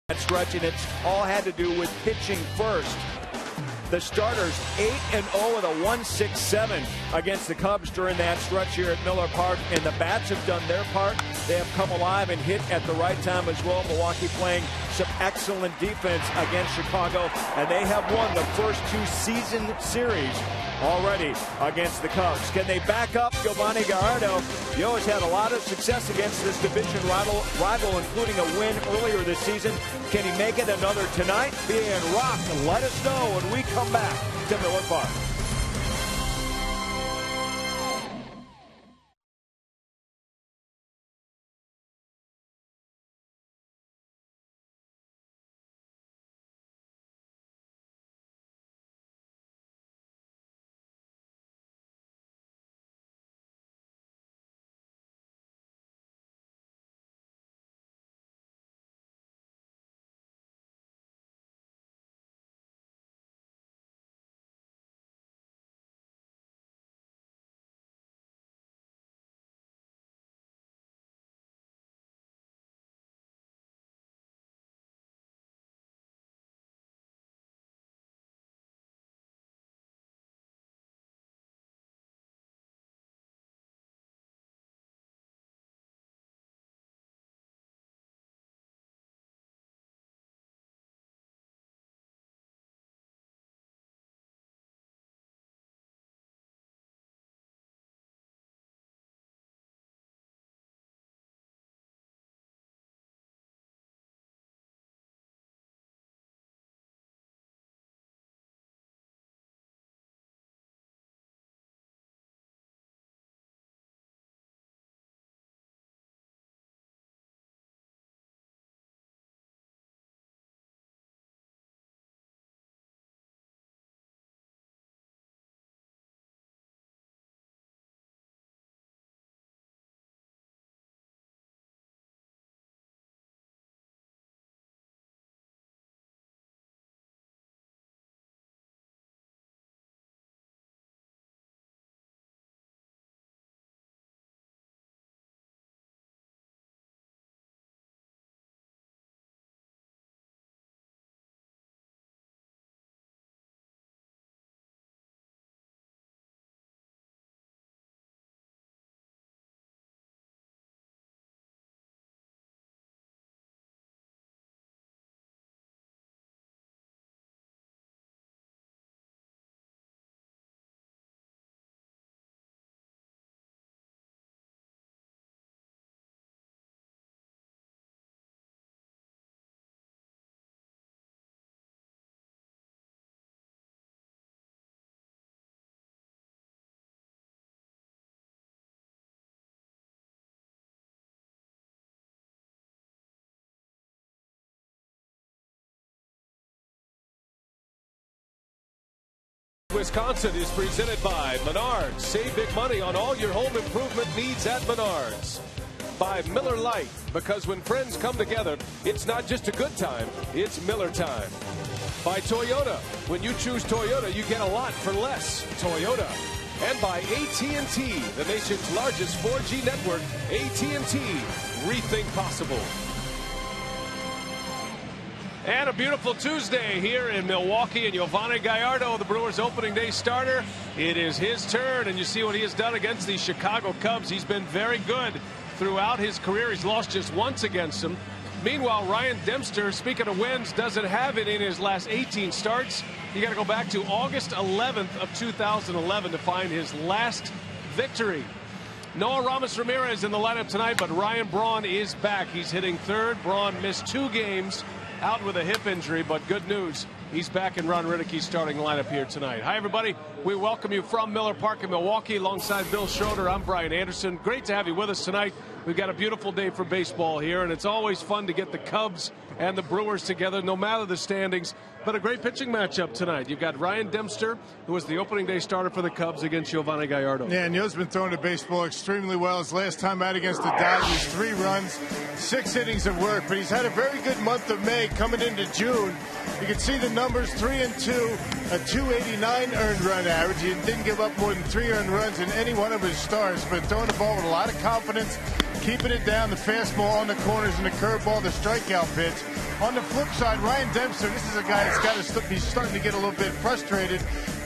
that stretch, and it's all had to do with pitching first. The starters 8-0 with a 1.67 against the Cubs during that stretch here at Miller Park, and the bats have done their part. They have come alive and hit at the right time as well. Milwaukee playing some excellent defense against Chicago, and they have won the first two season series already against the Cubs. Can they back up Giovanni Gallardo? He always had a lot of success against this division rival, including a win earlier this season. Can he make it another tonight? Be in rock, and let us know when we come back to Miller Park. Wisconsin is presented by Menards. Save big money on all your home improvement needs at Menards. By Miller Lite, because when friends come together, it's not just a good time, it's Miller time. By Toyota. When you choose Toyota, you get a lot for less. Toyota. And by AT&T, the nation's largest 4G network. AT&T. Rethink possible. And a beautiful Tuesday here in Milwaukee, and Giovanni Gallardo, the Brewers' opening day starter. It is his turn, and you see what he has done against the Chicago Cubs. He's been very good throughout his career. He's lost just once against them. Meanwhile, Ryan Dempster, speaking of wins, doesn't have it in his last 18 starts. You got to go back to August 11th of 2011 to find his last victory. Noah Ramos Ramirez in the lineup tonight, but Ryan Braun is back. He's hitting third. Braun missed 2 games. Out with a hip injury, but good news, he's back in Ron Riddick's starting lineup here tonight. Hi, everybody. We welcome you from Miller Park in Milwaukee. Alongside Bill Schroeder, I'm Brian Anderson. Great to have you with us tonight. We've got a beautiful day for baseball here, and it's always fun to get the Cubs and the Brewers together, no matter the standings. But a great pitching matchup tonight. You've got Ryan Dempster, who was the opening day starter for the Cubs, against Giovanni Gallardo. Yeah, and Yo's been throwing the baseball extremely well. His last time out against the Dodgers, 3 runs, 6 innings of work. But he's had a very good month of May coming into June. You can see the numbers, 3-2, a 289 earned run average. He didn't give up more than 3 earned runs in any one of his starts, but throwing the ball with a lot of confidence, keeping it down, the fastball on the corners and the curveball, the strikeout pitch. On the flip side, Ryan Dempster, this is a guy that's got to be starting to get a little bit frustrated.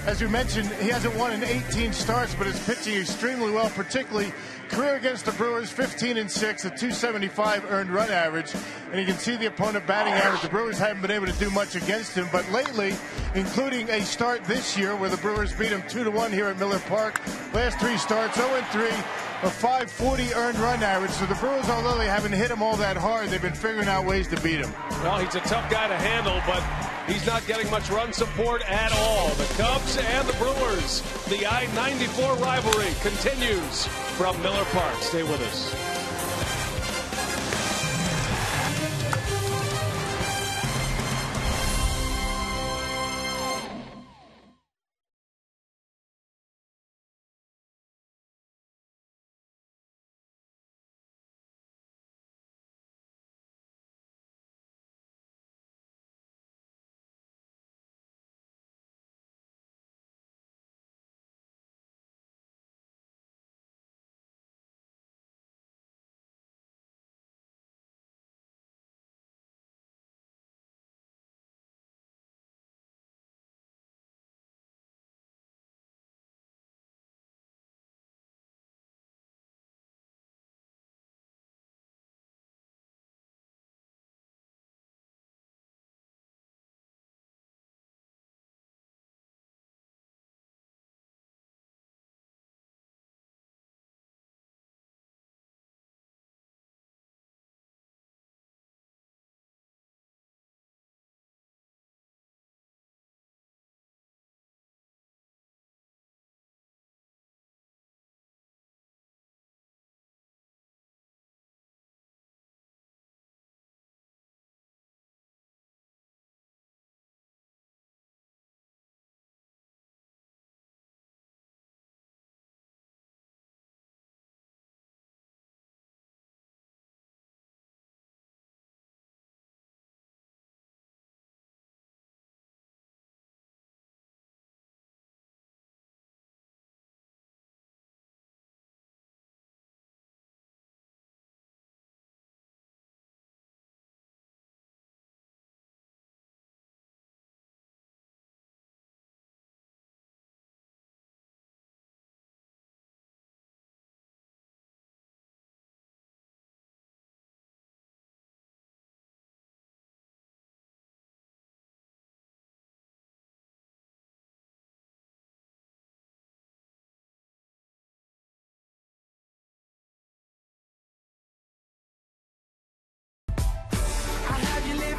As you mentioned, he hasn't won in 18 starts, but is pitching extremely well, particularly career against the Brewers, 15-6, a 275 earned run average. And you can see the opponent batting average. The Brewers haven't been able to do much against him, but lately, including a start this year where the Brewers beat him 2-1 here at Miller Park. Last 3 starts, 0-3, a 540 earned run average. So the Brewers, although they haven't hit him all that hard, they've been figuring out ways to beat him. Well, he's a tough guy to handle, but he's not getting much run support at all. The Cubs and the Brewers, the I-94 rivalry continues from Miller Park. Stay with us.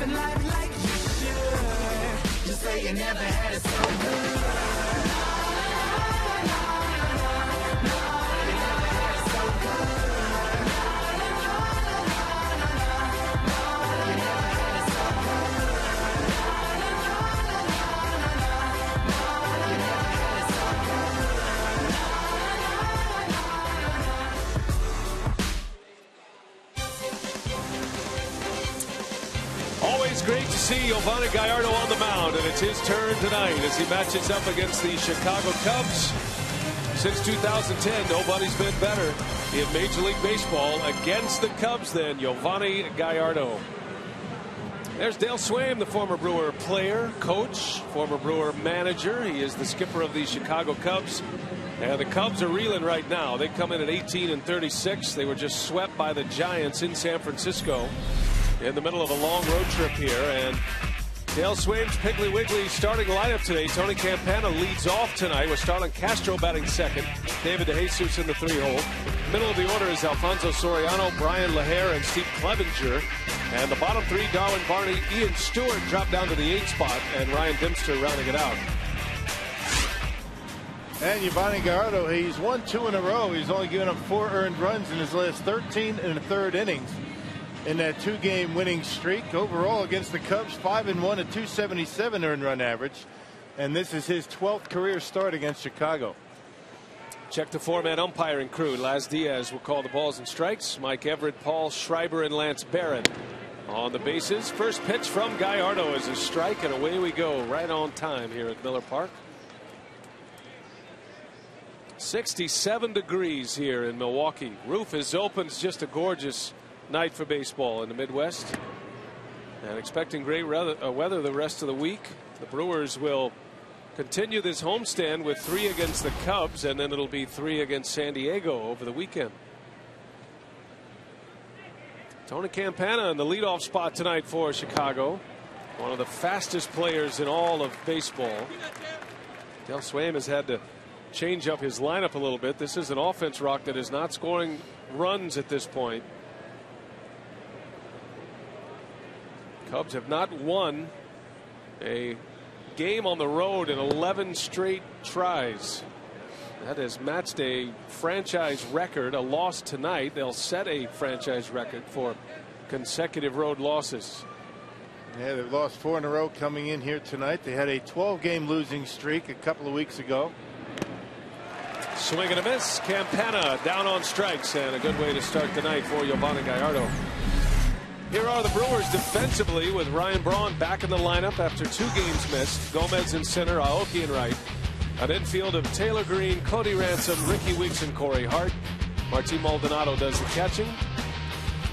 Life like you should. Just say you never had it so good. Always great to see Yovani Gallardo on the mound, and it's his turn tonight as he matches up against the Chicago Cubs. Since 2010, nobody's been better in Major League Baseball against the Cubs than Yovani Gallardo. There's Dale Swaim, the former Brewer player, coach, former Brewer manager. He is the skipper of the Chicago Cubs. And the Cubs are reeling right now. They come in at 18-36. They were just swept by the Giants in San Francisco in the middle of a long road trip here. And Dale Swaim's Piggly Wiggly starting lineup today. Tony Campana leads off tonight with Starlin Castro batting second. David DeJesus in the 3-hole. Middle of the order is Alfonso Soriano, Brian LaHare, and Steve Clevenger. And the bottom 3, Darwin Barney, Ian Stewart dropped down to the 8th spot, and Ryan Dempster rounding it out. And Yovani Gallardo, he's won 2 in a row. He's only given up 4 earned runs in his last 13 1/3 innings in that 2-game winning streak. Overall against the Cubs, 5-1, a 277 earned run average. And this is his 12th career start against Chicago. Check the 4-man umpiring crew. Laz Diaz will call the balls and strikes. Mike Everett, Paul Schreiber, and Lance Barron on the bases. First pitch from Gallardo is a strike, and away we go. Right on time here at Miller Park. 67 degrees here in Milwaukee. Roof is open. It's just a gorgeous night for baseball in the Midwest. And expecting great weather the rest of the week. The Brewers will continue this homestand with 3 against the Cubs, and then it'll be 3 against San Diego over the weekend. Tony Campana in the leadoff spot tonight for Chicago. One of the fastest players in all of baseball. Del Swaim has had to change up his lineup a little bit. This is an offense, Rock, that is not scoring runs at this point. Cubs have not won a game on the road in 11 straight tries. That has matched a franchise record. A loss tonight. They'll set a franchise record for consecutive road losses. Yeah, they've lost 4 in a row coming in here tonight. They had a 12-game losing streak a couple of weeks ago. Swing and a miss. Campana down on strikes, and a good way to start the night for Giovanni Gallardo. Here are the Brewers defensively with Ryan Braun back in the lineup after 2 games missed. Gomez in center, Aoki in right. An infield of Taylor Green, Cody Ransom, Ricky Weeks, and Corey Hart. Martin Maldonado does the catching.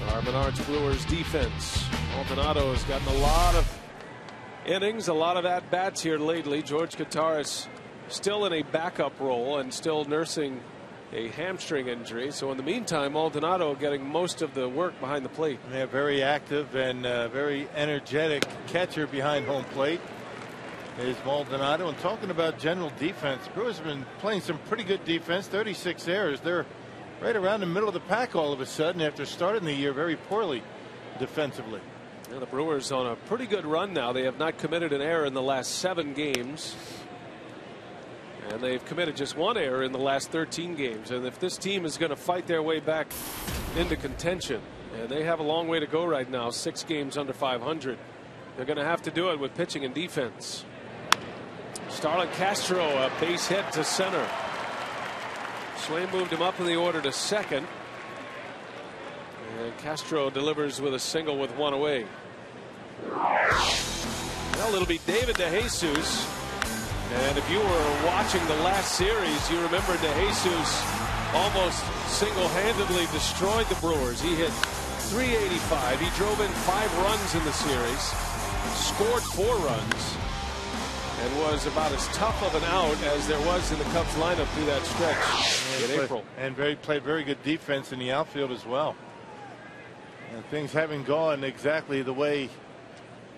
Our Menards Brewers defense. Maldonado has gotten a lot of innings, a lot of at-bats here lately. George Kataris still in a backup role and still nursing a hamstring injury. So in the meantime, Maldonado getting most of the work behind the plate. Yeah, very active and very energetic catcher behind home plate is Maldonado. And talking about general defense, Brewers have been playing some pretty good defense. 36 errors. They're right around the middle of the pack all of a sudden after starting the year very poorly defensively. Yeah, the Brewers on a pretty good run now. They have not committed an error in the last 7 games. And they've committed just 1 error in the last 13 games. And if this team is going to fight their way back into contention, and they have a long way to go right now, 6 games under 500, they're going to have to do it with pitching and defense. Starlin Castro, a base hit to center. Swaim moved him up in the order to second. And Castro delivers with a single with 1 away. Well, it'll be David DeJesus. And if you were watching the last series, you remember DeJesus almost single-handedly destroyed the Brewers. He hit .385. He drove in 5 runs in the series, scored 4 runs, and was about as tough of an out as there was in the Cubs lineup through that stretch in April. And played very good defense in the outfield as well. And things haven't gone exactly the way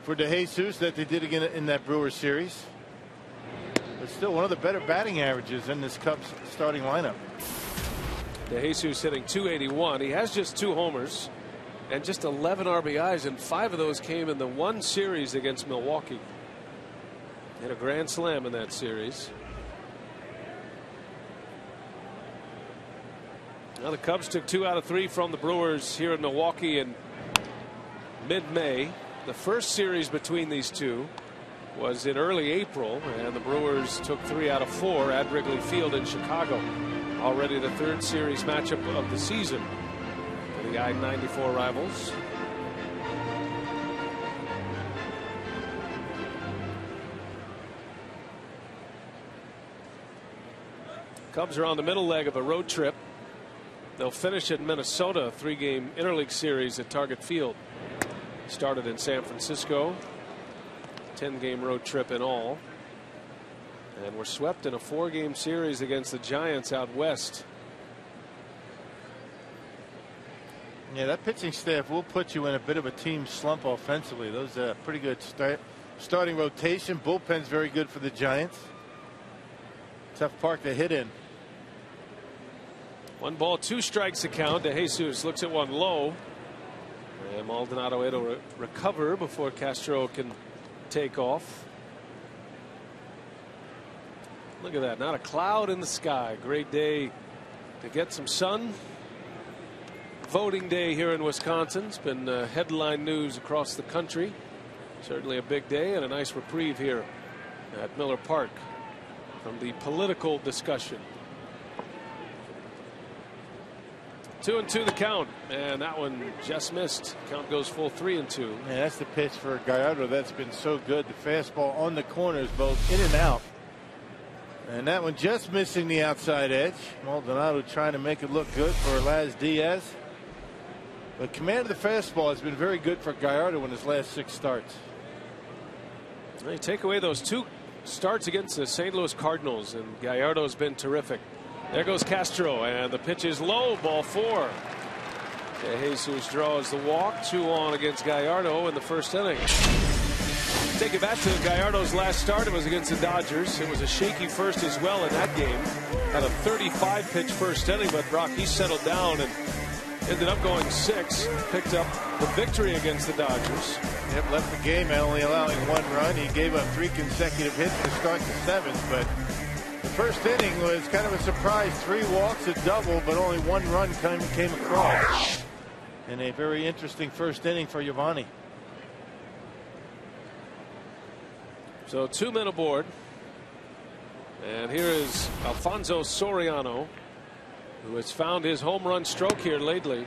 for DeJesus that they did again in that Brewers series. But still one of the better batting averages in this Cubs starting lineup. DeJesus hitting .281. He has just 2 homers and just 11 RBIs, and 5 of those came in the 1 series against Milwaukee. Hit a grand slam in that series. Now the Cubs took 2 out of 3 from the Brewers here in Milwaukee in mid-May. The first series between these two was in early April, and the Brewers took 3 out of 4 at Wrigley Field in Chicago. Already the 3rd series matchup of the season for the I-94 rivals. Cubs are on the middle leg of a road trip. They'll finish in Minnesota, a 3-game interleague series at Target Field. Started in San Francisco. 10-game road trip in all, and were swept in a 4-game series against the Giants out west. Yeah, that pitching staff will put you in a bit of a team slump offensively. Those pretty good starting rotation. Bullpen's very good for the Giants. Tough park to hit in. 1 ball, 2 strikes to count. DeJesus looks at one low, and Maldonado able to recover before Castro can take off. Look at that, not a cloud in the sky. Great day to get some sun. Voting day here in Wisconsin. It's been headline news across the country. Certainly a big day and a nice reprieve here at Miller Park from the political discussion. 2-2 the count, and that one just missed. Count goes full 3-2. Yeah, that's the pitch for Gallardo that's been so good. The fastball on the corners, both in and out. And that one just missing the outside edge. Maldonado trying to make it look good for Laz Diaz. But command of the fastball has been very good for Gallardo in his last 6 starts. They take away those 2 starts against the St. Louis Cardinals, and Gallardo's been terrific. There goes Castro, and the pitch is low, ball 4. De Jesus draws the walk, 2 on against Gallardo in the first inning. Take it back to Gallardo's last start. It was against the Dodgers. It was a shaky first as well in that game. Had a 35 pitch first inning, but Brock, he settled down and ended up going 6. Picked up the victory against the Dodgers. Yep, left the game only allowing 1 run. He gave up 3 consecutive hits to start the 7th, but the first inning was kind of a surprise. 3 walks, a double, but only 1 run came across. In a very interesting first inning for Giovanni. So 2 men aboard. And here is Alfonso Soriano, who has found his home run stroke here lately.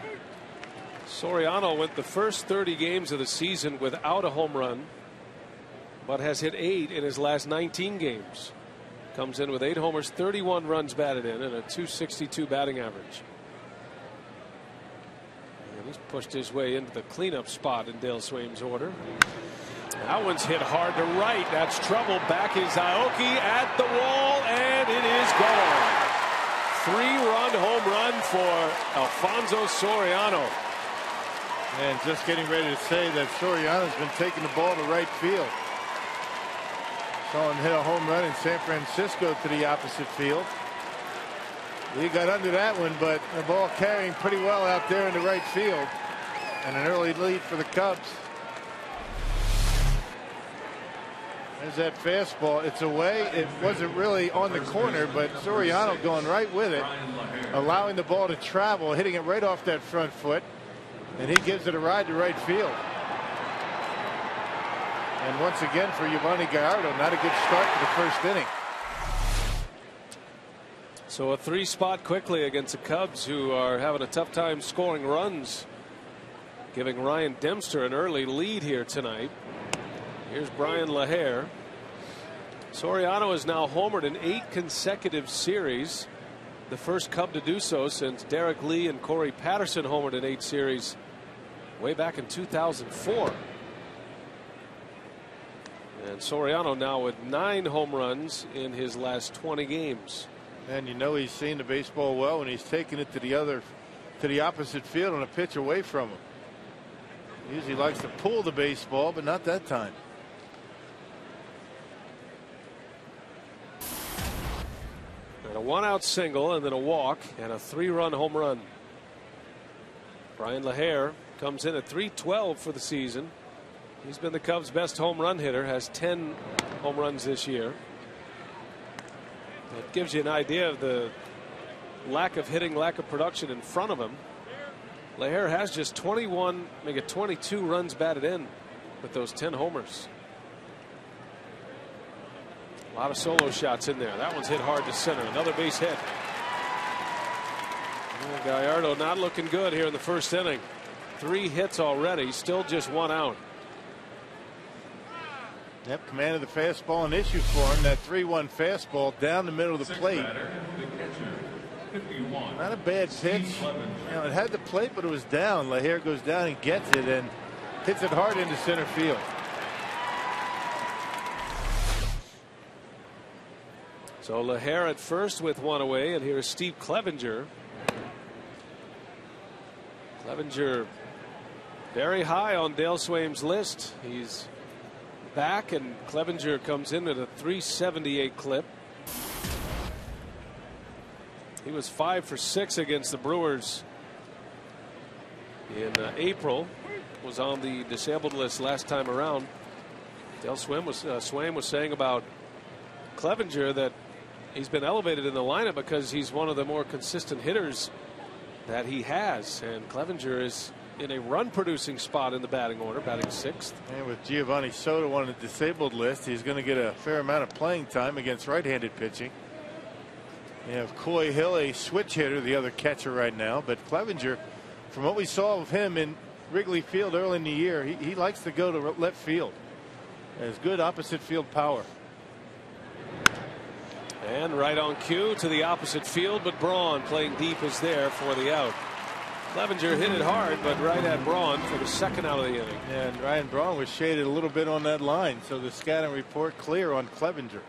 Soriano went the first 30 games of the season without a home run, but has hit 8 in his last 19 games. Comes in with 8 homers, 31 runs batted in, and a .262 batting average. And he's pushed his way into the cleanup spot in Dale Swaim's order. That one's hit hard to right. That's trouble. Back is Aoki at the wall, and it is gone. 3-run home run for Alfonso Soriano. And just getting ready to say that Soriano's been taking the ball to right field. Saw him hit a home run in San Francisco to the opposite field. He got under that one, but the ball carrying pretty well out there in the right field. And an early lead for the Cubs. There's that fastball. It's away. It wasn't really on the corner, but Soriano going right with it, allowing the ball to travel, hitting it right off that front foot, and he gives it a ride to right field. And once again for Giovanni Gallardo, not a good start to the first inning. So a 3-spot quickly against the Cubs, who are having a tough time scoring runs, giving Ryan Dempster an early lead here tonight. Here's Brian LaHair. Soriano is now homered in 8 consecutive series. The first Cub to do so since Derek Lee and Corey Patterson homered in 8 series way back in 2004. And Soriano now with 9 home runs in his last 20 games. And you know he's seen the baseball well when he's taking it to the opposite field on a pitch away from him. He usually likes to pull the baseball, but not that time. And a 1-out single and then a walk and a 3-run home run. Brian LaHair comes in at .312 for the season. He's been the Cubs' best home run hitter, has 10 home runs this year. That gives you an idea of the lack of hitting, lack of production in front of him. LaHair has just 21, maybe 22 runs batted in with those 10 homers. A lot of solo shots in there. That one's hit hard to center. Another base hit. Gallardo not looking good here in the first inning. 3 hits already, still just 1 out. Yep, command of the fastball an issue for him. That 3-1 fastball down the middle of the plate. Not a bad pitch. You know, it had the plate, but it was down. LaHair goes down and gets it and hits it hard into center field. So LaHair at first with 1 away, and here's Steve Clevenger. Clevenger very high on Dale Swaim's list. He's back, and Clevenger comes in at a .378 clip. He was 5 for 6 against the Brewers in April. Was on the disabled list last time around. Dale Swaim was saying about Clevenger that he's been elevated in the lineup because he's one of the more consistent hitters that he has, and Clevenger is in a run producing spot in the batting order, batting 6th. And with Giovanni Soto on the disabled list, he's going to get a fair amount of playing time against right-handed pitching. You have Coy Hill, a switch hitter, the other catcher right now, but Clevenger, from what we saw of him in Wrigley Field early in the year, he likes to go to left field. Has good opposite field power. And right on cue to the opposite field, but Braun playing deep is there for the out. Clevenger hit it hard, but right at Braun for the second out of the inning. And Ryan Braun was shaded a little bit on that line, so the scouting report clear on Clevenger.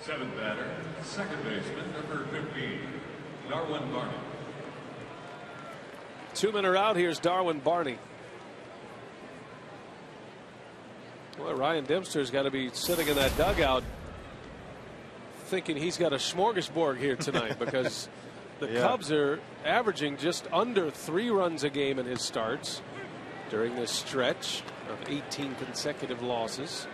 Seventh batter, second baseman, number 15, Darwin Barney. 2 men are out. Here's Darwin Barney. Boy, Ryan Dempster's got to be sitting in that dugout thinking he's got a smorgasbord here tonight because the Cubs are averaging just under 3 runs a game in his starts during this stretch of 18 consecutive losses.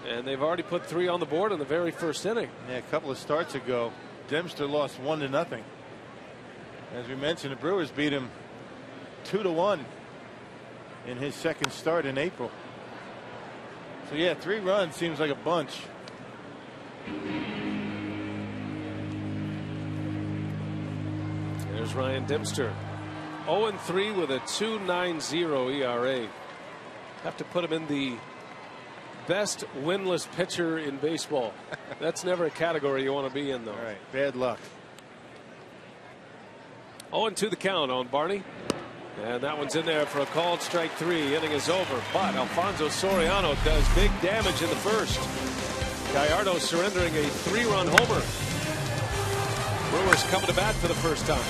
And they've already put 3 on the board in the very first inning. Yeah, a couple of starts ago, Dempster lost 1-0. As we mentioned, the Brewers beat him 2-1 in his second start in April. So yeah, 3 runs seems like a bunch. There's Ryan Dempster. 0-3 with a 2.90 ERA. Have to put him in the best winless pitcher in baseball. That's never a category you want to be in, though. All right, bad luck. 0-2 the count on Barney. And that one's in there for a called strike 3. Inning is over, but Alfonso Soriano does big damage in the first. Gallardo surrendering a 3-run homer. Brewers coming to bat for the first time.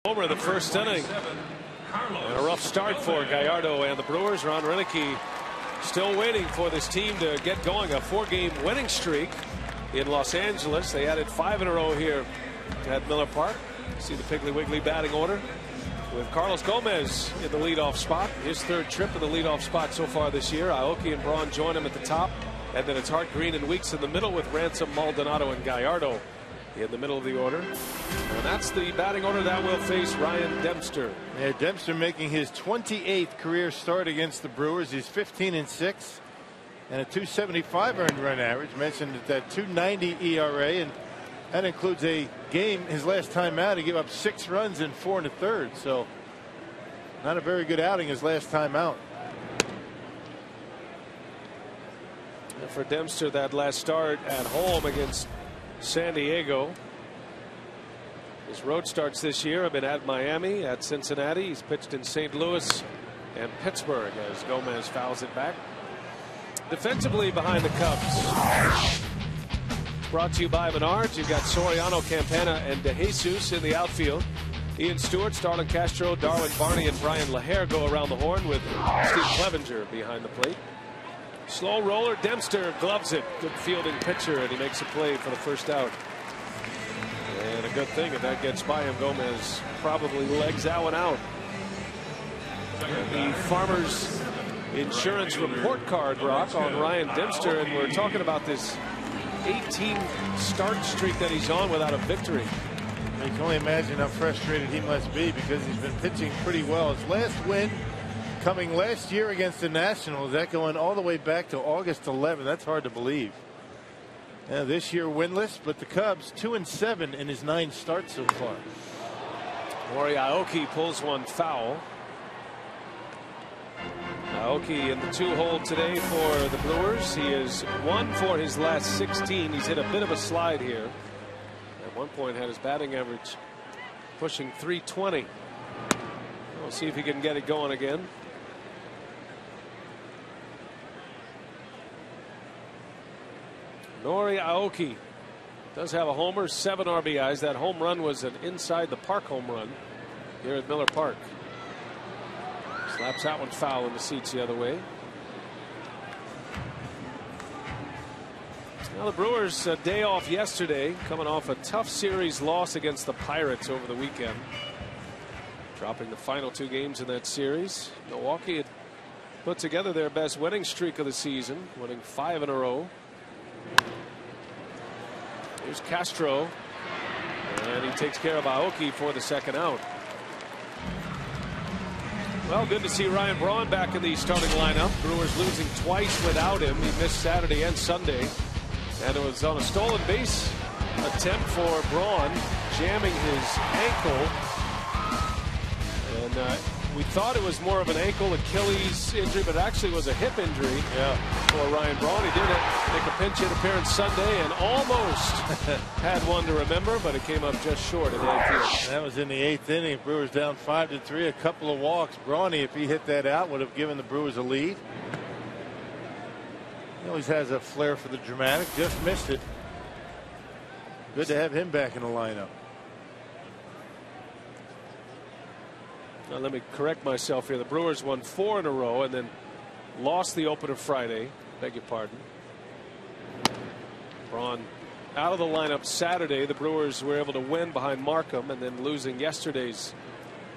Homer in the first inning. And a rough start for Gallardo and the Brewers. Ron Renicky still waiting for this team to get going. A 4-game winning streak in Los Angeles. They added 5 in a row here at Miller Park. See the Piggly Wiggly batting order with Carlos Gomez in the leadoff spot. His 3rd trip in the leadoff spot so far this year. Aoki and Braun join him at the top. And then it's Hart, Green, and Weeks in the middle with Ransom, Maldonado, and Gallardo in the middle of the order. And that's the batting order that will face Ryan Dempster. Yeah, Dempster making his 28th career start against the Brewers. He's 15-6 and a 2.75 earned run average. Mentioned that 2.90 ERA, and that includes a game his last time out he gave up 6 runs in 4 1/3. So not a very good outing his last time out. And for Dempster, that last start at home against San Diego. His road starts this year have been at Miami, at Cincinnati. He's pitched in St. Louis and Pittsburgh as Gomez fouls it back. Defensively behind the Cubs. Brought to you by Menards. You've got Soriano, Campana, and DeJesus in the outfield. Ian Stewart, Starlin Castro, Darwin Barney, and Brian Lahair go around the horn with Steve Clevenger behind the plate. Slow roller. Dempster gloves it. Good fielding pitcher, and he makes a play for the first out. And a good thing if that gets by him. Gomez probably legs that one out. The Farmers Insurance report card, Brock, on Ryan Dempster, and we're talking about this 18 start streak that he's on without a victory. You can only imagine how frustrated he must be because he's been pitching pretty well. His last win coming last year against the Nationals, that going all the way back to August 11. That's hard to believe. This year winless, but the Cubs 2-7 in his 9 starts so far. Mori Aoki pulls one foul. Aoki in the 2-hole today for the Brewers. He is 1 for his last 16. He's hit a bit of a slide here. At one point had his batting average pushing 320. We'll see if he can get it going again. Nori Aoki does have a homer, 7 RBIs. That home run was an inside the park home run here at Miller Park. Slaps that one foul in the seats the other way. Now the Brewers a day off yesterday, coming off a tough series loss against the Pirates over the weekend, dropping the final 2 games in that series. Milwaukee had put together their best winning streak of the season, winning 5 in a row. Here's Castro, and he takes care of Aoki for the second out. Well, good to see Ryan Braun back in the starting lineup. Brewers losing twice without him. He missed Saturday and Sunday, and it was on a stolen base attempt for Braun, jamming his ankle. And we thought it was more of an ankle Achilles injury, but actually was a hip injury for Ryan Braun. He did make a pinch hit appearance Sunday and almost had one to remember, but it came up just short at Anfield. That was in the 8th inning. Brewers down 5-3. A couple of walks. Brawny, if he hit that out, would have given the Brewers a lead. He always has a flair for the dramatic. Just missed it. Good to have him back in the lineup. Now let me correct myself here. The Brewers won 4 in a row and then lost the opener Friday. Beg your pardon. Braun out of the lineup Saturday. The Brewers were able to win behind Markham and then losing yesterday's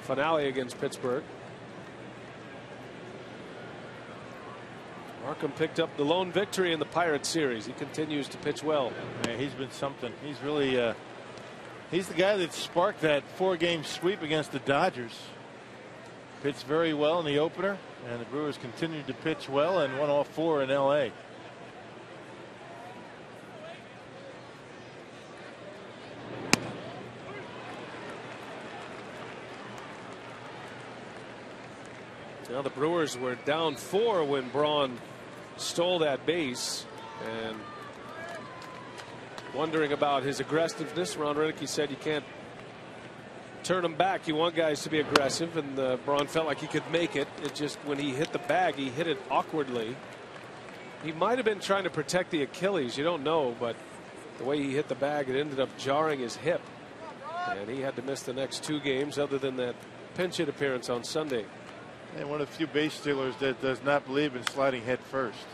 finale against Pittsburgh. Markham picked up the lone victory in the Pirates series. He continues to pitch well. Man, he's been something. He's really he's the guy that sparked that 4-game sweep against the Dodgers. Pitched very well in the opener, and the Brewers continued to pitch well and won all 4 in L.A. Now the Brewers were down 4 when Braun stole that base, and wondering about his aggressiveness. Ron Renicky said you can't turn him back. You want guys to be aggressive, and Braun felt like he could make it. It just, when he hit the bag, he hit it awkwardly. He might have been trying to protect the Achilles. You don't know, but the way he hit the bag, it ended up jarring his hip, and he had to miss the next 2 games other than that pinch hit appearance on Sunday. And one of the few base stealers that does not believe in sliding head first.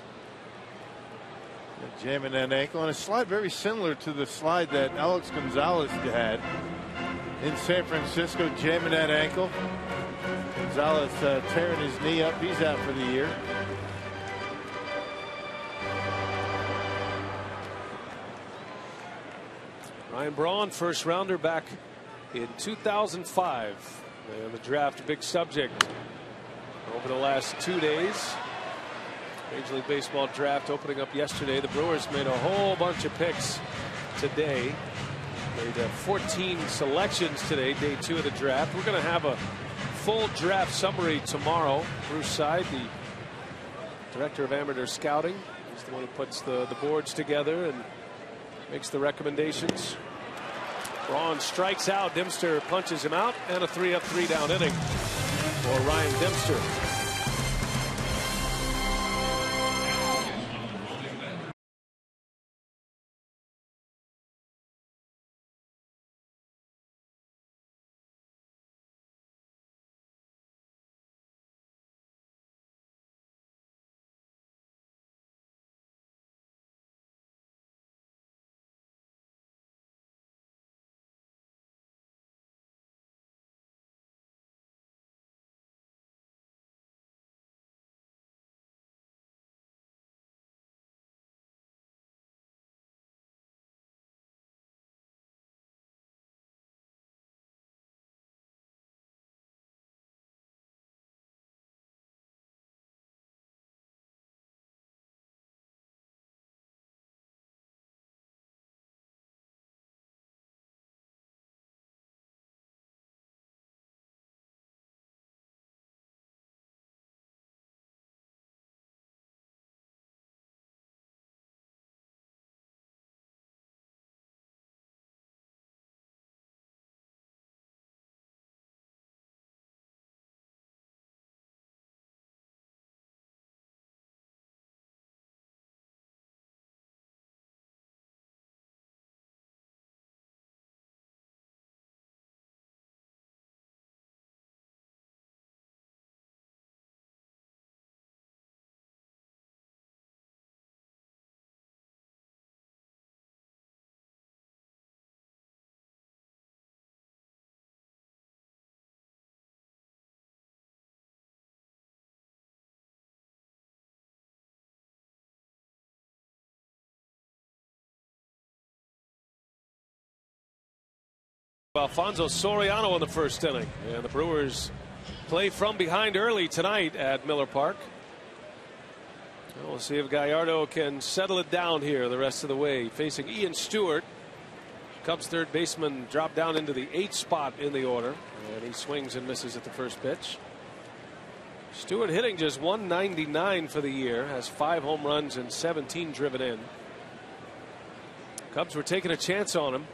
Jamming that ankle, and a slide very similar to the slide that Alex Gonzalez had in San Francisco, jamming that ankle. Gonzalez tearing his knee up. He's out for the year. Ryan Braun, first rounder back in 2005. And the draft, a big subject over the last 2 days. Major League Baseball draft opening up yesterday. The Brewers made a whole bunch of picks today. Made 14 selections today, day 2 of the draft. We're going to have a full draft summary tomorrow. Bruce Side, the director of amateur scouting, he's the one who puts the boards together and makes the recommendations. Braun strikes out. Dempster punches him out, and a 3-up, 3-down inning for Ryan Dempster. Alfonso Soriano in the first inning, and the Brewers play from behind early tonight at Miller Park. We'll see if Gallardo can settle it down here the rest of the way. Facing Ian Stewart, Cubs third baseman dropped down into the 8th spot in the order, and he swings and misses at the first pitch. Stewart hitting just .199 for the year, has 5 home runs and 17 driven in. Cubs were taking a chance on him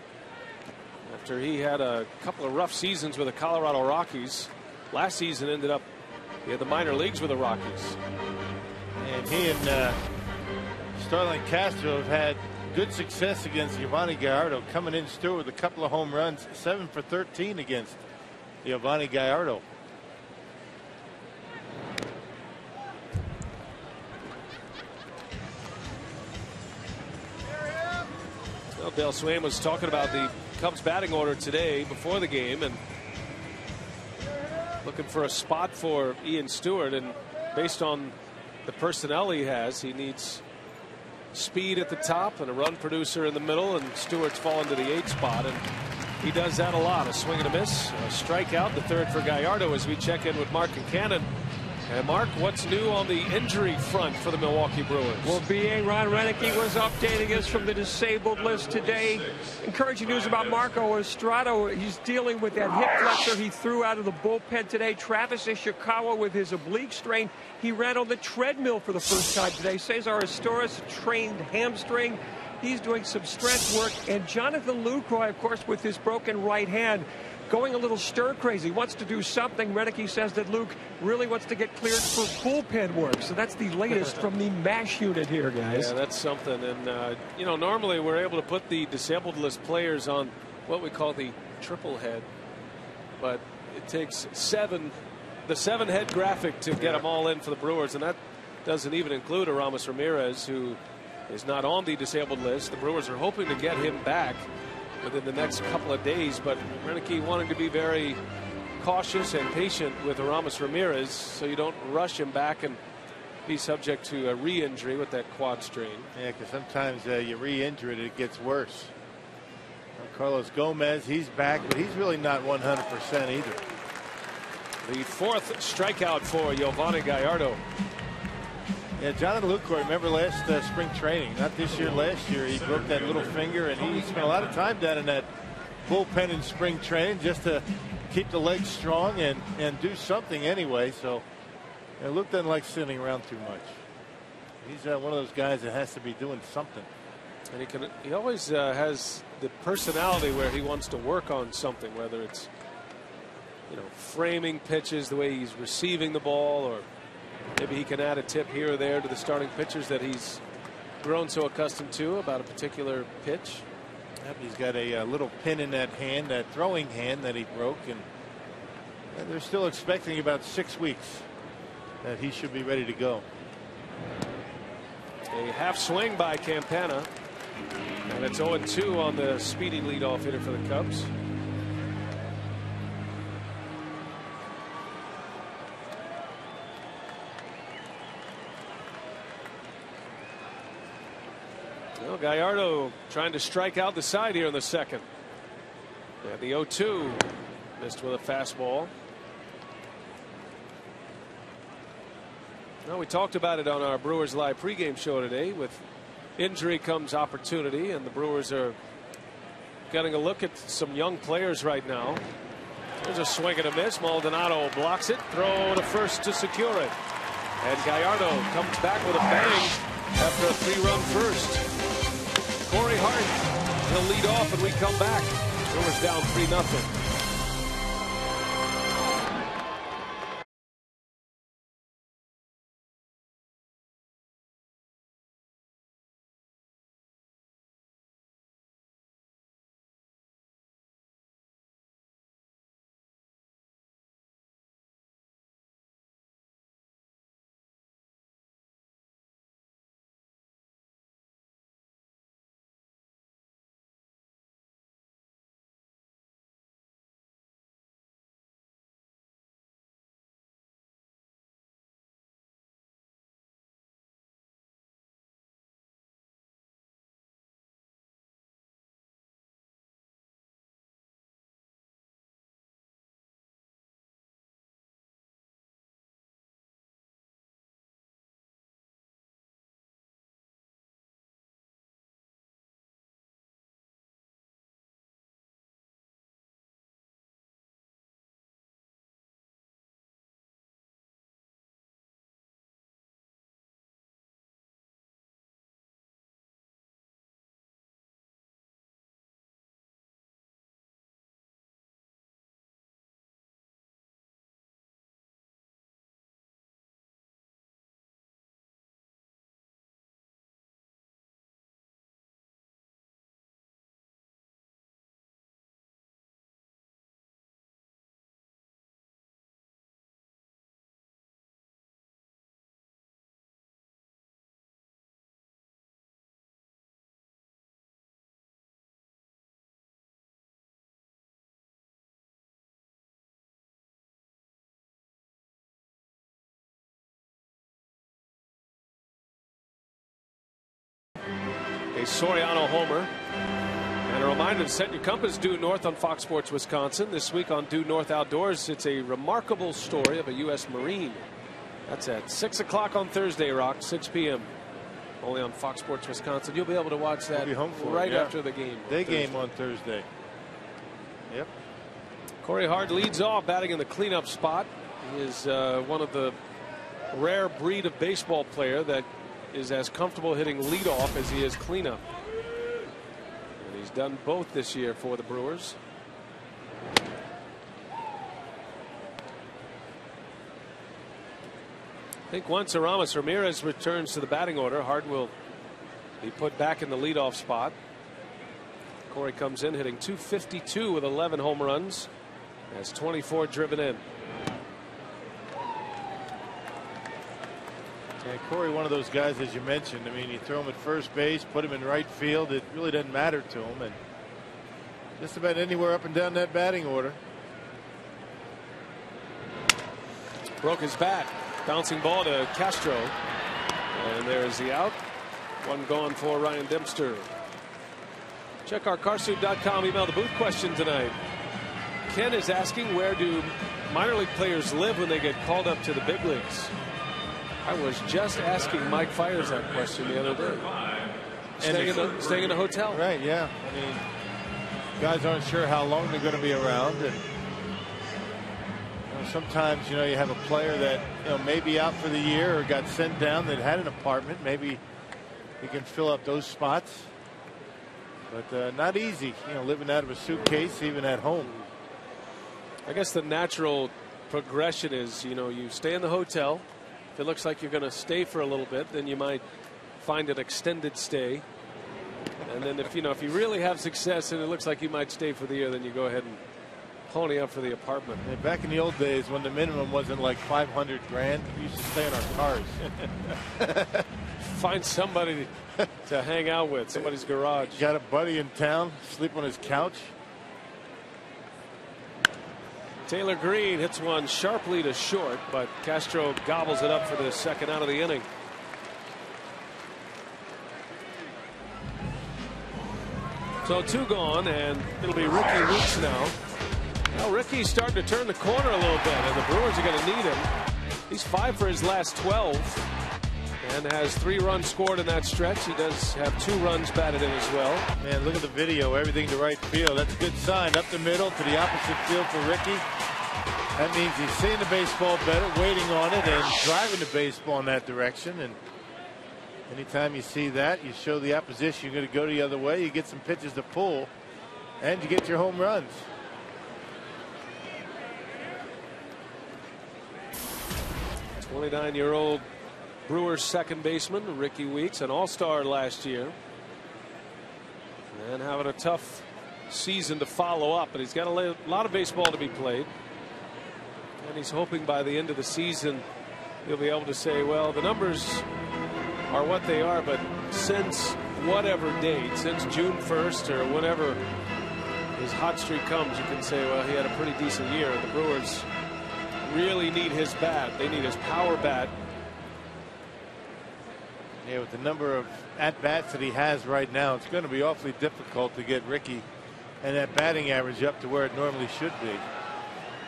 after he had a couple of rough seasons with the Colorado Rockies. Last season ended up in the minor leagues with the Rockies. And he and Starlin Castro have had good success against Giovanni Gallardo, coming in Stewart with a couple of home runs, 7 for 13 against Giovanni Gallardo. Well, Dale Swain was talking about the Cubs batting order today before the game and looking for a spot for Ian Stewart, and based on the personnel he has, he needs speed at the top and a run producer in the middle, and Stewart's fallen to the 8th spot, and he does that a lot. A swing and a miss, a strikeout, the third for Gallardo, as we check in with Mark Concannon. And Mark, what's new on the injury front for the Milwaukee Brewers? Well, BA Ron Renicky was updating us from the disabled list today. Encouraging news about Marco Estrada. He's dealing with that hip flexor he threw out of the bullpen today. Travis Ishikawa with his oblique strain. He ran on the treadmill for the first time today. Cesar Astores trained hamstring. He's doing some strength work. And Jonathan Lucroy, of course, with his broken right hand, going a little stir crazy, wants to do something. Renicky says that Luke really wants to get cleared for bullpen work. So that's the latest from the MASH unit here, guys. Yeah, that's something. And, you know, normally we're able to put the disabled list players on what we call the triple head. But it takes the 7-head graphic to get them all in for the Brewers. And that doesn't even include Aramis Ramirez, who is not on the disabled list. The Brewers are hoping to get him back within the next couple of days, but Renicky wanting to be very cautious and patient with Aramis Ramirez so you don't rush him back and be subject to a re-injury with that quad strain. Yeah, because sometimes you re-injure it, it gets worse. Carlos Gomez, he's back, but he's really not 100% either. The 4th strikeout for Giovanni Gallardo. Yeah, Jonathan Lucroy, remember last spring training, not this year, last year, he broke that little finger, and he spent a lot of time down in that bullpen in spring training just to keep the legs strong and do something anyway. So Luke doesn't like sitting around too much. He's one of those guys that has to be doing something. And he always has the personality where he wants to work on something, whether it's, you know, framing pitches, the way he's receiving the ball, or maybe he can add a tip here or there to the starting pitchers that he's grown so accustomed to about a particular pitch. Yep, he's got a little pin in that hand, that throwing hand that he broke, and they're still expecting about 6 weeks that he should be ready to go. A half swing by Campana, and it's 0-2 on the speedy leadoff hitter for the Cubs. Well, Gallardo trying to strike out the side here in the second. Yeah, the 0-2 missed with a fastball. Well, we talked about it on our Brewers Live pregame show today. With injury comes opportunity, and the Brewers are getting a look at some young players right now. There's a swing and a miss. Maldonado blocks it. Throw to first to secure it. And Gallardo comes back with a bang after a 3-run first. Corey Hart, he'll lead off, and we come back. Brewers down 3-0. a Soriano homer. And a reminder to set your compass due north on Fox Sports Wisconsin. This week on Due North Outdoors, it's a remarkable story of a U.S. Marine. That's at 6 o'clock on Thursday, Rock, 6 p.m. Only on Fox Sports Wisconsin. You'll be able to watch that right after the game. Day game on Thursday. Yep. Corey Hart leads off, batting in the cleanup spot. He is one of the rare breed of baseball player that is as comfortable hitting leadoff as he is cleanup. And he's done both this year for the Brewers. I think once Aramis Ramirez returns to the batting order, Hart will be put back in the leadoff spot. Corey comes in hitting .252 with 11 home runs. Has 24 driven in. Yeah, Corey, one of those guys, as you mentioned. I mean, you throw him at first base, put him in right field. It really doesn't matter to him. And just about anywhere up and down that batting order. Broke his bat. Bouncing ball to Castro. And there's the out. One gone for Ryan Dempster. Check our Carsoup.com email the booth question tonight. Ken is asking, where do minor league players live when they get called up to the big leagues? I was just asking Mike Fires that question the other day. Staying in a hotel. Right, yeah. I mean, guys aren't sure how long they're going to be around. And sometimes, you have a player that, may be out for the year or got sent down that had an apartment. Maybe you can fill up those spots. But not easy, living out of a suitcase, even at home. I guess the natural progression is, you stay in the hotel. If it looks like you're going to stay for a little bit, then you might find an extended stay. And then if you really have success and it looks like you might stay for the year, then you go ahead and pony up for the apartment. Yeah, back in the old days when the minimum wasn't like $500 grand, we used to stay in our cars. Find somebody to hang out with, somebody's garage. Got a buddy in town, sleep on his couch. Taylor Green hits one sharply to short, but Castro gobbles it up for the second out of the inning. So 2 gone, and it'll be Ricky Weeks now. Well, Ricky's starting to turn the corner a little bit, and the Brewers are going to need him. He's 5 for his last 12 and has 3 runs scored in that stretch. He does have 2 runs batted in as well. Man, look at the video. Everything to right field. That's a good sign. Up the middle to the opposite field for Ricky. That means he's seeing the baseball better, waiting on it, and driving the baseball in that direction. And anytime you see that, you show the opposition you're going to go the other way. You get some pitches to pull, and you get your home runs. '29-year-old Brewers second baseman Ricky Weeks, an all-star last year, and having a tough season to follow up, but he's got a lot of baseball to be played, and he's hoping by the end of the season he'll be able to say, well, the numbers are what they are, but since whatever date, since June 1st or whenever his hot streak comes, you can say, well, he had a pretty decent year. The Brewers really need his bat. They need his power bat. Yeah, with the number of at-bats that he has right now, it's going to be awfully difficult to get Ricky and that batting average up to where it normally should be.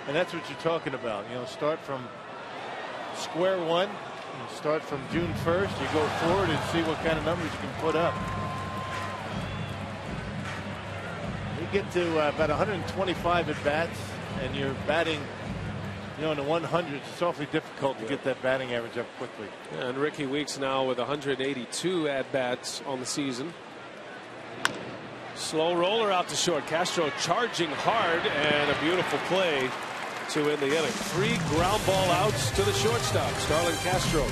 And that's what you're talking about. Start from square one. You start from June 1st. You go forward and see what kind of numbers you can put up. You get to about 125 at-bats, and you're batting in the 100s. It's awfully difficult to get that batting average up quickly. Yeah, and Ricky Weeks now with 182 at-bats on the season. Slow roller out to short. Castro charging hard, and a beautiful play to end the inning. 3 ground ball outs to the shortstop, Starlin Castro.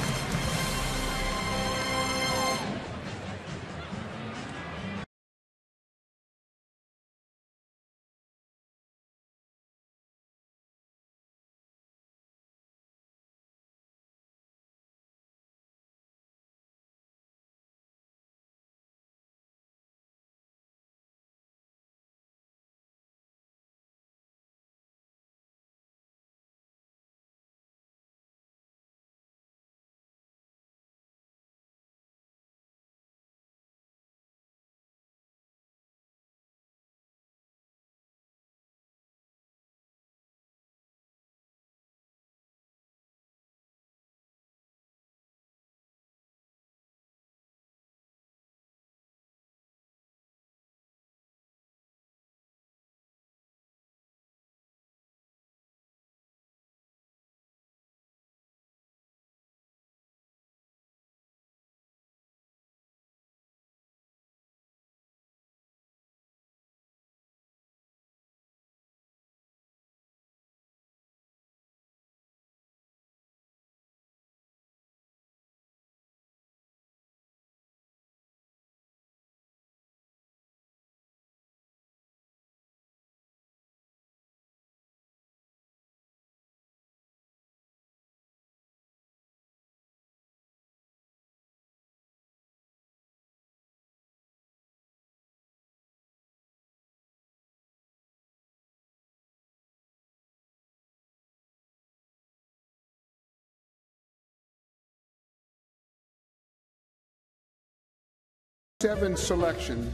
7 selection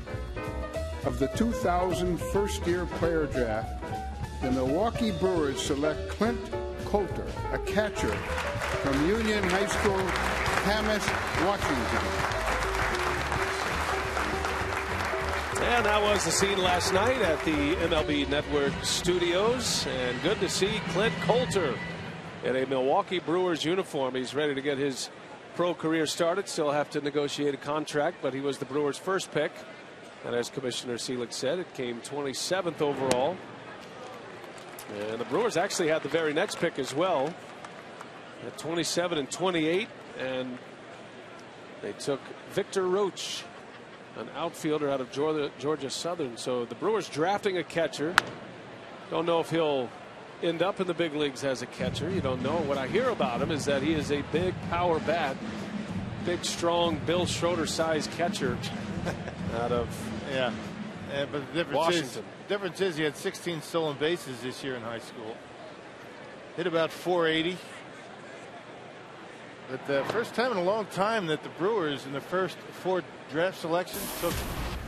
of the 2000 first-year player draft, the Milwaukee Brewers select Clint Coulter, a catcher from Union High School, Camas, Washington. And that was the scene last night at the MLB Network studios. And good to see Clint Coulter in a Milwaukee Brewers uniform. He's ready to get his pro career started. Still have to negotiate a contract, but he was the Brewers' first pick. And as Commissioner Seelig said, it came 27th overall. And the Brewers actually had the very next pick as well at 27 and 28. And they took Victor Roach, an outfielder out of Georgia Southern. So the Brewers drafting a catcher. Don't know if he'll end up in the big leagues as a catcher. You don't know. What I hear about him is that he is a big power bat, big strong Bill Schroeder sized catcher out of but the difference is he had 16 stolen bases this year in high school. Hit about 480. But the first time in a long time that the Brewers in the first 4 draft selections took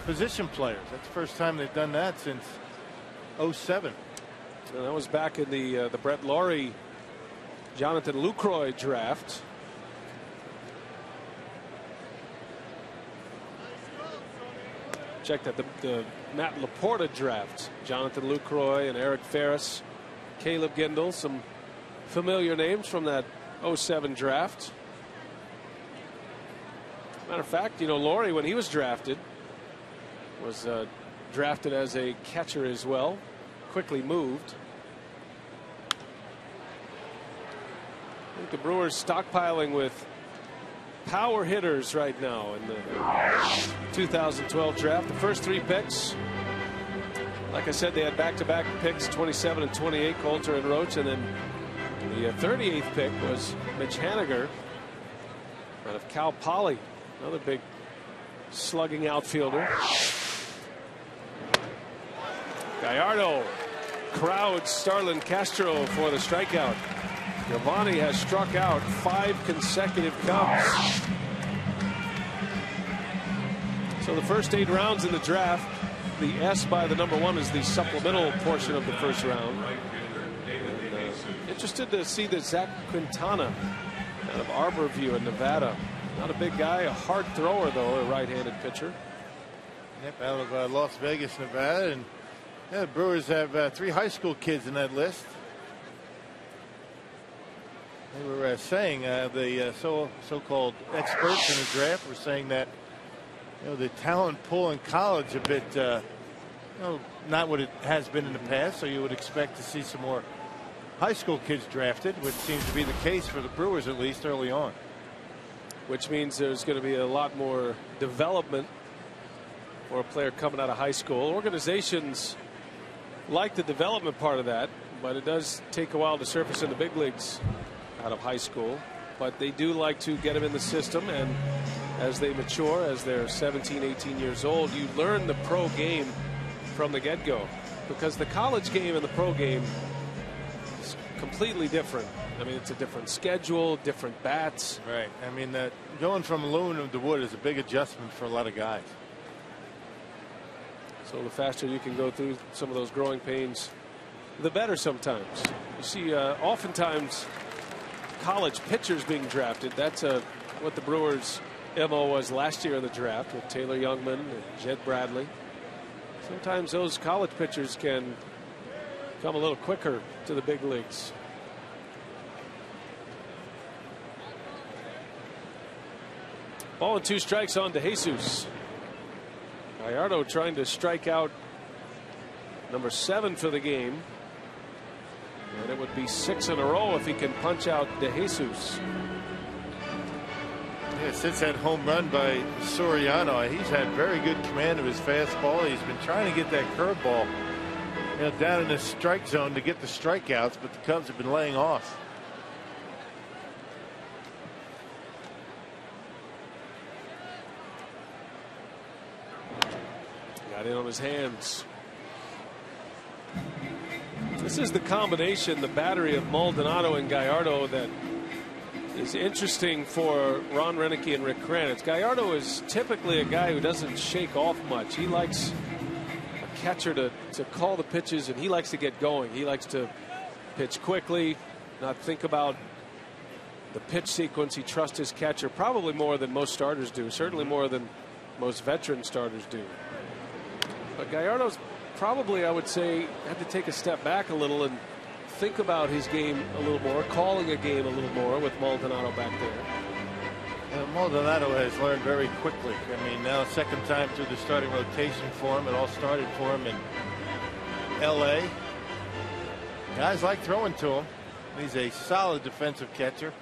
position players. That's the first time they've done that since 07. And that was back in the Brett Laurie, Jonathan Lucroy draft. Check that the Matt Laporta draft. Jonathan Lucroy and Eric Ferris, Caleb Gendel, some familiar names from that 07 draft. Matter of fact, you know, Laurie, when he was drafted, was drafted as a catcher as well. Quickly moved. I think the Brewers stockpiling with power hitters right now in the 2012 draft. The first 3 picks, like I said, they had back-to-back picks, 27 and 28, Coulter and Roach, and then the 38th pick was Mitch Haniger out of Cal Poly, another big slugging outfielder. Gallardo crowds Starlin Castro for the strikeout. Giovanni has struck out 5 consecutive Cubs. So the first 8 rounds in the draft, the S by the number 1 is the supplemental portion of the first round. And, interested to see the Zach Quintana out of Arborview in Nevada. Not a big guy, a hard thrower though, a right-handed pitcher. Yep, out of Las Vegas, Nevada. And the Brewers have 3 high school kids in that list. They were saying the so-called experts in the draft were saying that, you know, the talent pool in college a bit, you know, not what it has been in the past. So you would expect to see some more high school kids drafted, which seems to be the case for the Brewers, at least early on. Which means there's going to be a lot more development for a player coming out of high school. Organizations like the development part of that, but it does take a while to surface in the big leagues out of high school. But they do like to get them in the system, and as they mature, as they're 17, 18 years old, you learn the pro game from the get-go, because the college game and the pro game is completely different. I mean, it's a different schedule, different bats. Right. I mean, going from aluminum to wood is a big adjustment for a lot of guys. So the faster you can go through some of those growing pains, the better sometimes. You see oftentimes college pitchers being drafted. That's what the Brewers' MO was last year in the draft with Taylor Youngman and Jed Bradley. Sometimes those college pitchers can come a little quicker to the big leagues. Ball and 2 strikes on DeJesus. Gallardo trying to strike out number 7 for the game. And it would be 6 in a row if he can punch out DeJesus. Yeah, since that home run by Soriano, he's had very good command of his fastball. He's been trying to get that curveball, you know, down in the strike zone to get the strikeouts, but the Cubs have been laying off. Got in on his hands. This is the combination, the battery of Maldonado and Gallardo, that is interesting for Ron Renicky and Rick Kranitz. Gallardo is typically a guy who doesn't shake off much. He likes a catcher to call the pitches, and he likes to get going. He likes to pitch quickly, not think about the pitch sequence. He trusts his catcher probably more than most starters do, certainly more than most veteran starters do. But Gallardo's probably, I would say, had to take a step back a little and think about his game a little more, calling a game a little more with Maldonado back there. And Maldonado has learned very quickly. I mean, now second time through the starting rotation for him. It all started for him in L.A. Guys like throwing to him. He's a solid defensive catcher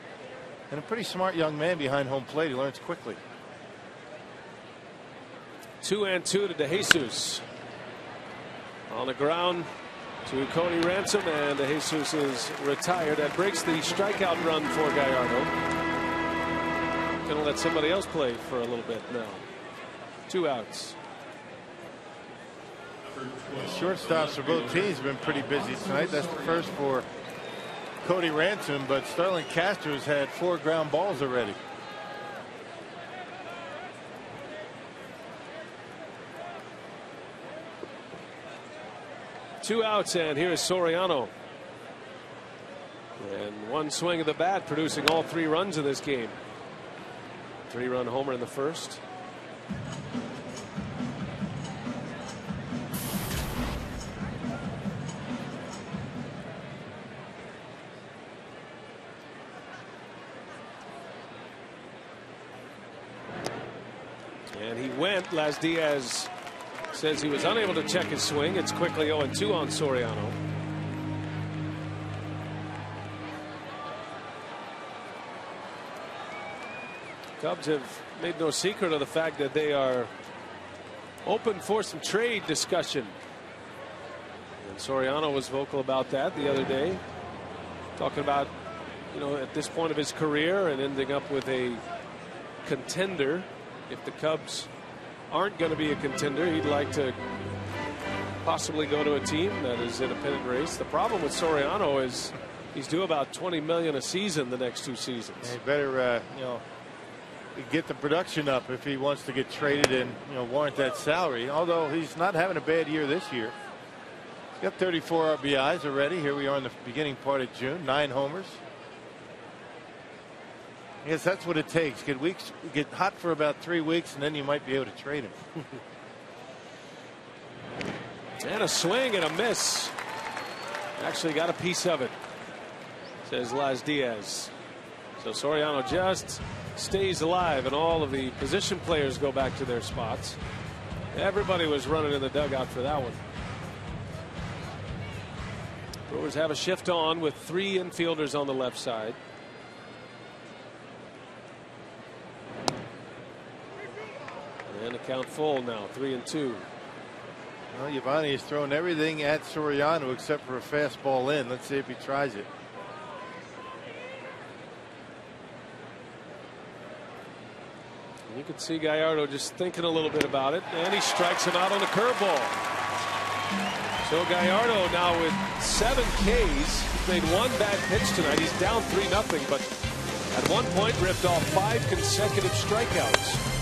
and a pretty smart young man behind home plate. He learns quickly. 2-2 to DeJesus. On the ground to Cody Ransom, and DeJesus is retired. That breaks the strikeout run for Gallardo. Going to let somebody else play for a little bit now. 2 outs. Shortstops for both teams have been pretty busy tonight. That's the first for Cody Ransom, but Sterling Castro's had 4 ground balls already. Two outs, and here is Soriano. And one swing of the bat producing all 3 runs in this game. 3-run homer in the first. And he went. Las Diaz says he was unable to check his swing. It's quickly 0-2 on Soriano. Cubs have made no secret of the fact that they are open for some trade discussion. And Soriano was vocal about that the other day, talking about, you know, at this point of his career and ending up with a contender. If the Cubs aren't going to be a contender, he'd like to possibly go to a team that is in a pennant race. The problem with Soriano is he's due about $20 million a season the next 2 seasons. He better you know, get the production up if he wants to get traded and, you know, warrant that salary. Although he's not having a bad year this year. He's got 34 RBIs already. Here we are in the beginning part of June. 9 homers. I guess that's what it takes. Get hot for about 3 weeks, and then you might be able to trade him. And a swing and a miss. Actually got a piece of it, says Las Diaz. So Soriano just stays alive, and all of the position players go back to their spots. Everybody was running in the dugout for that one. Brewers have a shift on with 3 infielders on the left side. And the count full now, 3-2. Well, Giovanni has thrown everything at Soriano except for a fastball in. Let's see if he tries it. You can see Gallardo just thinking a little bit about it, and he strikes him out on the curveball. So Gallardo now with 7 Ks. He's made 1 bad pitch tonight. He's down 3-0, but at one point ripped off 5 consecutive strikeouts.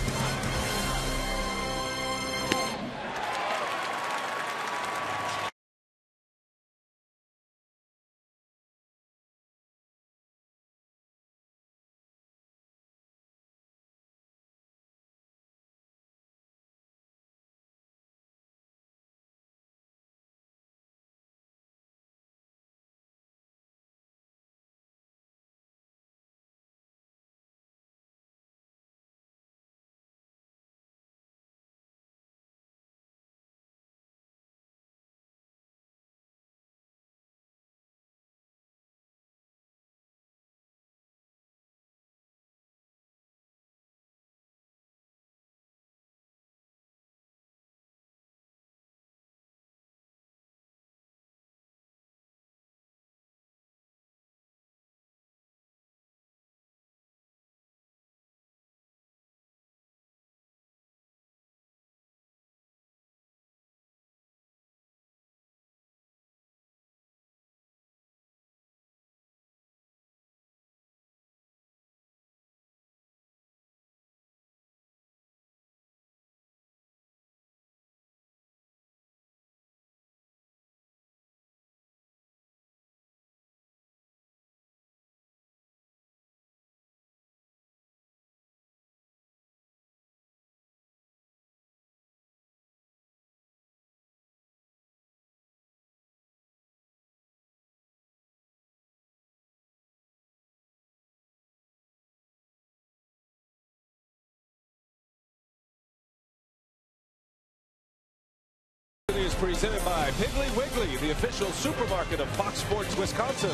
presented by Piggly Wiggly, the official supermarket of Fox Sports Wisconsin.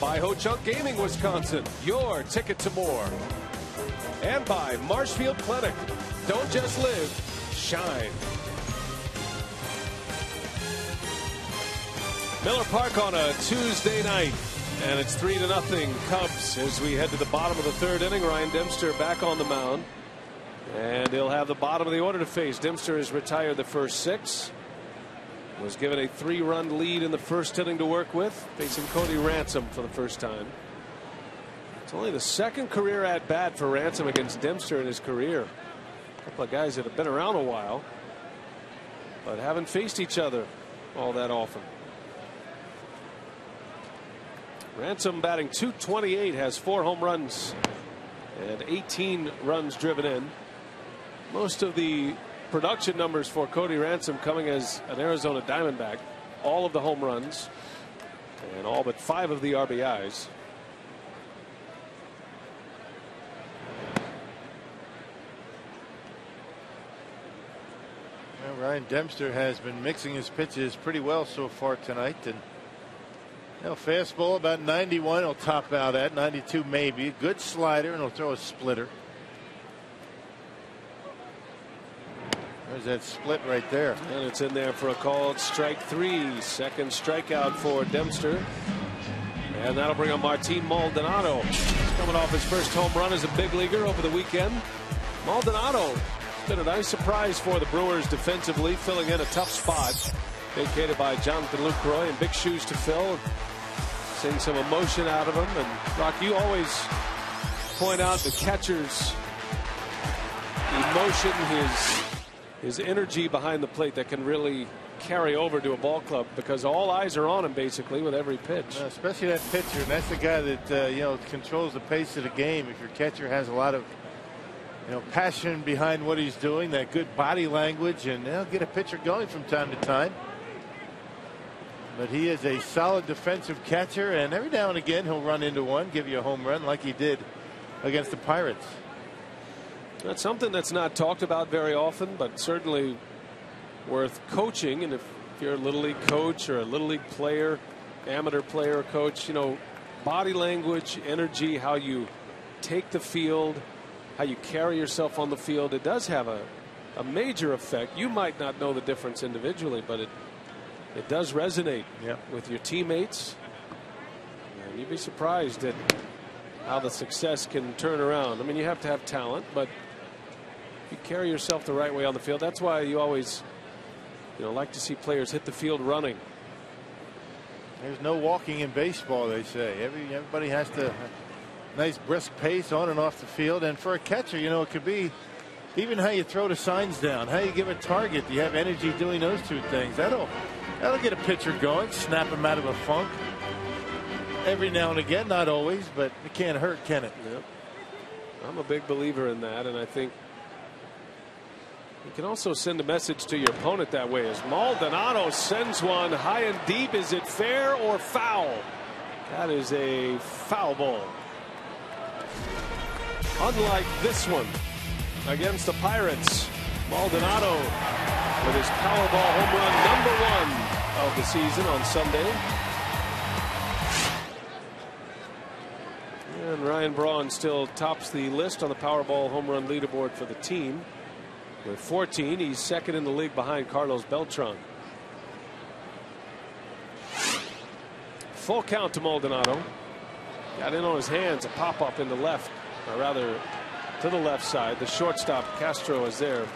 By Ho Chunk Gaming Wisconsin, your ticket to more. And by Marshfield Clinic. Don't just live, shine. Miller Park on a Tuesday night, and it's 3-0 Cubs as we head to the bottom of the third inning. Ryan Dempster back on the mound, and he'll have the bottom of the order to face. Dempster has retired the first 6. Was given a 3-run lead in the first inning to work with, facing Cody Ransom for the first time. It's only the second career at bat for Ransom against Dempster in his career. A couple of guys that have been around a while, but haven't faced each other all that often. Ransom batting .228, has 4 home runs and 18 runs driven in. Most of the production numbers for Cody Ransom coming as an Arizona Diamondback. All of the home runs and all but 5 of the RBIs. Well, Ryan Dempster has been mixing his pitches pretty well so far tonight, and fastball about 91 he'll top out at 92 maybe. Good slider, and he'll throw a splitter. There's that split right there. And it's in there for a called strike 3. Second strikeout for Dempster. And that'll bring on Martin Maldonado. He's coming off his first home run as a big leaguer over the weekend. Maldonado has been a nice surprise for the Brewers defensively, filling in a tough spot vacated by Jonathan Lucroy, and big shoes to fill. Seeing some emotion out of him. And Rock, you always point out the catcher's emotion, his energy behind the plate that can really carry over to a ball club, because all eyes are on him basically with every pitch. Especially that pitcher, and that's the guy that controls the pace of the game. If your catcher has a lot of passion behind what he's doing, that good body language, and they'll get a pitcher going from time to time. But he is a solid defensive catcher, and every now and again he'll run into one, give you a home run like he did against the Pirates. That's something that's not talked about very often, but certainly worth coaching. And if you're a little league coach or a little league player, amateur player or coach, body language, energy, how you take the field, how you carry yourself on the field, it does have a major effect. You might not know the difference individually, but it does resonate with your teammates. And you'd be surprised at how the success can turn around. I mean, you have to have talent, but if you carry yourself the right way on the field, that's why you always like to see players hit the field running. There's no walking in baseball, they say. Everybody has to nice brisk pace on and off the field. And for a catcher, it could be even how you throw the signs down, how you give a target. You have energy doing those two things. That'll get a pitcher going, snap him out of a funk. Every now and again, not always, but it can't hurt, can it? Yep. I'm a big believer in that, and I think you can also send a message to your opponent that way. As Maldonado sends one high and deep, is it fair or foul? That is a foul ball. Unlike this one against the Pirates, Maldonado with his Powerball home run #1 of the season on Sunday. And Ryan Braun still tops the list on the Powerball home run leaderboard for the team with 14. He's second in the league behind Carlos Beltran. Full count to Maldonado. Got in on his hands, a pop up in the left, or rather to the left side. The shortstop Castro is there.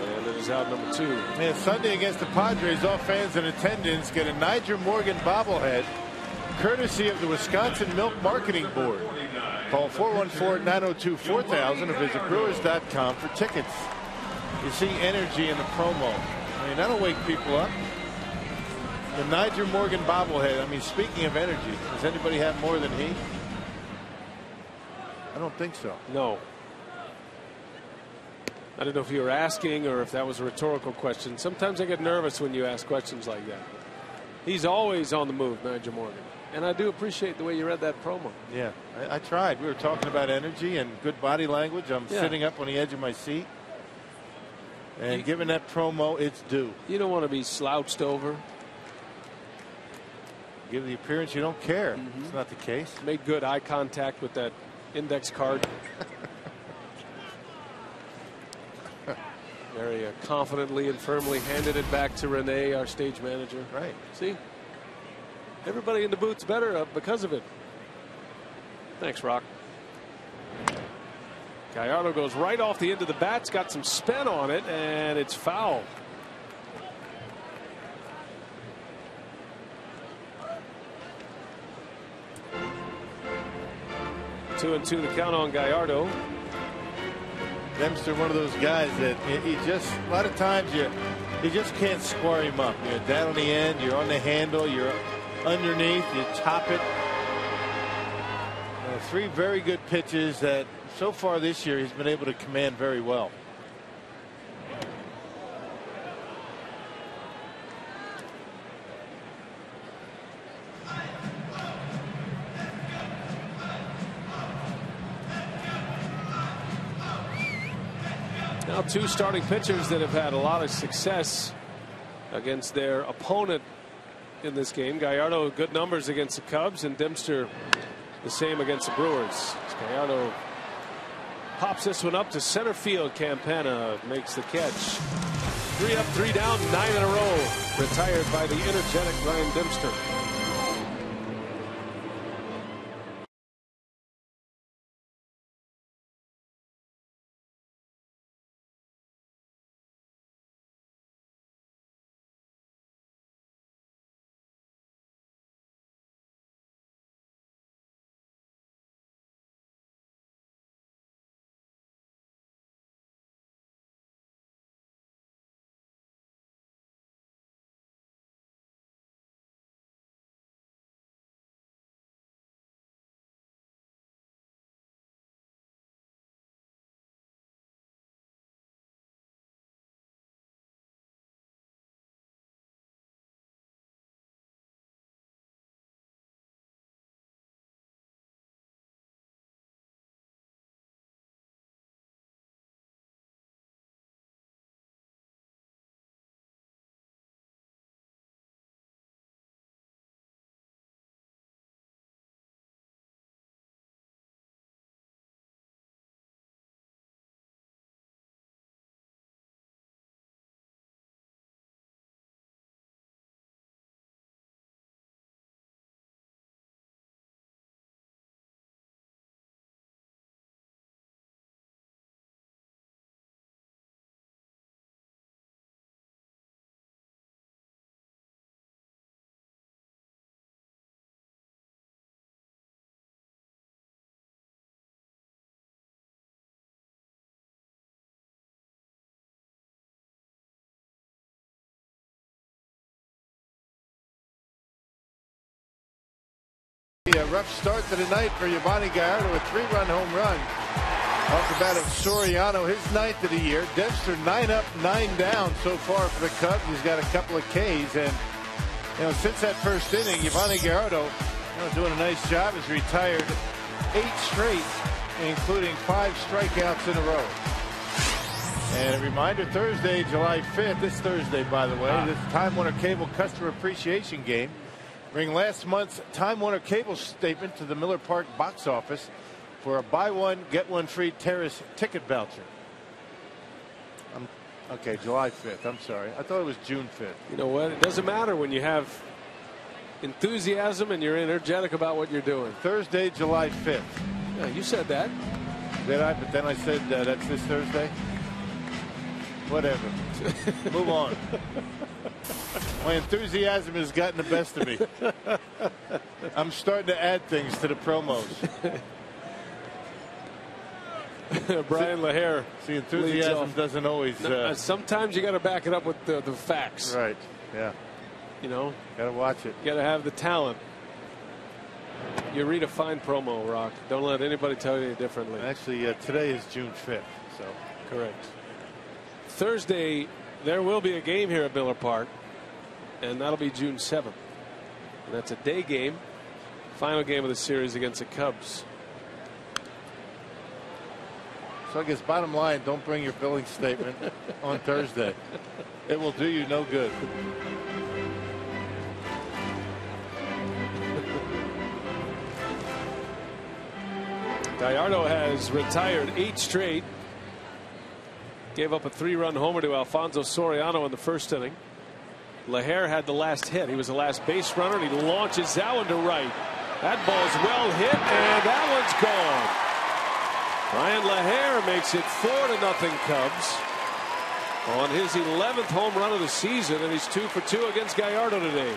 And it is out #2. And Sunday against the Padres, all fans in attendance get a Niger Morgan bobblehead courtesy of the Wisconsin Milk Marketing Board. Call 414-902-4000 or visit Brewers.com for tickets. You see energy in the promo. I mean, that'll wake people up. The Niger Morgan bobblehead. I mean, speaking of energy, does anybody have more than he? I don't think so. No. I don't know if you were asking or if that was a rhetorical question. Sometimes I get nervous when you ask questions like that. He's always on the move, Niger Morgan. And I do appreciate the way you read that promo. Yeah, I tried. We were talking about energy and good body language. I'm sitting up on the edge of my seat. And given that promo, it's due. You don't want to be slouched over. Give the appearance you don't care. It's not the case. Made good eye contact with that index card. Very confidently and firmly handed it back to Renee, our stage manager. Right. See? Everybody in the booth's better because of it. Thanks, Rock. Gallardo goes right off the end of the bat. It's got some spin on it, and it's foul. Two and two the count on Gallardo. Dempster, one of those guys that he just, a lot of times you just can't square him up. You're down on the end, you're on the handle, you're underneath, you top it. Three very good pitches that so far this year he's been able to command very well. Now two starting pitchers that have had a lot of success against their opponent in this game. Gallardo good numbers against the Cubs, and Dempster the same against the Brewers. Gallardo pops this one up to center field. Campana makes the catch. 3 up, 3 down, 9 in a row. Retired by the energetic Brian Dempster. A rough start to the night for Yovani Gallardo, a 3-run home run off the bat of Soriano, his 9th of the year. Dempster 9 up, 9 down so far for the Cubs. He's got a couple of Ks, and since that first inning, Yovani Gallardo doing a nice job. He's retired 8 straight, including 5 strikeouts in a row. And a reminder, Thursday, July 5th, this Thursday, by the way, this Time Warner Cable Customer Appreciation Game. Bring last month's Time Warner Cable statement to the Miller Park box office for a buy one, get one free Terrace ticket voucher. Okay, July 5th. I'm sorry. I thought it was June 5th. You know what? It doesn't matter when you have enthusiasm and you're energetic about what you're doing. Thursday, July 5th. Yeah, you said that. Did I? But then I said that's this Thursday. Whatever. Move on. My enthusiasm has gotten the best of me. I'm starting to add things to the promos. Brian Lahair. See, enthusiasm doesn't always. Sometimes you got to back it up with the facts. Right. Yeah. Got to watch it. You got to have the talent. You read a fine promo, Rock. Don't let anybody tell you differently. Actually, today is June 5th. So correct. Thursday, there will be a game here at Miller Park, and that'll be June 7th. And that's a day game. Final game of the series against the Cubs. So I guess bottom line, don't bring your billing statement on Thursday. It will do you no good. Gallardo has retired 8 straight. Gave up a 3-run homer to Alfonso Soriano in the first inning. LaHair had the last hit. He was the last base runner, and he launches that one to right. That ball's well hit, and that one's gone. Brian LaHair makes it 4-0 Cubs on his 11th home run of the season, and he's 2 for 2 against Gallardo today.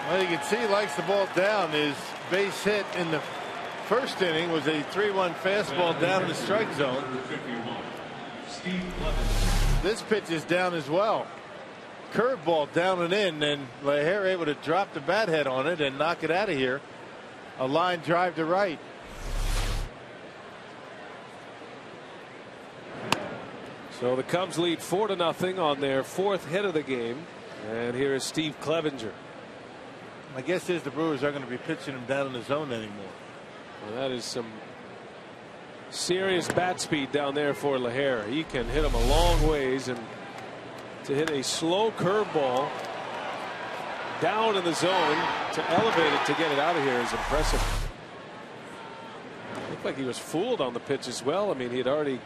Well, you can see he likes the ball down. His base hit in the first inning was a 3-1 fastball down in the strike zone. This pitch is down as well. Curveball down and in, and LaHair able to drop the bat head on it and knock it out of here. A line drive to right. So the Cubs lead 4-0 on their 4th hit of the game. And here is Steve Clevenger. My guess is the Brewers aren't going to be pitching him down in the zone anymore. Well, that is some serious bat speed down there for LaHair. He can hit him a long ways, and to hit a slow curveball down in the zone to elevate it to get it out of here is impressive. Looked like he was fooled on the pitch as well. I mean, he had already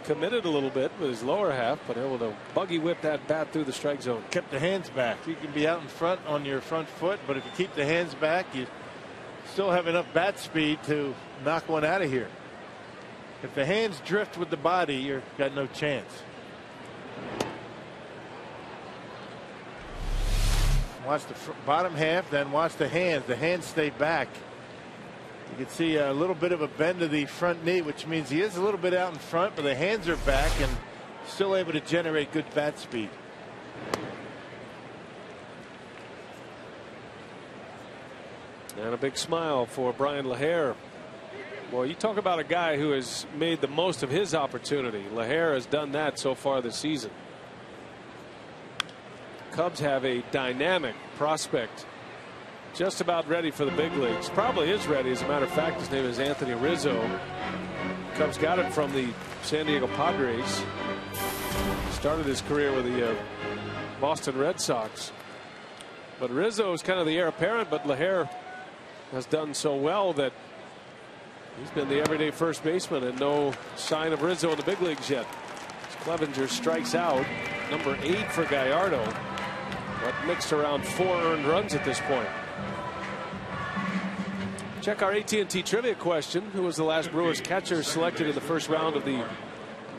committed a little bit with his lower half, but able to buggy whip that bat through the strike zone. Kept the hands back. You can be out in front on your front foot, but if you keep the hands back, you still have enough bat speed to knock one out of here. If the hands drift with the body, you've got no chance. Watch the bottom half, then watch the hands. The hands stay back. You can see a little bit of a bend of the front knee, which means he is a little bit out in front, but the hands are back and still able to generate good bat speed. And a big smile for Brian LaHair. Well, you talk about a guy who has made the most of his opportunity. LaHair has done that so far this season. Cubs have a dynamic prospect just about ready for the big leagues. Probably is ready. As a matter of fact, his name is Anthony Rizzo. Cubs got it from the San Diego Padres. Started his career with the Boston Red Sox. But Rizzo is kind of the heir apparent, but LaHair has done so well that he's been the everyday first baseman, and no sign of Rizzo in the big leagues yet. Clevenger strikes out, number 8 for Gallardo, but mixed around 4 earned runs at this point. Check our AT&T trivia question. Who was the last Brewers catcher selected in the first round of the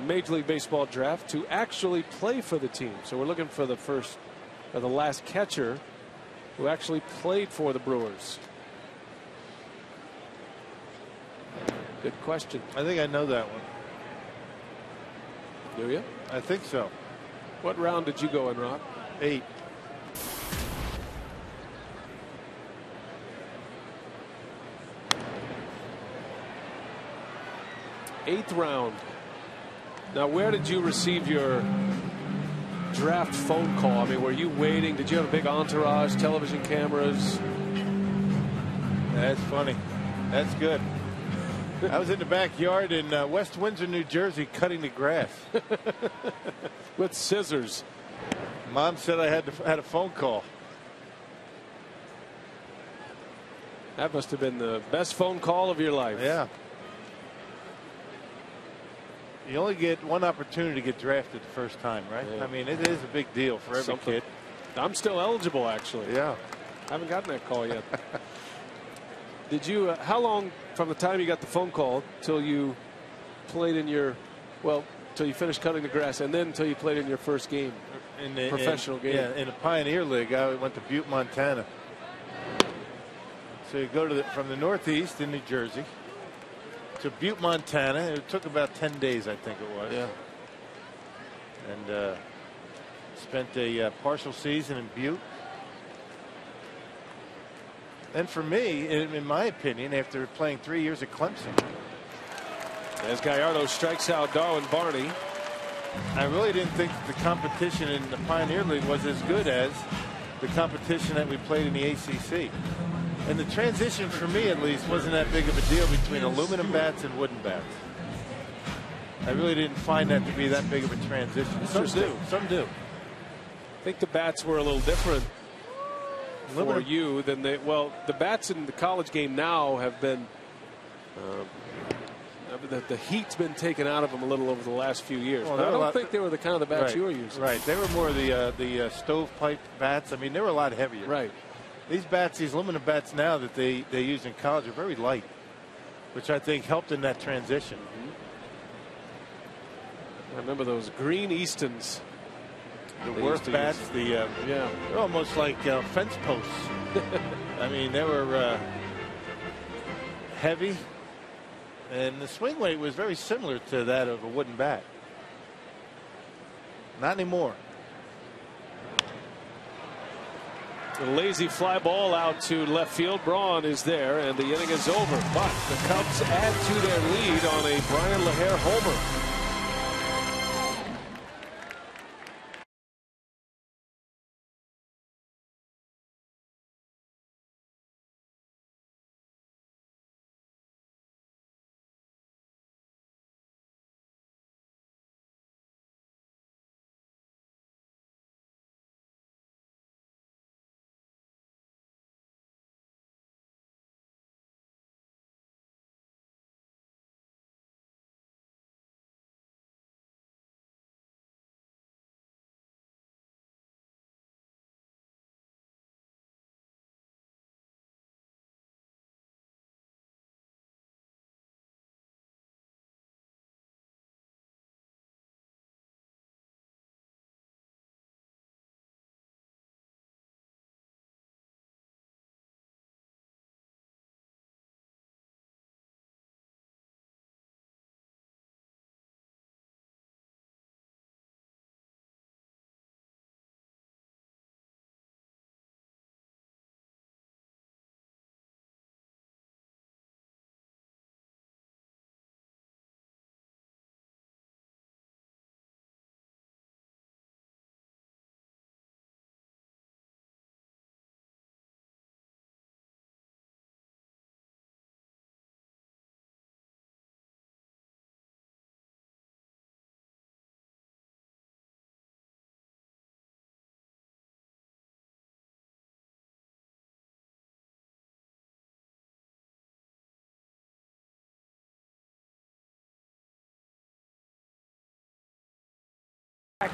Major League Baseball draft to actually play for the team? So we're looking for the last catcher who actually played for the Brewers. Good question. I think I know that one. Do you? I think so. What round did you go in, Rob? 8. Eighth round. Now, where did you receive your draft phone call? I mean, were you waiting? Did you have a big entourage, television cameras? That's funny. That's good. I was in the backyard in West Windsor, New Jersey, cutting the grass with scissors. Mom said I had a phone call. That must have been the best phone call of your life. Yeah. You only get one opportunity to get drafted the first time, right? Yeah. I mean, it is a big deal for every kid. I'm still eligible, actually. Yeah. I haven't gotten that call yet. Did you? How long from the time you got the phone call till you played in your, till you finished cutting the grass, and then until you played in your first game, professional game? Yeah, in the Pioneer League, I went to Butte, Montana. So you go from the Northeast in New Jersey to Butte, Montana. It took about 10 days, I think it was. Yeah. And spent a partial season in Butte. And for me, in my opinion, after playing 3 years at Clemson. As Gallardo strikes out Darwin Barney. I really didn't think the competition in the Pioneer League was as good as the competition that we played in the ACC. And the transition, for me at least, wasn't that big of a deal between aluminum bats and wooden bats. I really didn't find that to be that big of a transition. Some do. Some do. I think the bats were a little different for you than they. Well, the bats in the college game now have been. The heat's been taken out of them a little over the last few years. Well, I don't think they were the kind of the bats you were using. Right. They were more the stovepipe bats. I mean, they were a lot heavier. Right. These bats, these aluminum bats now that they use in college are very light, which I think helped in that transition. I remember those green Eastons. The work bats, they're almost like fence posts. I mean, they were heavy, and the swing weight was very similar to that of a wooden bat. Not anymore. A lazy fly ball out to left field. Braun is there, and the inning is over. But the Cubs add to their lead on a Brian LaHare homer.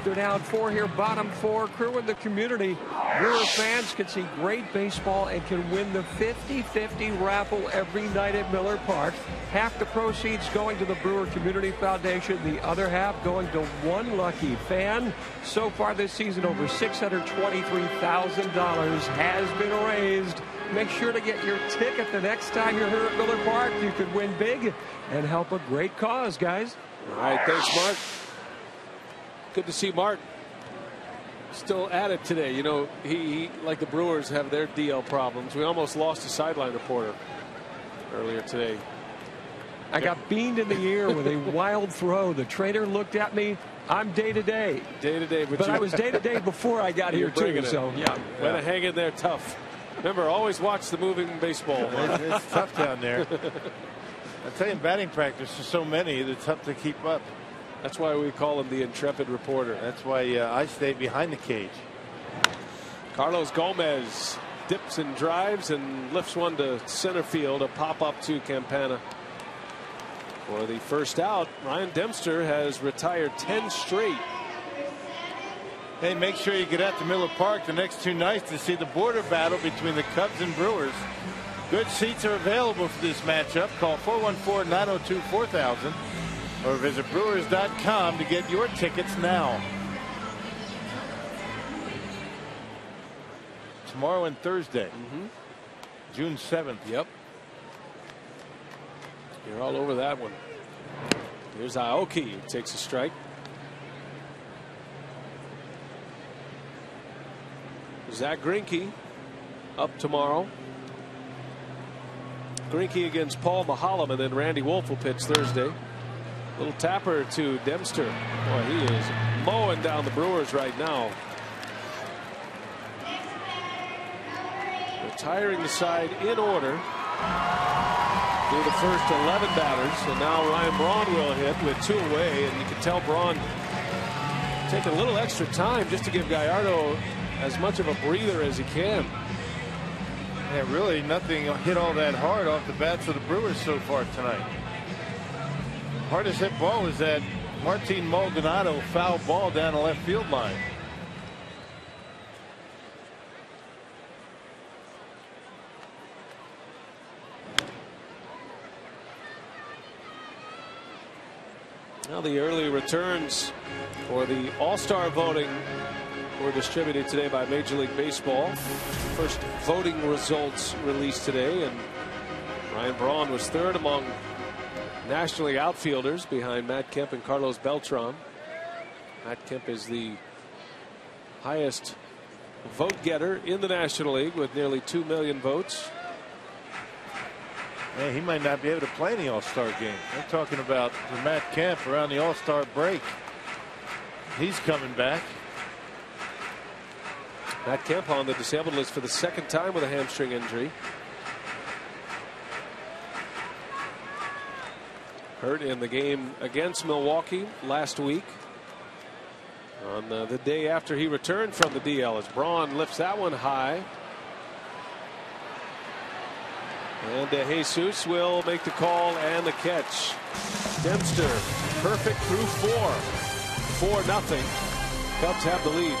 They're down 4 here, bottom 4. Crew in the community. Brewer fans can see great baseball and can win the 50-50 raffle every night at Miller Park. Half the proceeds going to the Brewer Community Foundation, the other half going to one lucky fan. So far this season, over $623,000 has been raised. Make sure to get your ticket the next time you're here at Miller Park. You could win big and help a great cause, guys. All right, thanks, Mark. Good to see Mark still at it today. You know, he like the Brewers have their DL problems. We almost lost a sideline reporter earlier today. I got beamed in the ear with a wild throw. The trainer looked at me. I'm day to day. Day to day, but I was day to day before I got here too. So yeah, way to hang in there tough. Remember, always watch the moving baseball. It's tough down there. I tell you, in batting practice, there's so many that it's tough to keep up. That's why we call him the intrepid reporter. That's why I stay behind the cage. Carlos Gomez dips and drives and lifts one to center field. A pop up to Campana for the first out. Ryan Dempster has retired 10 straight. Hey, make sure you get out to Miller Park the next 2 nights to see the border battle between the Cubs and Brewers. Good seats are available for this matchup. Call 414-902-4000 or visit Brewers.com to get your tickets now. Tomorrow and Thursday, June 7th. Yep. You're all over that one. Here's Aoki, who takes a strike. Zach Greinke up tomorrow. Greinke against Paul Mahalem, and then Randy Wolf will pitch Thursday. Little tapper to Dempster. Boy, he is mowing down the Brewers right now. retiring the side in order through the first 11 batters, and now Ryan Braun will hit with 2 away, and you can tell Braun taking a little extra time just to give Gallardo as much of a breather as he can. Yeah, really nothing hit all that hard off the bats of the Brewers so far tonight. Hardest hit ball was that Martin Maldonado foul ball down the left field line. Now the early returns for the All-Star voting were distributed today by Major League Baseball. First voting results released today, and Ryan Braun was third among National League outfielders behind Matt Kemp and Carlos Beltran. Matt Kemp is the highest vote getter in the National League with nearly 2 million votes. Yeah, he might not be able to play in the All-Star game. They're talking about the Matt Kemp around the All-Star break. He's coming back. Matt Kemp on the disabled list for the 2nd time with a hamstring injury. Hurt in the game against Milwaukee last week. On the day after he returned from the DL, as Braun lifts that one high. And Jesus will make the call and the catch. Dempster perfect through 4. 4-0. Cubs have the lead.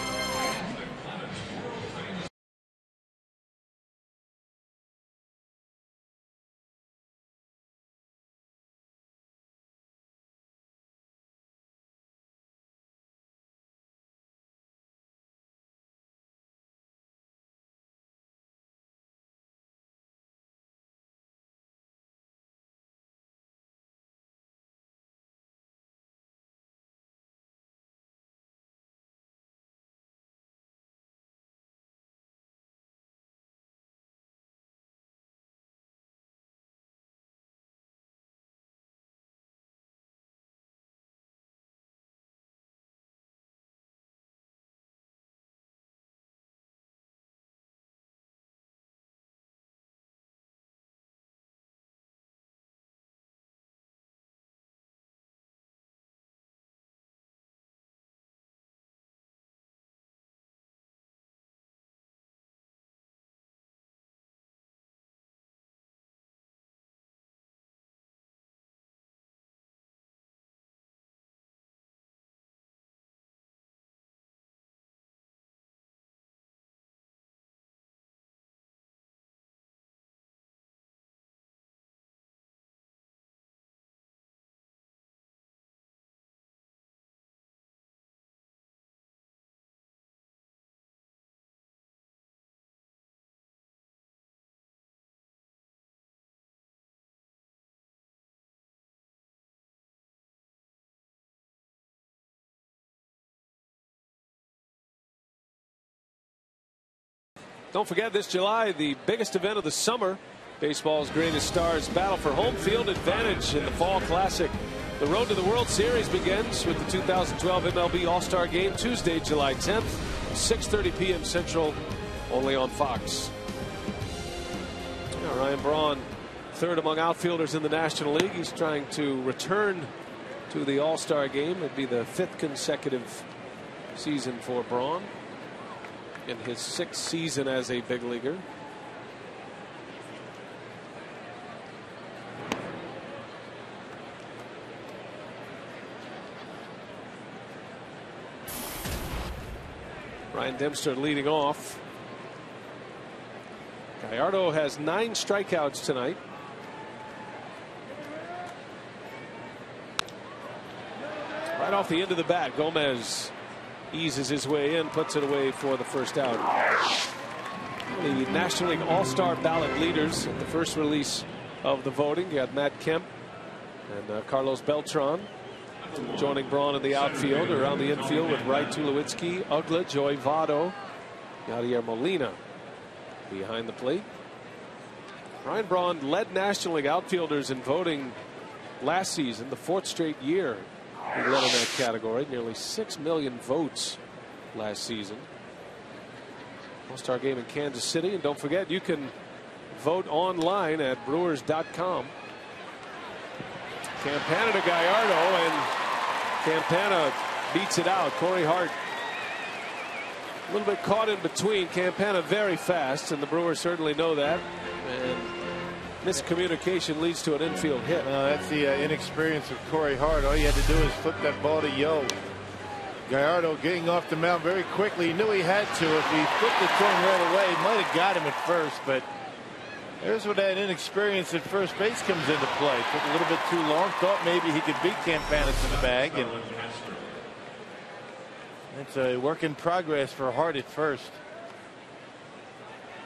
Don't forget, this July, the biggest event of the summer, baseball's greatest stars battle for home field advantage in the Fall Classic. The road to the World Series begins with the 2012 MLB All-Star Game Tuesday, July 10th, 6:30 p.m. Central, only on Fox. Now, Ryan Braun, third among outfielders in the National League. He's trying to return to the All-Star Game. It'd be the 5th consecutive season for Braun in his 6th season as a big leaguer. Ryan Dempster leading off. Gallardo has 9 strikeouts tonight. Right off the end of the bat, Gomez eases his way in, puts it away for the first out. The National League All-Star ballot leaders at the first release of the voting. You had Matt Kemp and Carlos Beltran joining Braun in the outfield. Around the infield with Wright, Tulowitzki, Ugla, Joey Votto, Yadier Molina behind the plate. Ryan Braun led National League outfielders in voting last season, the 4th straight year he led in that category. Nearly 6 million votes last season. All-Star game in Kansas City. And don't forget, you can vote online at Brewers.com. Campana to Gallardo, and Campana beats it out. Corey Hart a little bit caught in between. Campana very fast, and the Brewers certainly know that. And miscommunication leads to an infield hit. That's the inexperience of Corey Hart. All you had to do is flip that ball to Yo. Gallardo getting off the mound very quickly. He knew he had to. If he flipped it to him right away, he might have got him at first, but there's where that inexperience at first base comes into play. Took a little bit too long. Thought maybe he could beat Campana to the bag, and it's a work in progress for Hart at first.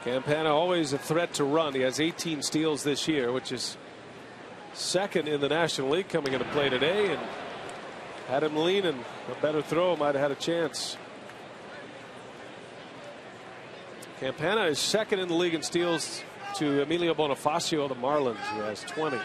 Campana always a threat to run. He has 18 steals this year, which is second in the National League coming into play today, and had him leaning. A better throw might have had a chance. Campana is second in the league in steals to Emilio Bonifacio of the Marlins, who has 20.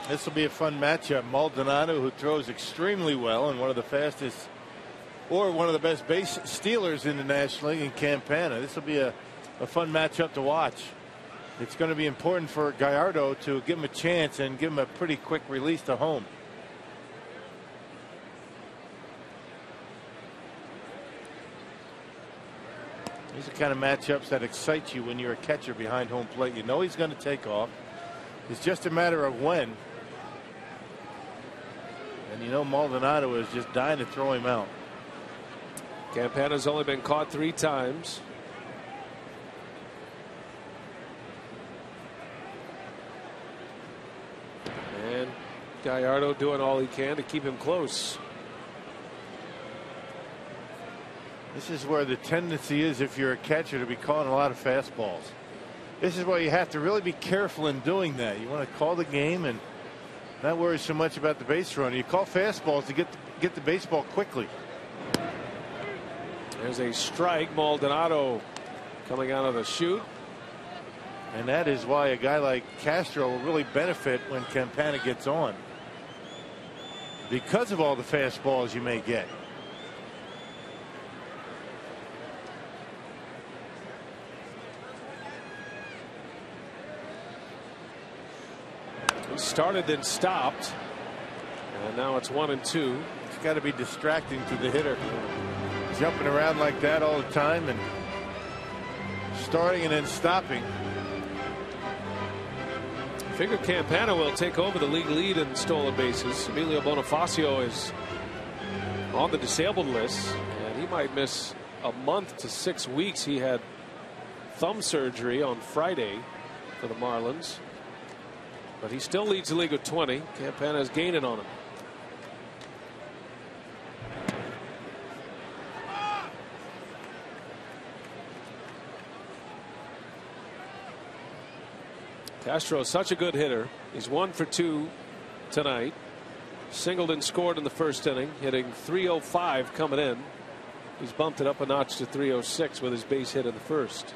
This will be a fun matchup. Maldonado, who throws extremely well and one of the fastest or one of the best base stealers in the National League, in Campana. This will be a fun matchup to watch. It's going to be important for Gallardo to give him a chance and give him a pretty quick release to home. These are the kind of matchups that excite you when you're a catcher behind home plate. You know he's going to take off. It's just a matter of when. And you know Maldonado is just dying to throw him out. Campana's only been caught 3 times. And Gallardo doing all he can to keep him close. This is where the tendency is, if you're a catcher, to be calling a lot of fastballs. This is why you have to really be careful in doing that. You want to call the game and not worry so much about the base runner. You call fastballs to get the baseball quickly. There's a strike. Maldonado coming out of the chute. And that is why a guy like Castro will really benefit when Campana gets on, because of all the fastballs you may get. He started then stopped, and now it's 1-2. It's got to be distracting to the hitter, jumping around like that all the time and starting and then stopping. I figure Campana will take over the league lead in stolen bases. Emilio Bonifacio is on the disabled list, and he might miss a month to 6 weeks. He had thumb surgery on Friday for the Marlins, but he still leads the league with 20. Campana is gaining on him. Castro is such a good hitter. He's 1 for 2 tonight. Singled and scored in the first inning, hitting .305 coming in. He's bumped it up a notch to .306 with his base hit in the first.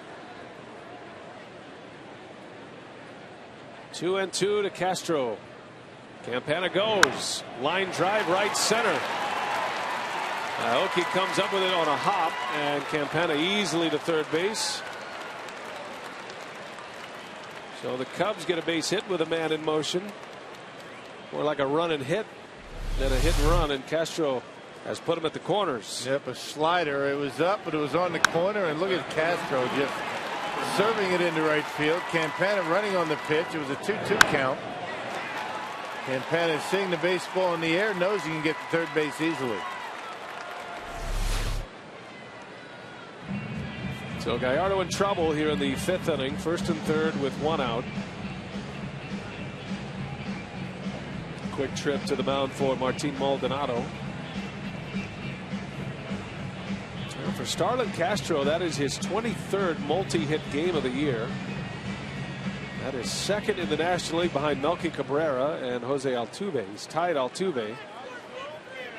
2-2 to Castro. Campana goes. Line drive right center. Aoki comes up with it on a hop, and Campana easily to third base. So the Cubs get a base hit with a man in motion. More like a run and hit than a hit and run, and Castro has put him at the corners. Yep, a slider. It was up, but it was on the corner, and look at Castro just serving it into right field. Campana running on the pitch. It was a 2-2 count. Campana is seeing the baseball in the air, knows he can get to third base easily. So Gallardo in trouble here in the 5th inning, 1st and 3rd with 1 out. Quick trip to the mound for Martin Maldonado. And for Starlin Castro, that is his 23rd multi-hit game of the year. That is 2nd in the National League behind Melky Cabrera and Jose Altuve. He's tied Altuve.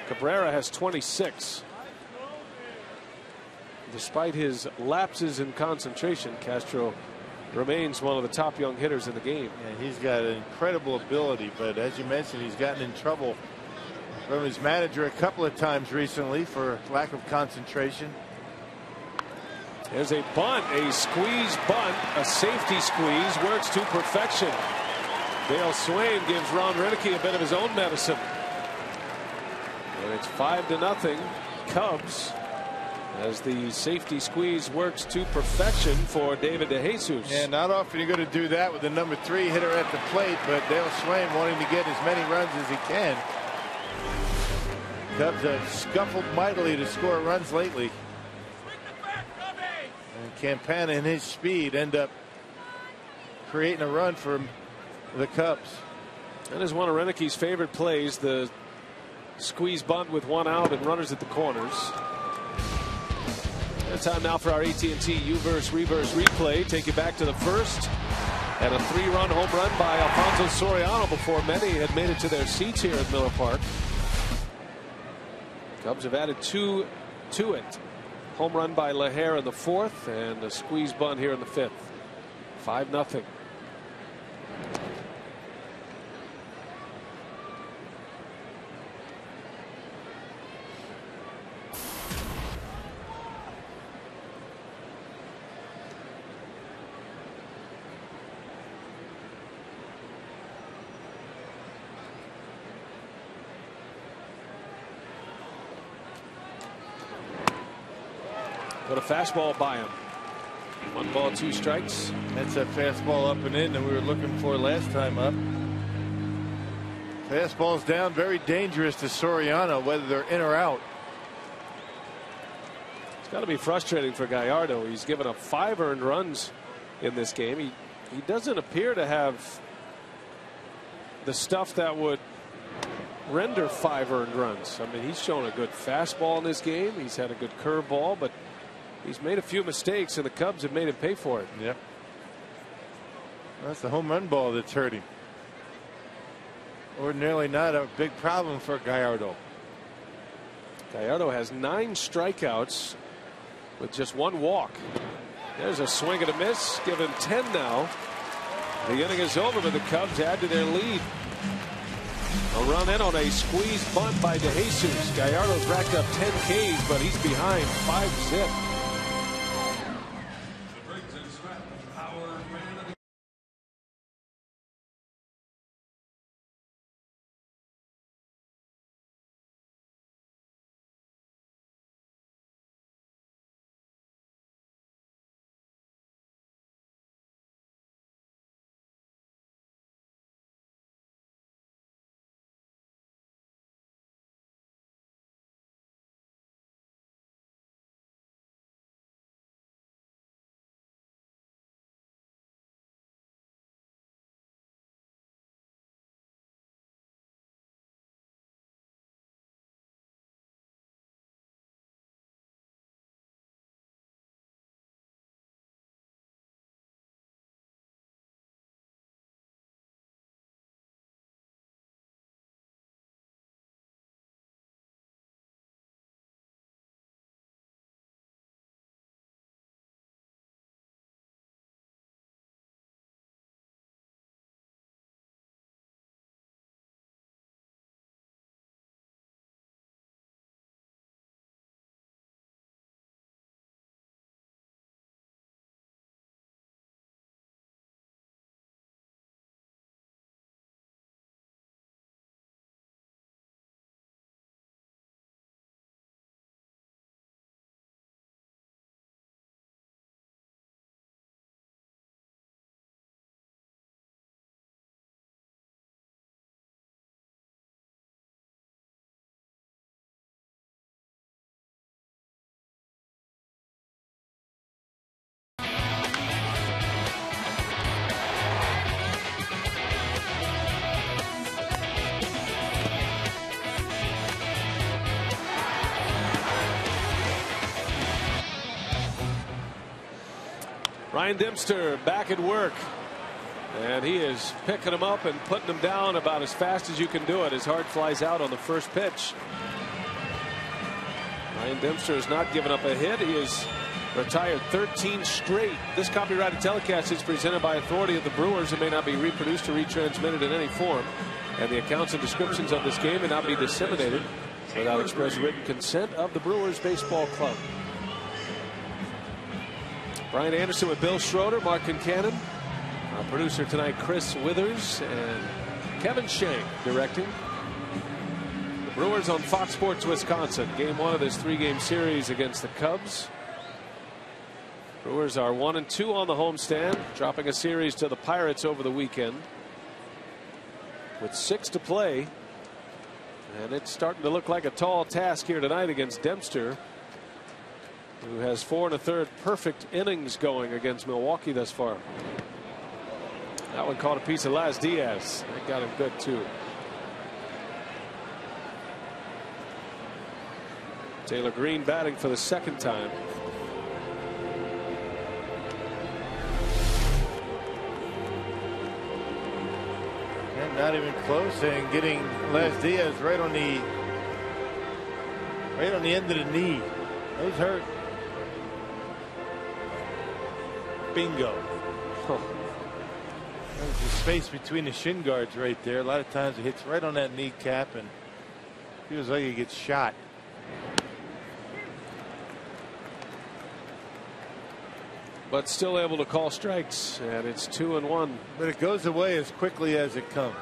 Cabrera has 26. Despite his lapses in concentration, Castro remains one of the top young hitters in the game. Yeah, he's got an incredible ability, but as you mentioned, he's gotten in trouble from his manager a couple of times recently for lack of concentration. There's a bunt, a squeeze bunt, a safety squeeze, works to perfection. Dale Swain gives Ron Renicky a bit of his own medicine. And it's 5-0 Cubs as the safety squeeze works to perfection for David DeJesus. And not often you're going to do that with the number 3 hitter at the plate, but Dale Swain wanting to get as many runs as he can. Cubs have scuffled mightily to score runs lately. And Campana and his speed end up creating a run for the Cubs. That is one of Renicky's favorite plays, the squeeze bunt with 1 out and runners at the corners. And time now for our AT&T Uverse Reverse Replay. Take you back to the first. And a 3-run home run by Alfonso Soriano before many had made it to their seats here at Miller Park. Cubs have added 2 to it. Home run by LaHare in the 4th and a squeeze bunt here in the 5th. 5-0. Got a fastball by him. 1 ball, 2 strikes. That's a fastball up and in that we were looking for last time up. Fastballs down, very dangerous to Soriano, whether they're in or out. It's got to be frustrating for Gallardo. He's given up 5 earned runs in this game. He doesn't appear to have the stuff that would render 5 earned runs. I mean, he's shown a good fastball in this game. He's had a good curveball, but he's made a few mistakes, and the Cubs have made him pay for it. Yep. That's the home run ball that's hurting. Ordinarily not a big problem for Gallardo. Gallardo has 9 strikeouts with just 1 walk. There's a swing and a miss. Give him 10 now. The inning is over, but the Cubs add to their lead. A run in on a squeeze bunt by DeJesus. Gallardo's racked up 10 Ks, but he's behind 5-zip. Ryan Dempster back at work, and he is picking him up and putting him down about as fast as you can do it. His heart flies out on the first pitch. Ryan Dempster has not given up a hit. He has retired 13 straight. This copyrighted telecast is presented by authority of the Brewers and may not be reproduced or retransmitted in any form. And the accounts and descriptions of this game may not be disseminated without express written consent of the Brewers Baseball Club. Brian Anderson with Bill Schroeder, Mark Concannon, our producer tonight, Chris Withers, and Kevin Shank directing. The Brewers on Fox Sports Wisconsin. Game 1 of this 3-game series against the Cubs. Brewers are 1-2 on the homestand, dropping a series to the Pirates over the weekend with 6 to play. And it's starting to look like a tall task here tonight against Dempster, who has 4 1/3 perfect innings going against Milwaukee thus far. That one caught a piece of Las Diaz. That got him good too. Taylor Green batting for the second time. And not even close, and getting Las Diaz right on the end of the knee. Those hurt. Bingo. There's the space between the shin guards right there. A lot of times it hits right on that kneecap and feels like it gets shot. But still able to call strikes, and it's 2-1. But it goes away as quickly as it comes.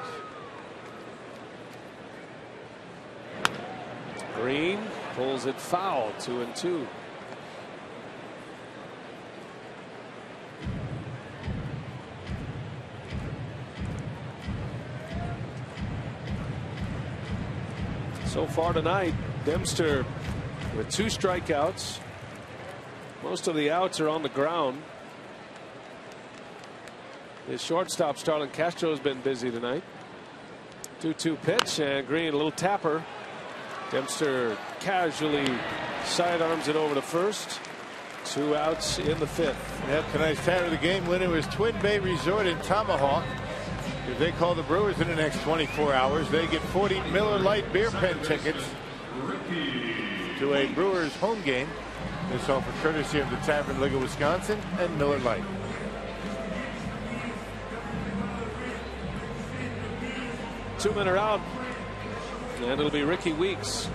Green pulls it foul, 2-2. So far tonight, Dempster with 2 strikeouts. Most of the outs are on the ground. His shortstop Starlin Castro has been busy tonight. 2-2 pitch, and Green a little tapper. Dempster casually sidearms it over to first. 2 outs in the 5th. Yeah, tonight's title of the game winner was Twin Bay Resort in Tomahawk. If they call the Brewers in the next 24 hours, they get 40 Miller Lite beer pen tickets to a Brewers home game. This offer courtesy of the Tavern League of Wisconsin and Miller Lite. Two men are out, and it'll be Ricky Weeks.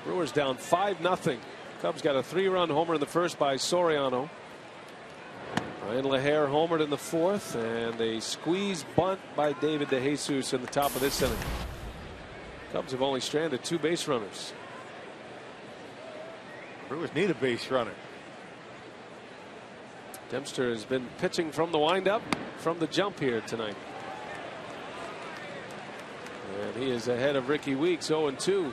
Brewers down 5-0. Cubs got a 3-run homer in the first by Soriano. Ryan LaHare homered in the 4th, and a squeeze bunt by David DeJesus in the top of this inning. Cubs have only stranded 2 base runners. Brewers need a base runner. Dempster has been pitching from the windup, from the jump here tonight. And he is ahead of Ricky Weeks, 0-2.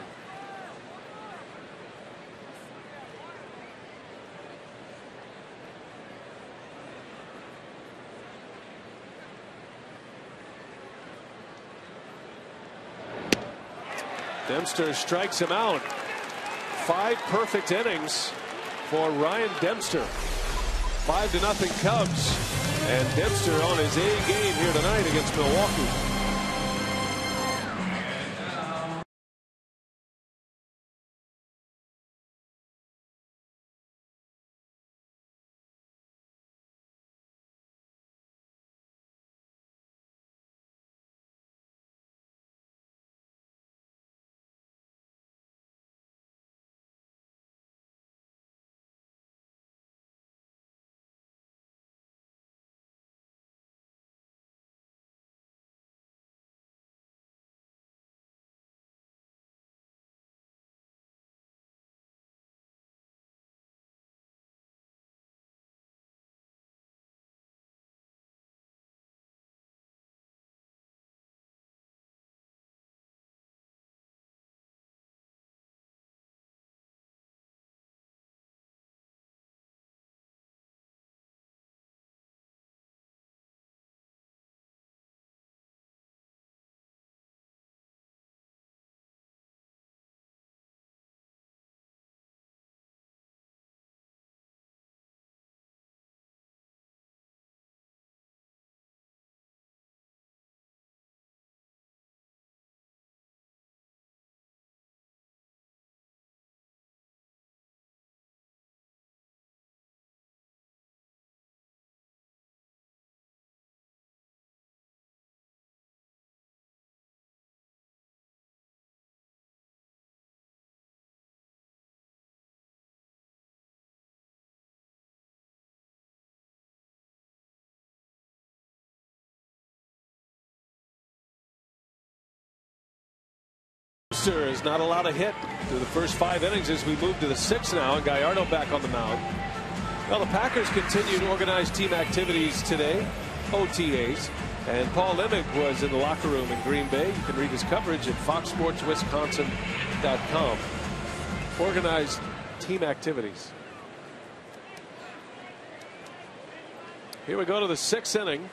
Dempster strikes him out. 5 perfect innings for Ryan Dempster. 5-0 Cubs, and Dempster on his A game here tonight against Milwaukee. Dempster is not allowed a hit through the first 5 innings as we move to the 6th now, and Gallardo back on the mound. Well, the Packers continued organized team activities today, OTAs, and Paul Limmick was in the locker room in Green Bay. You can read his coverage at foxsportswisconsin.com. Organized team activities. Here we go to the 6th inning.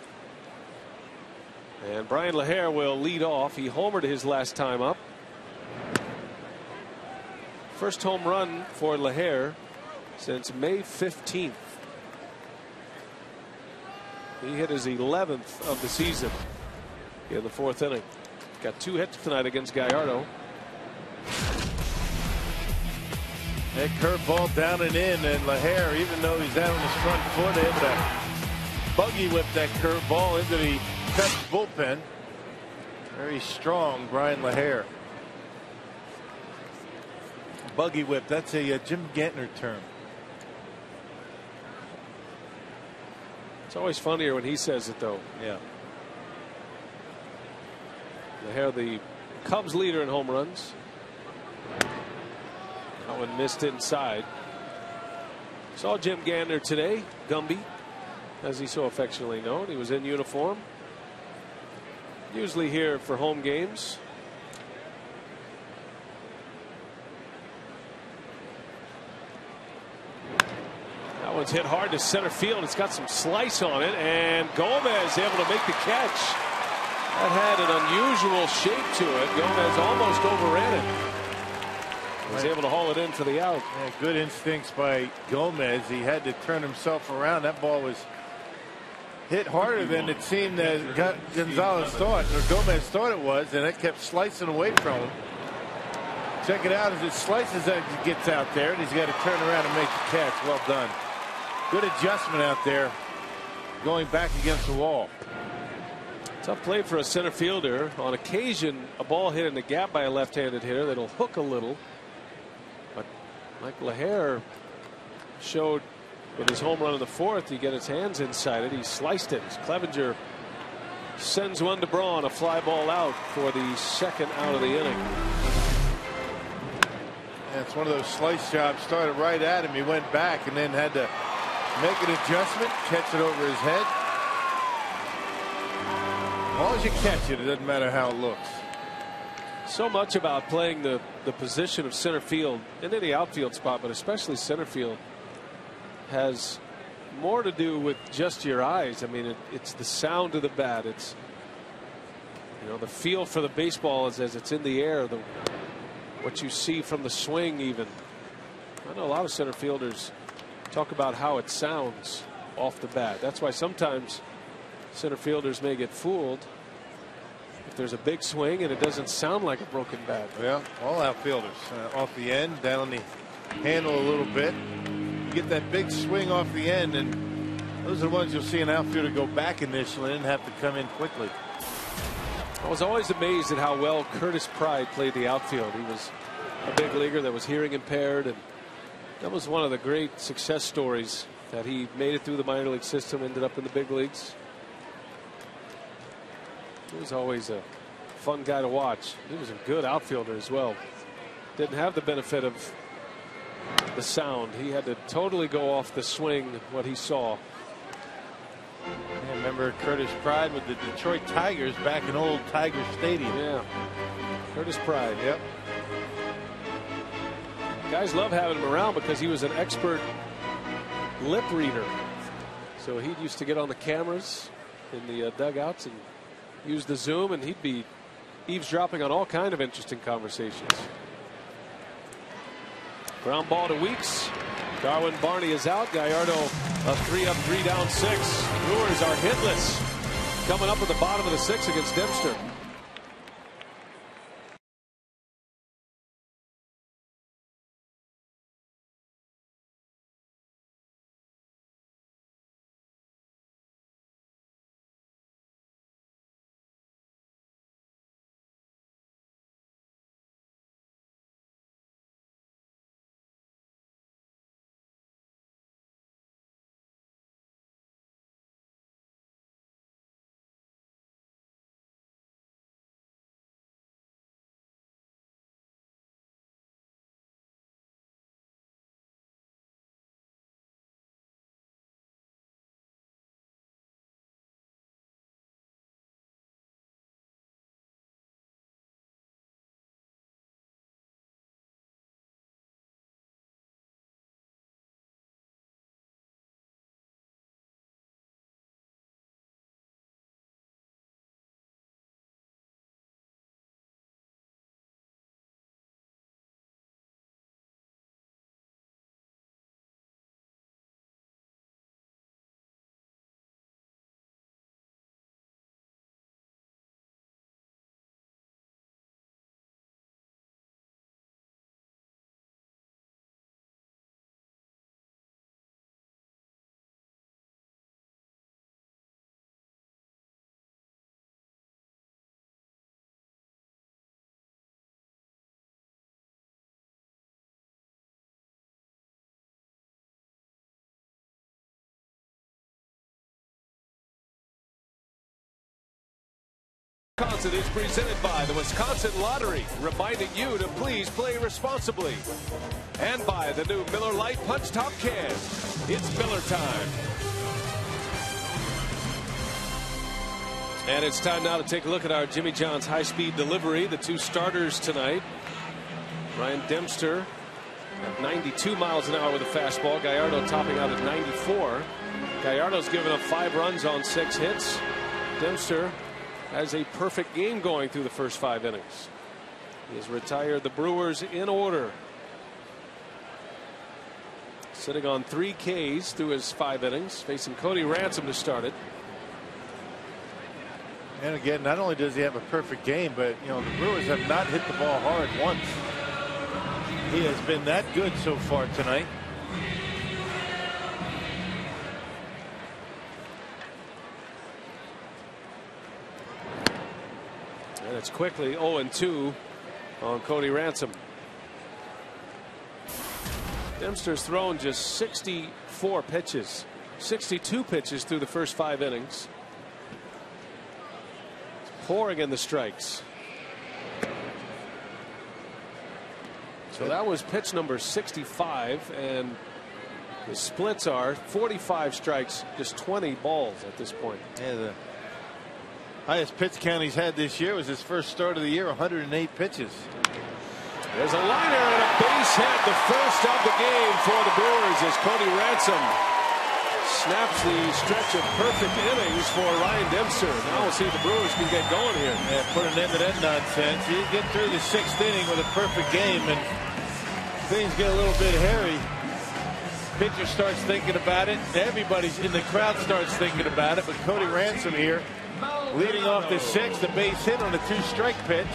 And Brian LaHare will lead off. He homered his last time up. First home run for LaHare since May 15th. He hit his 11th of the season in the 4th inning. Got 2 hits tonight against Gallardo. That curveball down and in, and LaHare, even though he's out on his front foot, able to buggy whip that curveball into the Cubs bullpen. Very strong, Brian LaHare. Buggy whip, that's a Jim Gantner term. It's always funnier when he says it, though. Yeah. LaHare, the Cubs leader in home runs. That one missed inside. Saw Jim Gantner today, Gumby, as he's so affectionately known. He was in uniform. Usually here for home games. That one's hit hard to center field. It's got some slice on it, and Gomez able to make the catch. That had an unusual shape to it. Gomez almost overran it. Was able to haul it in for the out. Yeah, good instincts by Gomez. He had to turn himself around. That ball was hit harder than it seemed that Gonzalez thought, or Gomez thought it was, and it kept slicing away from him. Check it out as it slices as it gets out there, and he's got to turn around and make the catch. Well done. Good adjustment out there, going back against the wall. Tough play for a center fielder. On occasion, a ball hit in the gap by a left-handed hitter that'll hook a little. But Mike LaHare showed with his home run in the 4th, he get his hands inside it. He sliced it. Clevenger sends one to Braun, a fly ball out for the 2nd out of the inning. Yeah, it's one of those slice jobs. Started right at him. He went back and then had to make an adjustment, catch it over his head. As long as you catch it, it doesn't matter how it looks. So much about playing the position of center field and any outfield spot, but especially center field, has more to do with just your eyes. I mean, it's the sound of the bat. It's, you know, the feel for the baseball as it's in the air. What you see from the swing, even. I know a lot of center fielders talk about how it sounds off the bat. That's why sometimes center fielders may get fooled if there's a big swing and it doesn't sound like a broken bat. Yeah, all outfielders off the end, down on the handle a little bit. You get that big swing off the end, and those are the ones you'll see an outfielder go back initially and have to come in quickly. I was always amazed at how well Curtis Pride played the outfield. He was a big leaguer that was hearing impaired, and that was one of the great success stories, that he made it through the minor league system, ended up in the big leagues. He was always a fun guy to watch. He was a good outfielder as well. Didn't have the benefit of the sound. He had to totally go off the swing what he saw. I remember Curtis Pride with the Detroit Tigers back in old Tiger Stadium. Yeah, Curtis Pride. Yep. Guys love having him around because he was an expert lip reader. So he used to get on the cameras in the dugouts and use the zoom, and he'd be eavesdropping on all kind of interesting conversations. Ground ball to Weeks. Darwin Barney is out. Gallardo a 3-up, 3-down 6. Brewers are hitless. Coming up at the bottom of the 6th against Dempster. Wisconsin is presented by the Wisconsin Lottery, reminding you to please play responsibly. And by the new Miller Lite Punch Top Can. It's Miller time. And it's time now to take a look at our Jimmy John's high-speed delivery. The two starters tonight. Ryan Dempster at 92 miles an hour with a fastball. Gallardo topping out at 94. Gallardo's given up 5 runs on 6 hits. Dempster has a perfect game going through the first 5 innings. He has retired the Brewers in order. Sitting on 3 Ks through his 5 innings, facing Cody Ransom to start it. And again, not only does he have a perfect game, but the Brewers have not hit the ball hard once. He has been that good so far tonight. And it's quickly 0-2 on Cody Ransom. Dempster's thrown just 64 pitches, 62 pitches through the first 5 innings. It's pouring in the strikes. So that was pitch number 65, and the splits are 45 strikes, just 20 balls at this point. Yeah, the highest pitch count he's had this year was his first start of the year, 108 pitches. There's a liner and a base hit, the first of the game for the Brewers as Cody Ransom snaps the stretch of perfect innings for Ryan Dempster. Now we'll see if the Brewers can get going here. Yeah, put an end to that nonsense. You get through the 6th inning with a perfect game and things get a little bit hairy. Pitcher starts thinking about it. Everybody's in the crowd starts thinking about it. But Cody Ransom here leading off the 6th, a base hit on a 2-strike pitch.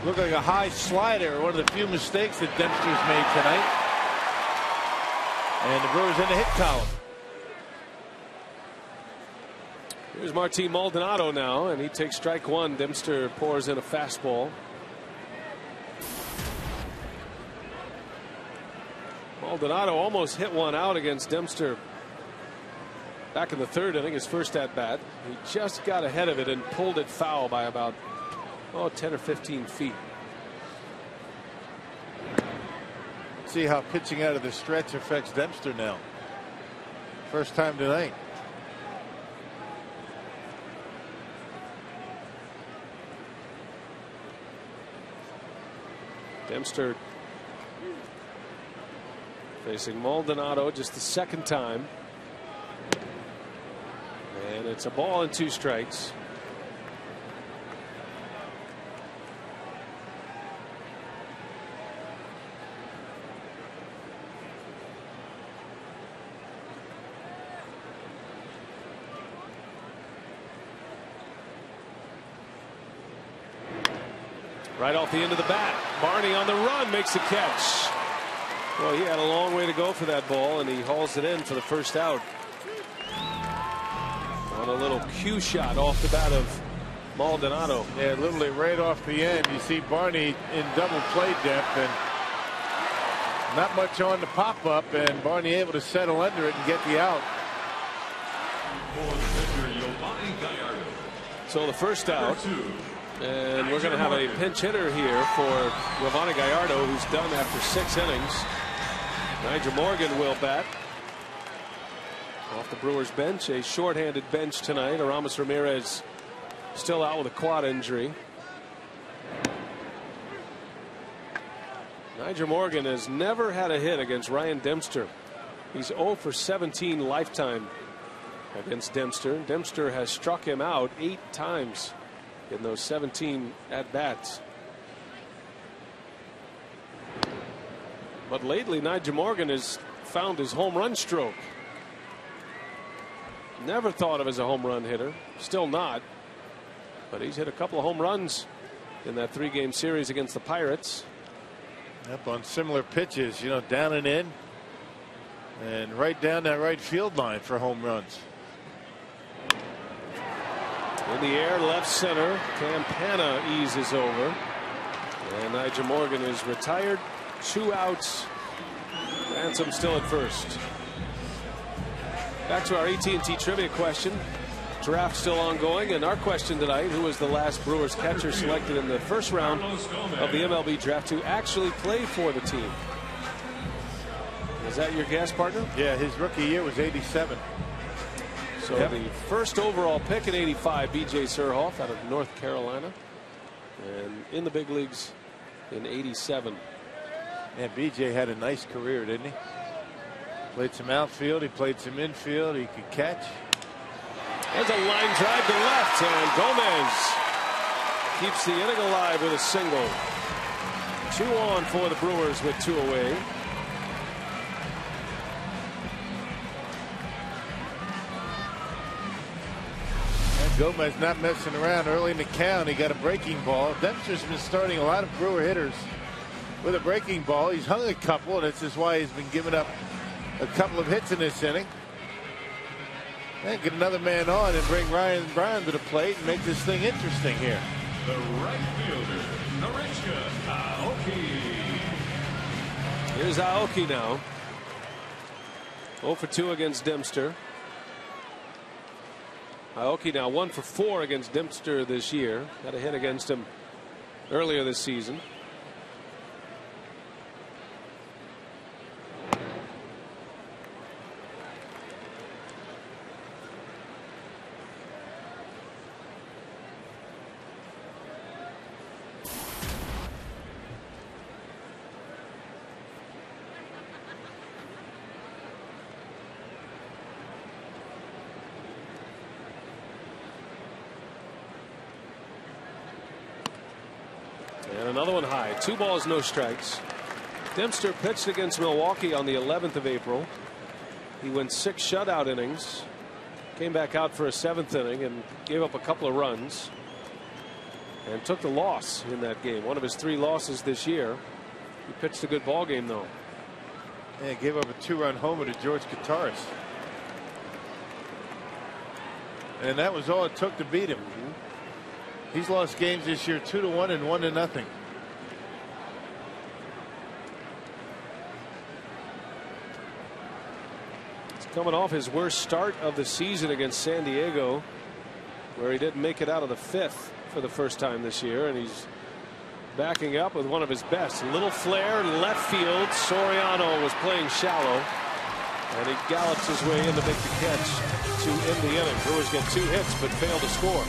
Looked like a high slider, one of the few mistakes that Dempster's made tonight. And the Brewers in the hit column. Here's Martin Maldonado now, and he takes strike 1. Dempster pours in a fastball. Maldonado almost hit one out against Dempster back in the 3rd inning, his first at bat. He just got ahead of it and pulled it foul by about 10 or 15 feet. See how pitching out of the stretch affects Dempster now. First time tonight. Dempster facing Maldonado just the 2nd time. And it's a ball and 2 strikes. Right off the end of the bat. Barney on the run makes the catch. Well, he had a long way to go for that ball, and he hauls it in for the first out. On a little cue shot off the bat of Maldonado. Yeah, literally right off the end. You see Barney in double play depth, and not much on the pop up, and Barney able to settle under it and get the out. So the first out. And we're going to have a pinch hitter here for Giovanni Gallardo, who's done after 6 innings. Nigel Morgan will bat. Off the Brewers bench, a shorthanded bench tonight. Aramis Ramirez still out with a quad injury. Nigel Morgan has never had a hit against Ryan Dempster. He's 0 for 17 lifetime against Dempster. Dempster has struck him out 8 times in those 17 at-bats. But lately, Nigel Morgan has found his home run stroke. Never thought of as a home run hitter. Still not. But he's hit a couple of home runs in that 3-game series against the Pirates. Up on similar pitches, down and in. And right down that right field line for home runs. In the air, left center. Campana eases over. And Nigel Morgan is retired. 2 outs. Ransom still at first. Back to our AT&T trivia question. draft still ongoing, and our question tonight: who was the last Brewers catcher selected in the first round of the MLB draft to actually play for the team? Is that your guess, partner? Yeah, his rookie year was 87. So the first overall pick in 85, B.J. Surhoff out of North Carolina, and in the big leagues in 87. And B.J. had a nice career, didn't he? Played some outfield, he played some infield, he could catch. There's a line drive to left, and Gomez keeps the inning alive with a single. 2 on for the Brewers with 2 away. And Gomez not messing around early in the count. He got a breaking ball. Dempster's been starting a lot of Brewer hitters with a breaking ball. He's hung a couple, and this is why he's been giving up a couple of hits in this inning. And get another man on and bring Ryan Brown to the plate and make this thing interesting here. The right fielder, Norichka Aoki. Here's Aoki now. 0 for 2 against Dempster. Aoki now 1 for 4 against Dempster this year. Got a hit against him earlier this season. And another one high. 2 balls, no strikes. Dempster pitched against Milwaukee on the 11th of April. He went 6 shutout innings. Came back out for a 7th inning and gave up a couple of runs. And took the loss in that game. One of his 3 losses this year. He pitched a good ball game though. Yeah, gave up a 2-run homer to George Kataris. And that was all it took to beat him. He's lost games this year 2-1 and 1-0. He's coming off his worst start of the season against San Diego, where he didn't make it out of the 5th for the first time this year, and he's backing up with one of his best. A little flare in left field. Soriano was playing shallow, and he gallops his way in to make the catch to end the inning. Brewers get 2 hits but fail to score.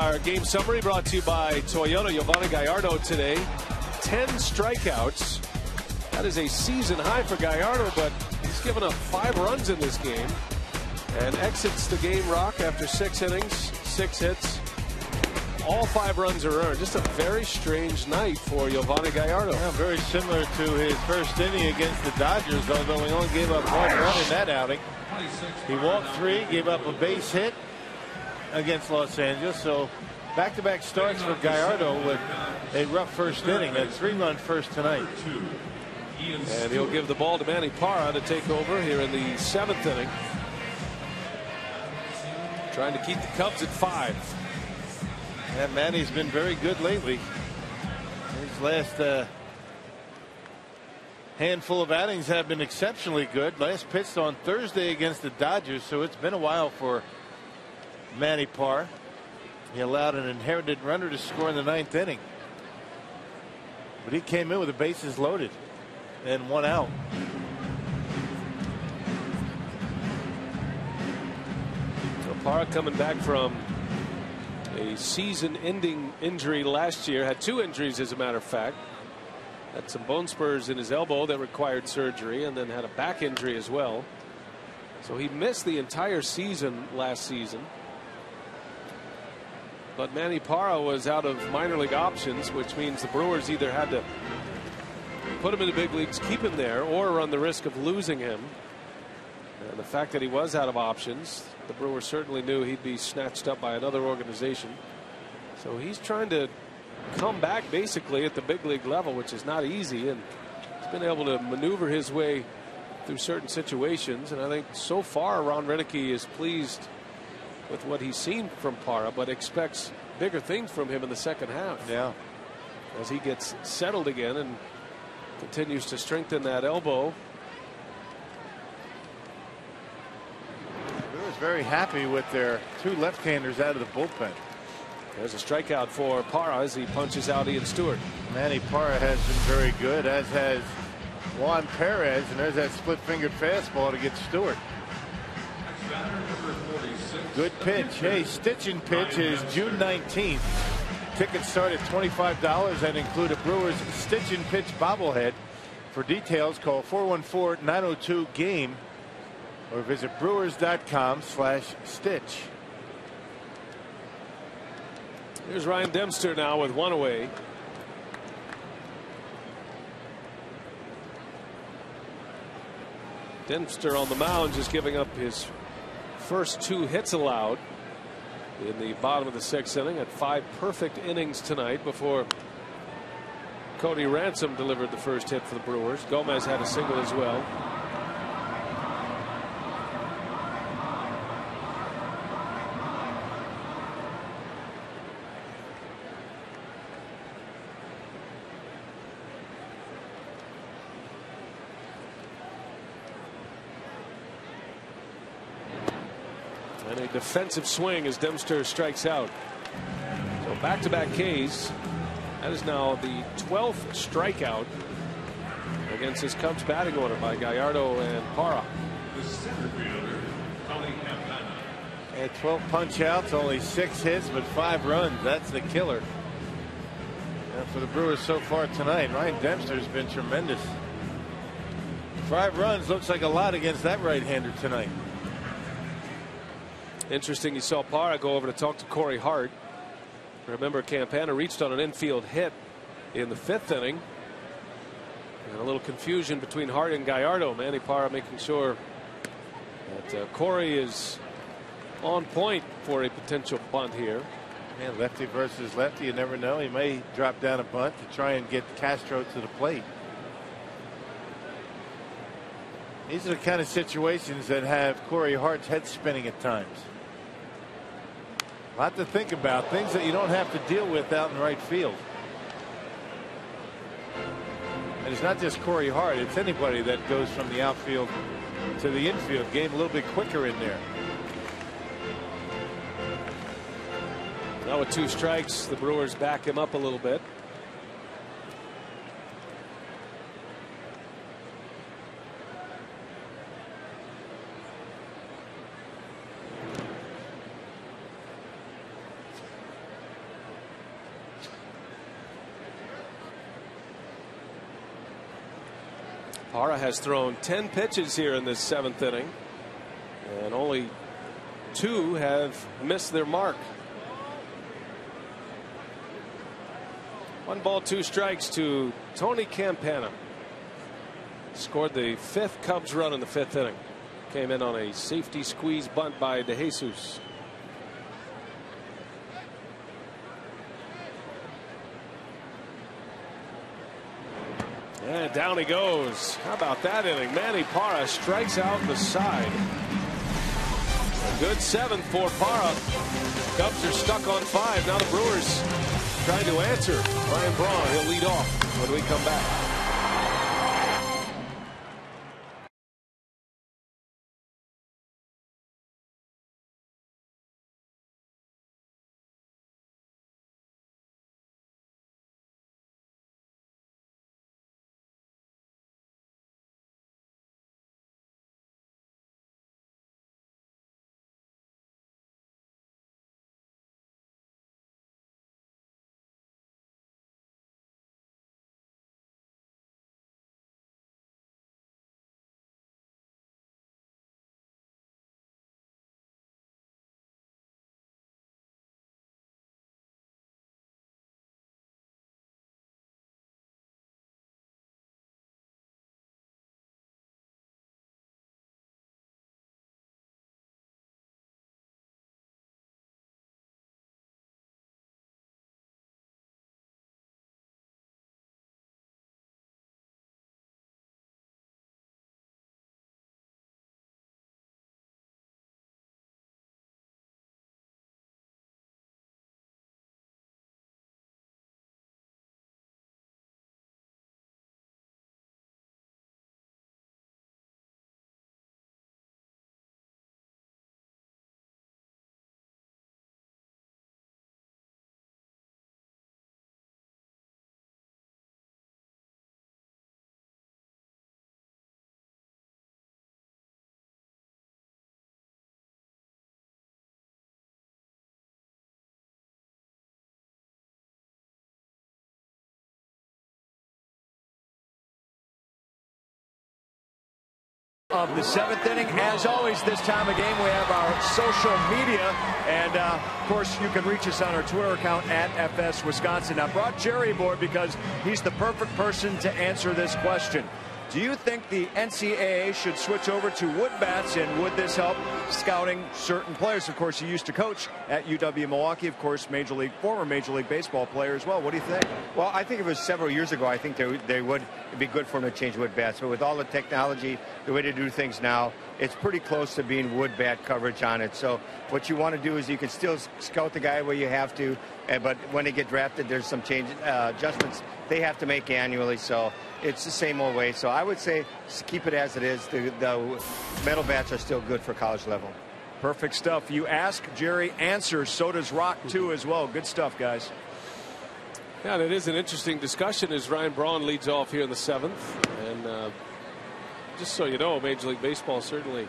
Our game summary brought to you by Toyota. Giovanni Gallardo today, 10 strikeouts. That is a season high for Gallardo, but he's given up 5 runs in this game and exits the game rock after 6 innings, 6 hits. All 5 runs are earned. Just a very strange night for Giovanni Gallardo. Yeah, very similar to his first inning against the Dodgers, although he only gave up 1 run in that outing. He walked 3, gave up a base hit against Los Angeles, so Back-to-back starts for Gallardo with a rough first inning, a 3-run first tonight. And he'll give the ball to Manny Parra to take over here in the 7th inning. Trying to keep the Cubs at 5. And Manny's been very good lately. His last handful of outings have been exceptionally good. Last pitched on Thursday against the Dodgers, so it's been a while for Manny Parra. He allowed an inherited runner to score in the 9th inning. But he came in with the bases loaded and 1 out. So Parra coming back from a season-ending injury last year. Had 2 injuries, as a matter of fact. Had some bone spurs in his elbow that required surgery, and then had a back injury as well. So he missed the entire season last season. But Manny Parra was out of minor league options, which means the Brewers either had to put him in the big leagues, keep him there, or run the risk of losing him. And the fact that he was out of options, the Brewers certainly knew he'd be snatched up by another organization. So he's trying to come back basically at the big league level, which is not easy, and he's been able to maneuver his way through certain situations. And I think so far Ron Renneke is pleased with what he's seen from Parra, but expects bigger things from him in the second half. Yeah. As he gets settled again and continues to strengthen that elbow. Brewers very happy with their 2 left-handers out of the bullpen. There's a strikeout for Parra as he punches out Ian Stewart. Manny Parra has been very good, as has Juan Perez, and there's that split-fingered fastball to get Stewart. Good pitch. Hey, Stitch and Pitch is June 19th. Tickets start at $25 and include a Brewers Stitch and Pitch bobblehead. For details, call 414-902-GAME or visit brewers.com/stitch. Here's Ryan Dempster now with 1 away. Dempster on the mound, just giving up his first 2 hits allowed in the bottom of the 6th inning. At 5 perfect innings tonight before Cody Ransom delivered the first hit for the Brewers. Gomez had a single as well. And a defensive swing as Dempster strikes out. So back-to-back Ks. That is now the 12th strikeout against his Cubs batting order by Gallardo and Parra. The center fielder, Tony Campana. And 12 punch outs, only 6 hits, but 5 runs. That's the killer. And for the Brewers so far tonight, Ryan Dempster has been tremendous. 5 runs looks like a lot against that right-hander tonight. Interesting, you saw Parra go over to talk to Corey Hart. Remember, Campana reached on an infield hit in the 5th inning. And a little confusion between Hart and Gallardo. Manny Parra making sure that Corey is on point for a potential bunt here. Man, lefty versus lefty, you never know. He may drop down a bunt to try and get Castro to the plate. These are the kind of situations that have Corey Hart's head spinning at times. A lot to think about, things that you don't have to deal with out in right field. And it's not just Corey Hart, it's anybody that goes from the outfield to the infield. Game a little bit quicker in there. Now with 2 strikes, the Brewers back him up a little bit. Parra has thrown 10 pitches here in this 7th inning, and only 2 have missed their mark. 1 ball, 2 strikes to Tony Campana. Scored the 5th Cubs run in the 5th inning. Came in on a safety squeeze bunt by DeJesus. And down he goes. How about that inning? Manny Parra strikes out the side. A good 7th for Parra. Cubs are stuck on 5. Now the Brewers trying to answer. Ryan Braun, he'll lead off when we come back. Of the 7th inning, as always, this time of game we have our social media, and of course you can reach us on our Twitter account at FS Wisconsin. I brought Jerry aboard because he's the perfect person to answer this question. Do you think the NCAA should switch over to wood bats, and would this help scouting certain players? Of course, he used to coach at UW Milwaukee, of course, former Major League Baseball player as well. What do you think? Well, I think it was several years ago. I think they would be good for them to change wood bats. But with all the technology, the way to do things now, it's pretty close to being wood bat coverage on it. So what you want to do is you can still scout the guy where you have to, but when they get drafted, there's some adjustments they have to make annually. So it's the same old way. So I would say keep it as it is. The metal bats are still good for college level. Perfect stuff. You ask, Jerry answers. So does Rock, too, as well. Good stuff, guys. Yeah, and it is an interesting discussion as Ryan Braun leads off here in the 7th. And just so you know, Major League Baseball certainly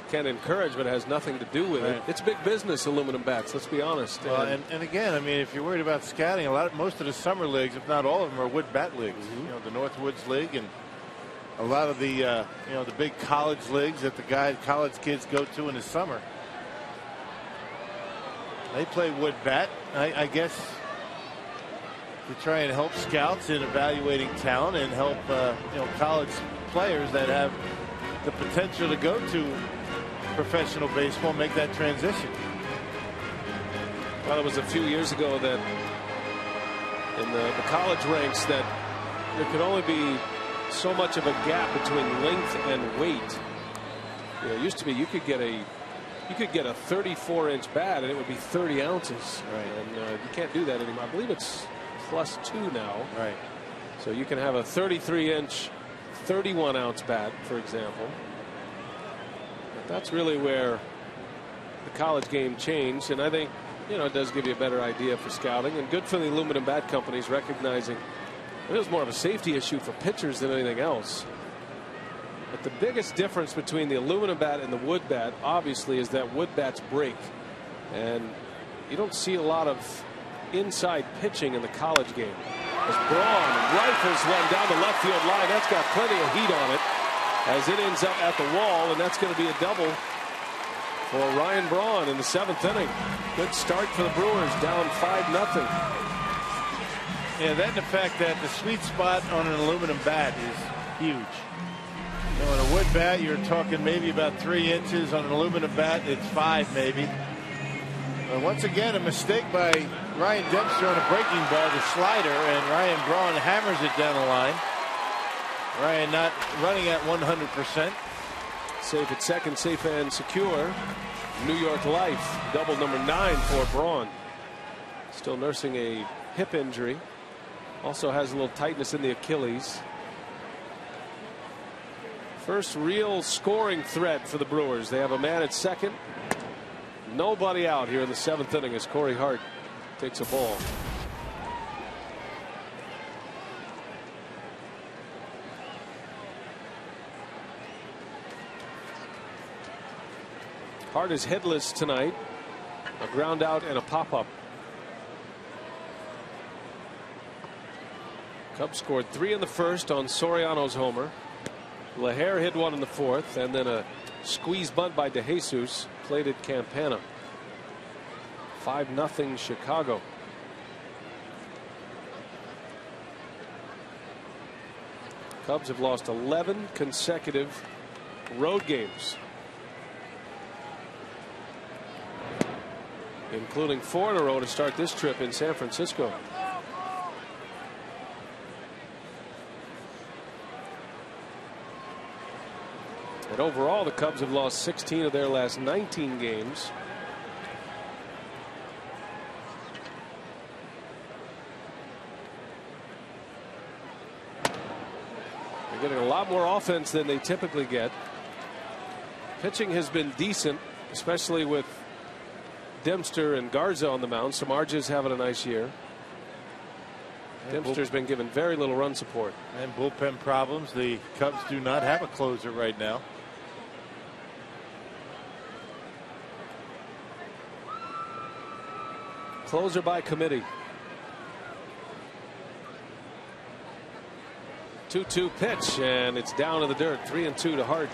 can encourage, but it has nothing to do with it. It's big business, aluminum bats, let's be honest. Well, and again, I mean, if you're worried about scouting, most of the summer leagues, if not all of them, are wood bat leagues. You know, the Northwoods League and a lot of the the big college leagues that the college kids go to in the summer. They play wood bat, I guess, to try and help scouts in evaluating talent and help college players that have the potential to go to professional baseball make that transition. Well, it was a few years ago that in the college ranks that there could only be so much of a gap between length and weight. You know, it used to be you could get a 34-inch bat and it would be 30 ounces. Right. And you can't do that anymore. I believe it's +2 now. Right. So you can have a 33-inch 31-ounce bat, for example. But that's really where the college game changed, and I think it does give you a better idea for scouting, and good for the aluminum bat companies recognizing it was more of a safety issue for pitchers than anything else. But the biggest difference between the aluminum bat and the wood bat obviously is that wood bats break, and you don't see a lot of inside pitching in the college game. As Braun rifles one down the left field line, that's got plenty of heat on it as it ends up at the wall, and that's going to be a double for Ryan Braun in the 7th inning. Good start for the Brewers, down 5-0. Yeah, that and the fact that the sweet spot on an aluminum bat is huge. You know, on a wood bat, you're talking maybe about 3 inches. On an aluminum bat, it's 5 maybe. But once again, a mistake by Ryan Dempster on a breaking ball, the slider, and Ryan Braun hammers it down the line. Ryan not running at 100%. Safe at second, safe and secure. New York Life, double number 9 for Braun. Still nursing a hip injury. Also has a little tightness in the Achilles. First real scoring threat for the Brewers. They have a man at second. Nobody out here in the 7th inning as Corey Hart takes a ball. Hart is hitless tonight. A ground out and a pop-up. Cubs scored 3 in the first on Soriano's homer. Laher hit 1 in the 4th, and then a squeeze bunt by DeJesus played at Campana. 5-0 Chicago. Cubs have lost 11 consecutive road games, including 4 in a row to start this trip in San Francisco. And overall, the Cubs have lost 16 of their last 19 games. They're getting a lot more offense than they typically get. Pitching has been decent, especially with Dempster and Garza on the mound. Samardzija's having a nice year. Dempster's been given very little run support. And bullpen problems. The Cubs do not have a closer right now. Closer by committee. 2-2 pitch, and it's down in the dirt. 3-2 to Hart.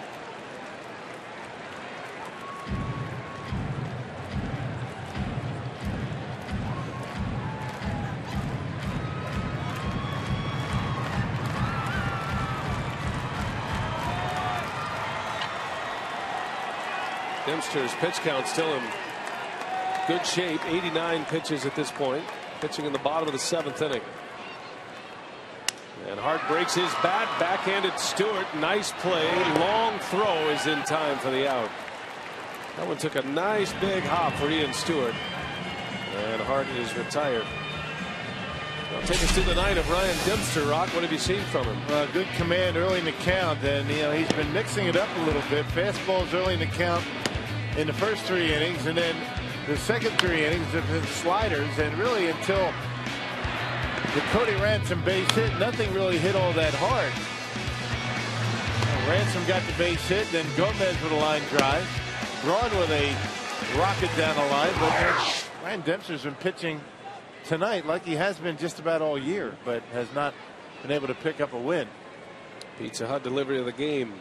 Dempster's pitch count still in good shape. 89 pitches at this point. Pitching in the bottom of the 7th inning. And Hart breaks his bat. Backhanded Stewart. Nice play. Long throw is in time for the out. That one took a nice big hop for Ian Stewart. And Hart is retired. Well, take us to the night of Ryan Dempster. Rock, what have you seen from him? Good command early in the count, and he's been mixing it up a little bit. Fastballs early in the count in the first 3 innings, and then the second 3 innings have been sliders, and really until the Cody Ransom base hit, nothing really hit all that hard. Ransom got the base hit, then Gomez with a line drive, Braun with a rocket down the line, but Ryan Dempster's been pitching tonight like he has been just about all year, but has not been able to pick up a win. Pizza Hut delivery of the game.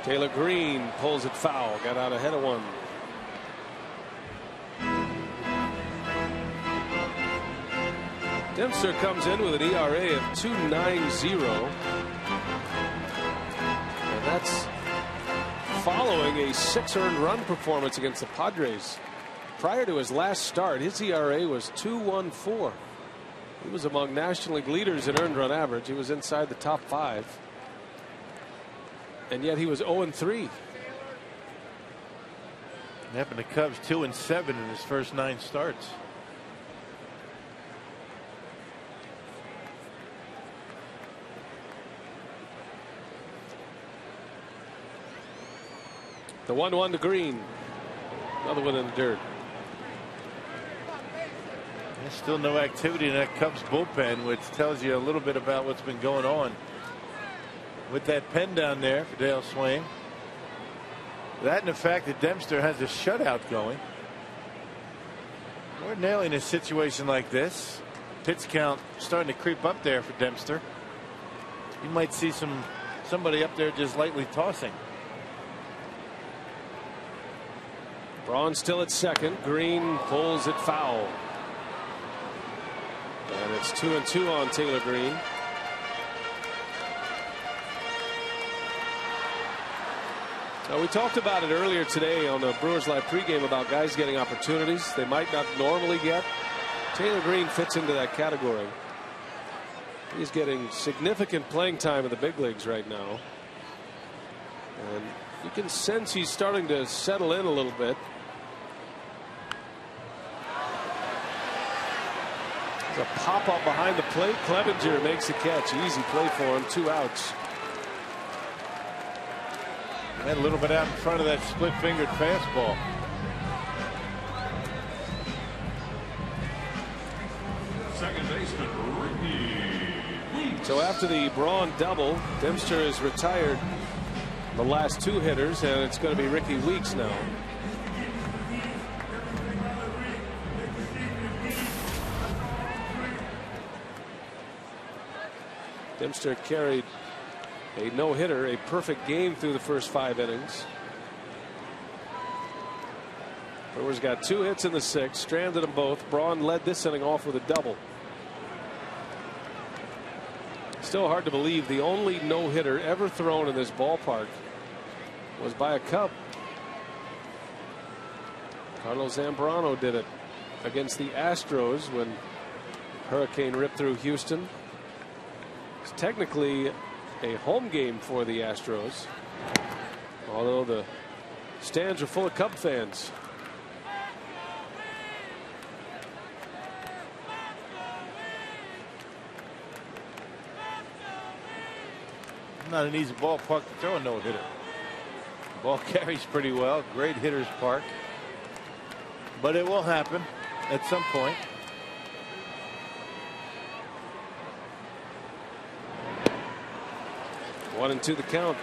Taylor Green pulls it foul. Got out ahead of one. Dempster comes in with an ERA of 2.90. And that's following a 6 earned run performance against the Padres. Prior to his last start, his ERA was 2.14. He was among National League leaders in earned run average. He was inside the top 5. And yet he was 0-3. Happened to Cubs 2-7 in his first 9 starts. The 1-1 to Green. Another one in the dirt. There's still no activity in that Cubs bullpen, which tells you a little bit about what's been going on with that pen down there for Dale Swain. That and the fact that Dempster has a shutout going. Ordinarily in a situation like this, pitch count starting to creep up there for Dempster. You might see somebody up there just lightly tossing. Braun still at second. Green pulls it foul. And it's 2-2 on Taylor Green. Now, we talked about it earlier today on the Brewers Live pregame about guys getting opportunities they might not normally get. Taylor Green fits into that category. He's getting significant playing time in the big leagues right now. And you can sense he's starting to settle in a little bit. There's a pop up behind the plate. Clevenger makes the catch. Easy play for him. 2 outs. And a little bit out in front of that split fingered fastball. Second baseman, Ricky. So after the Braun double, Dempster is retired the last 2 hitters, and it's going to be Ricky Weeks now. Dempster carried a no-hitter, a perfect game through the first 5 innings. Brewers got 2 hits in the 6th, stranded them both. Braun led this inning off with a double. Still hard to believe the only no-hitter ever thrown in this ballpark was by a Cub. Carlos Zambrano did it against the Astros when Hurricane ripped through Houston. It's technically a home game for the Astros, although the stands are full of Cub fans. Not an easy ballpark to throw a no-hitter. The ball carries pretty well. Great hitter's park. But it will happen at some point. One and 2 the count.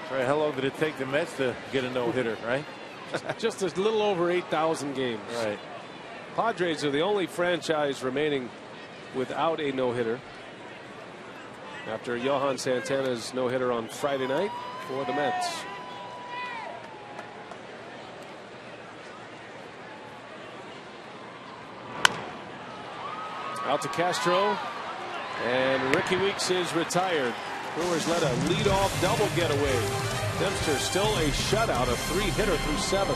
Right, how long did it take the Mets to get a no-hitter, right? Just a little over 8,000 games. Right. Padres are the only franchise remaining without a no-hitter after Johan Santana's no-hitter on Friday night for the Mets. Out to Castro, and Ricky Weeks is retired. Brewers let a leadoff double getaway. Dempster still a shutout, a 3-hitter through 7.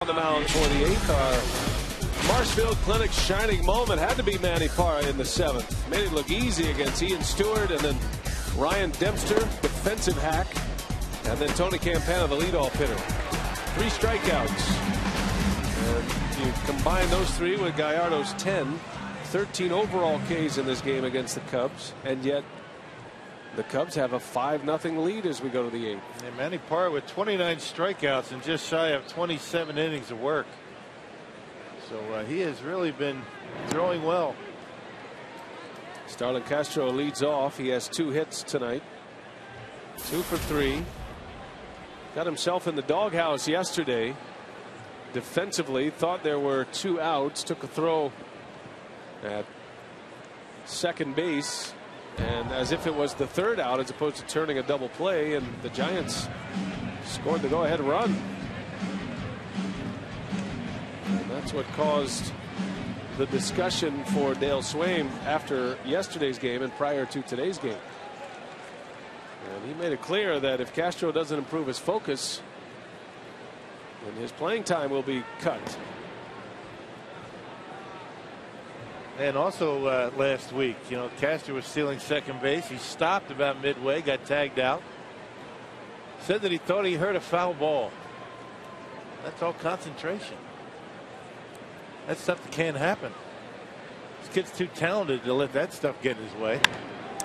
On the mound for the 8th, Marshfield Clinic's shining moment had to be Manny Parra in the 7th. Made it look easy against Ian Stewart, and then Ryan Dempster, defensive hack, and then Tony Campana, the leadoff hitter. 3 strikeouts. And you combine those 3 with Gallardo's 10, 13 overall Ks in this game against the Cubs, and yet the Cubs have a 5-0 lead as we go to the 8th. And Manny Parra with 29 strikeouts and just shy of 27 innings of work. So he has really been throwing well. Starlin Castro leads off. He has 2 hits tonight. 2 for 3. Got himself in the doghouse yesterday. Defensively, thought there were 2 outs. Took a throw at second base, and as if it was the 3rd out as opposed to turning a double play, and the Giants scored the go-ahead run. And that's what caused the discussion for Dale Swaim after yesterday's game and prior to today's game. And he made it clear that if Castro doesn't improve his focus, then his playing time will be cut. And also last week, you know, Castro was stealing second base. He stopped about midway, got tagged out. Said that he thought he heard a foul ball. That's all concentration. That's stuff that can't happen. This kid's too talented to let that stuff get in his way.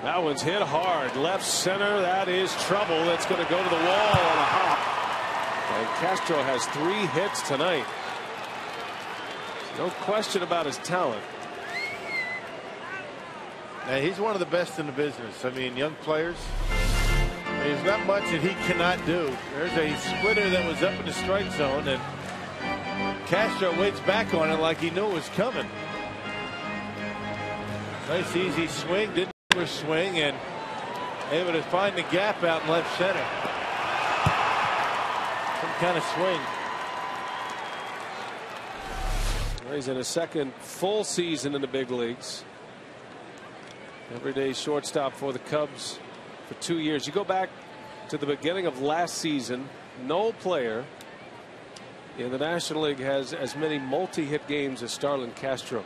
That one's hit hard left center. That is trouble. That's going to go to the wall on a hop. And Castro has 3 hits tonight. No question about his talent. Now, he's one of the best in the business. I mean, young players, there's not much that he cannot do. There's a splitter that was up in the strike zone, and Castro waits back on it like he knew it was coming. Nice easy swing, didn't overswing, and able to find the gap out in left center. Some kind of swing. Well, he's in his second full season in the big leagues. Everyday shortstop for the Cubs for 2 years. You go back to the beginning of last season, no player in the National League has as many multi-hit games as Starlin Castro.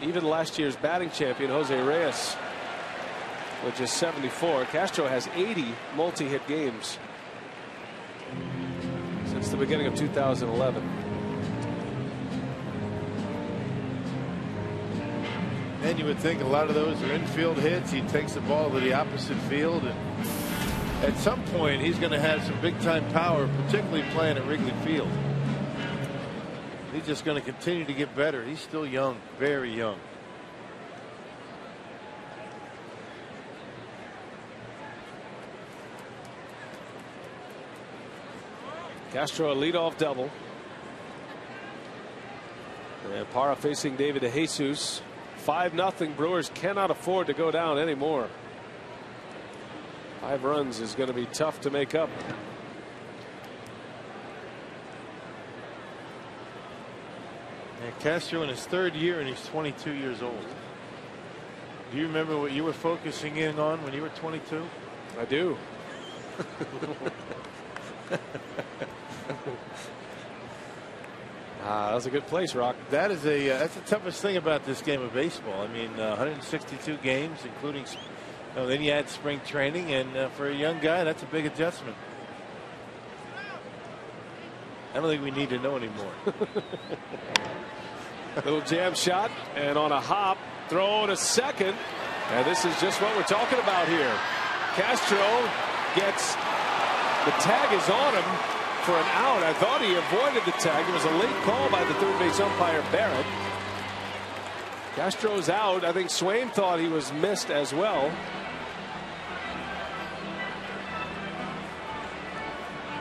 Even last year's batting champion Jose Reyes, which is 74. Castro has 80 multi-hit games since the beginning of 2011. And you would think a lot of those are infield hits. He takes the ball to the opposite field, and at some point he's going to have some big time power, particularly playing at Wrigley Field. He's just going to continue to get better. He's still young, very young. Castro a leadoff double. And Parra facing David DeJesus. 5-0. Brewers cannot afford to go down anymore. 5 runs is going to be tough to make up. And Castro in his 3rd year, and he's 22 years old. Do you remember what you were focusing in on when you were 22? I do. That was a good place, Rock. That is that's the toughest thing about this game of baseball. I mean, 162 games, including, then you add spring training, and for a young guy, that's a big adjustment. I don't think we need to know anymore. Little jab shot, and on a hop, throw to second, and this is just what we're talking about here. Castro gets the tag is on him for an out. I thought he avoided the tag. It was a late call by the third base umpire Barrett. Castro's out. I think Swaim thought he was missed as well.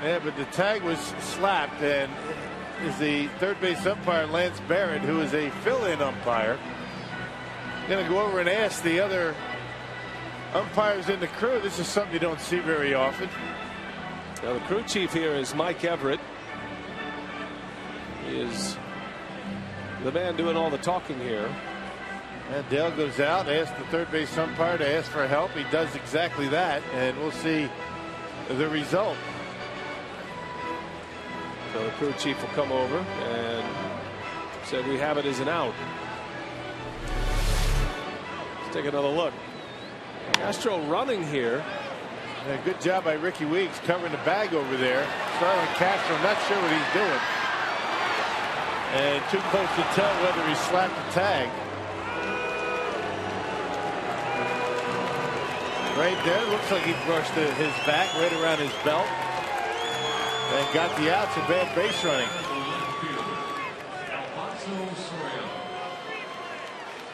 Yeah, but the tag was slapped, and is the third base umpire Lance Barrett, who is a fill-in umpire, going to go over and ask the other umpires in the crew. This is something you don't see very often. Now the crew chief here is Mike Everett. He is the man doing all the talking here. And Dale goes out, asks the third base umpire to ask for help. He does exactly that, and we'll see the result. So the crew chief will come over and said we have it as an out. Let's take another look. Castro running here. Yeah, good job by Ricky Weeks covering the bag over there. Starlin Castro not sure what he's doing. And too close to tell whether he slapped the tag. Right there, looks like he brushed his back right around his belt. And got the outs and bad base running.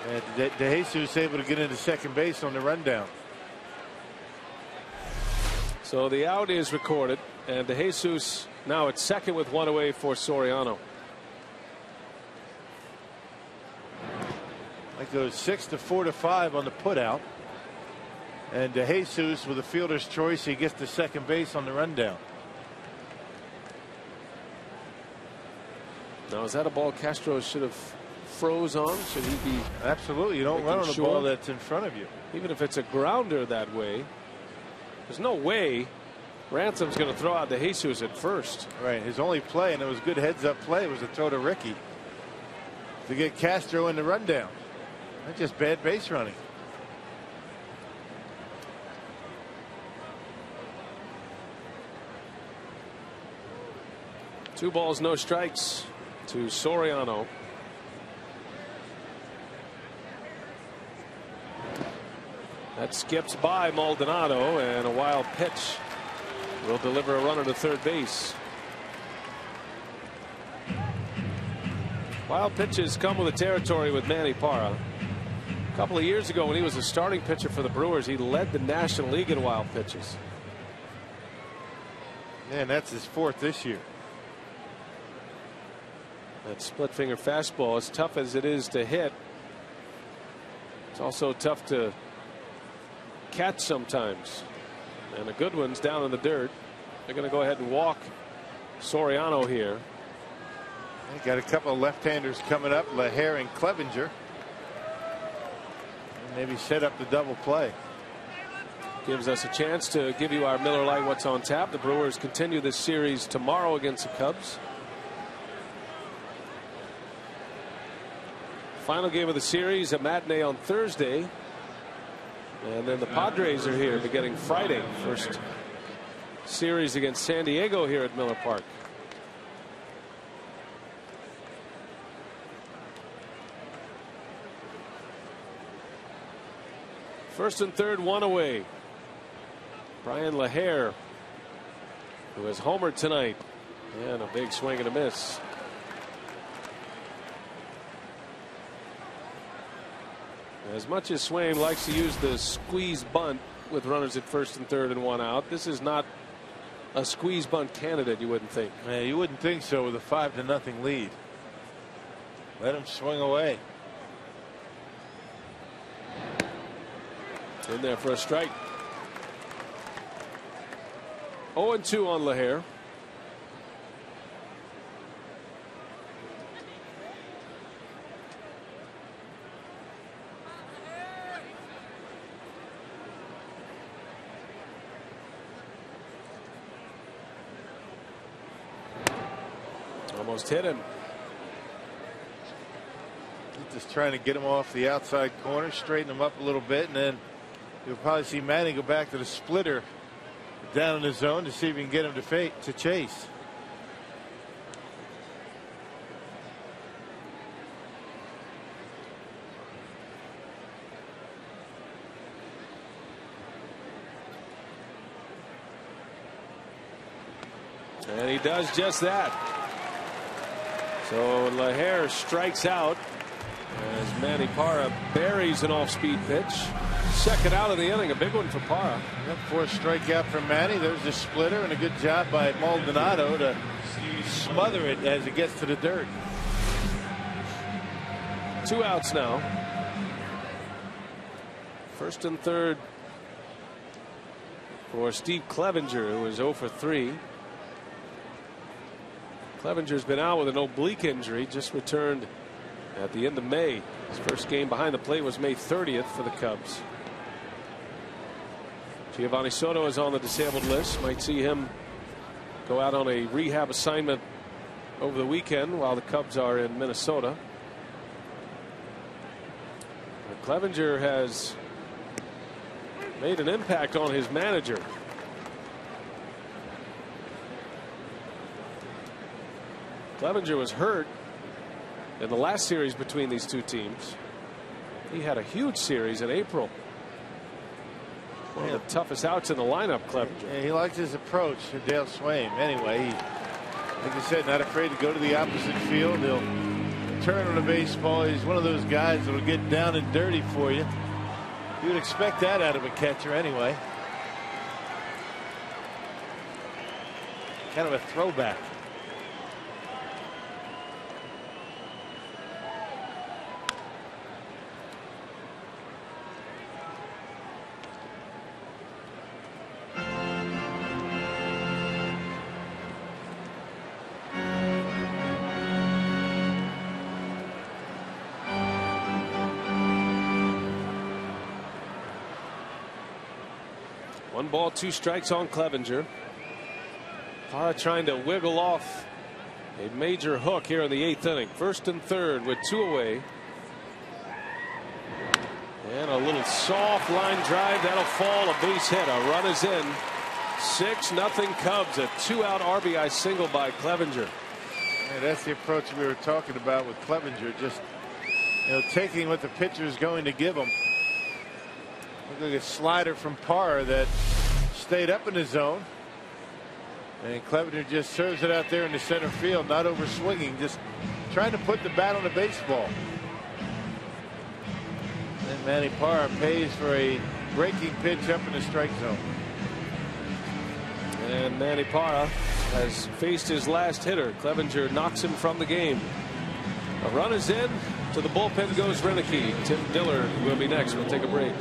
And DeJesus able to get into second base on the rundown. So the out is recorded, and DeJesus now at second with one away for Soriano. That goes 6-4-5 on the putout. And DeJesus with a fielder's choice, he gets to second base on the rundown. Now, is that a ball Castro should have froze on? Should he be? Absolutely. You don't run on a ball that's in front of you. Even if it's a grounder that way, there's no way Ransom's going to throw out to Jesus at first. Right. His only play, and it was good heads-up play, was to throw to Ricky to get Castro in the rundown. That's just bad base running. Two balls, no strikes to Soriano. That skips by Maldonado, and a wild pitch will deliver a runner to third base. Wild pitches come with the territory with Manny Parra. A couple of years ago, when he was a starting pitcher for the Brewers, he led the National League in wild pitches. And that's his fourth this year. That split finger fastball, as tough as it is to hit, it's also tough to catch sometimes. And the good one's down in the dirt. They're going to go ahead and walk Soriano here. They got a couple of left-handers coming up, LaHair and Clevenger. And maybe set up the double play. Gives us a chance to give you our Miller Lite What's on Tap. The Brewers continue this series tomorrow against the Cubs. Final game of the series, a matinee on Thursday. And then the Padres are here beginning Friday. First series against San Diego here at Miller Park. First and third, one away. Brian LaHair, who has homered tonight, and a big swing and a miss. As much as Swain likes to use the squeeze bunt with runners at first and third and one out, this is not a squeeze bunt candidate, you wouldn't think. Yeah, you wouldn't think so with a 5-0 lead. Let him swing away. In there for a strike. 0-2 on LaHair. Almost hit him. Just trying to get him off the outside corner, straighten him up a little bit, and then you'll probably see Manny go back to the splitter down in the zone to see if he can get him to chase. And he does just that. So LaHair strikes out as Manny Parra buries an off-speed pitch. Second out of the inning, a big one for Parra. Yep, fourth strikeout for Manny. There's the splitter, and a good job by Maldonado to smother it as it gets to the dirt. 2 outs now. First and third for Steve Clevenger, who is 0 for 3. Clevenger's been out with an oblique injury, just returned at the end of May. His first game behind the plate was May 30th for the Cubs. Giovanni Soto is on the disabled list. Might see him go out on a rehab assignment over the weekend while the Cubs are in Minnesota. Clevenger has made an impact on his manager. Clevenger was hurt in the last series between these two teams. He had a huge series in April. One of the toughest outs in the lineup, Clevenger. Yeah, he likes his approach to Dale Swaim. Anyway, he, like I said, not afraid to go to the opposite field. He'll turn on a baseball. He's one of those guys that will get down and dirty for you. You would expect that out of a catcher anyway. Kind of a throwback. 1 ball, 2 strikes on Clevenger. Parra trying to wiggle off a major hook here in the 8th inning. 1st and 3rd with 2 away. And a little soft line drive that'll fall, a base hit. A run is in. 6-0 Cubs. A 2-out RBI single by Clevenger. Yeah, that's the approach we were talking about with Clevenger. Just taking what the pitcher is going to give him. Looked like a slider from Parra that stayed up in the zone. And Clevenger just serves it out there in the center field, not over swinging, just trying to put the bat on the baseball. And Manny Parra pays for a breaking pitch up in the strike zone. And Manny Parra has faced his last hitter. Clevenger knocks him from the game. A run is in. To the bullpen goes Renicky. Tim Dillard will be next. We'll take a break.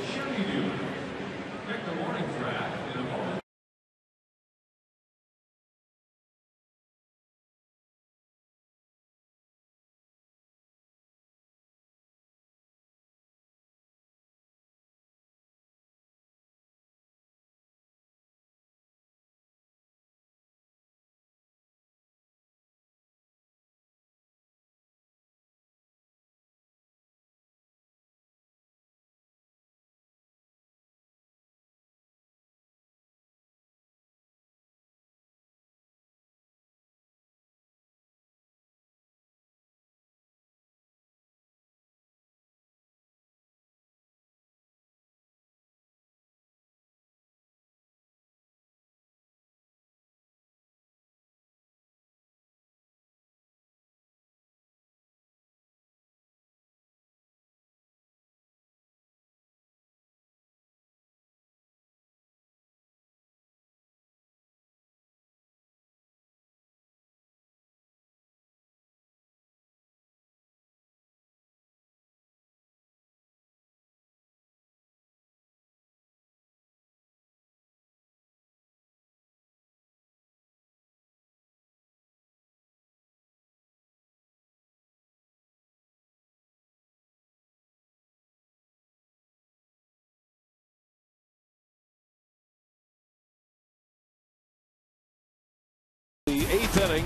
The 8th inning.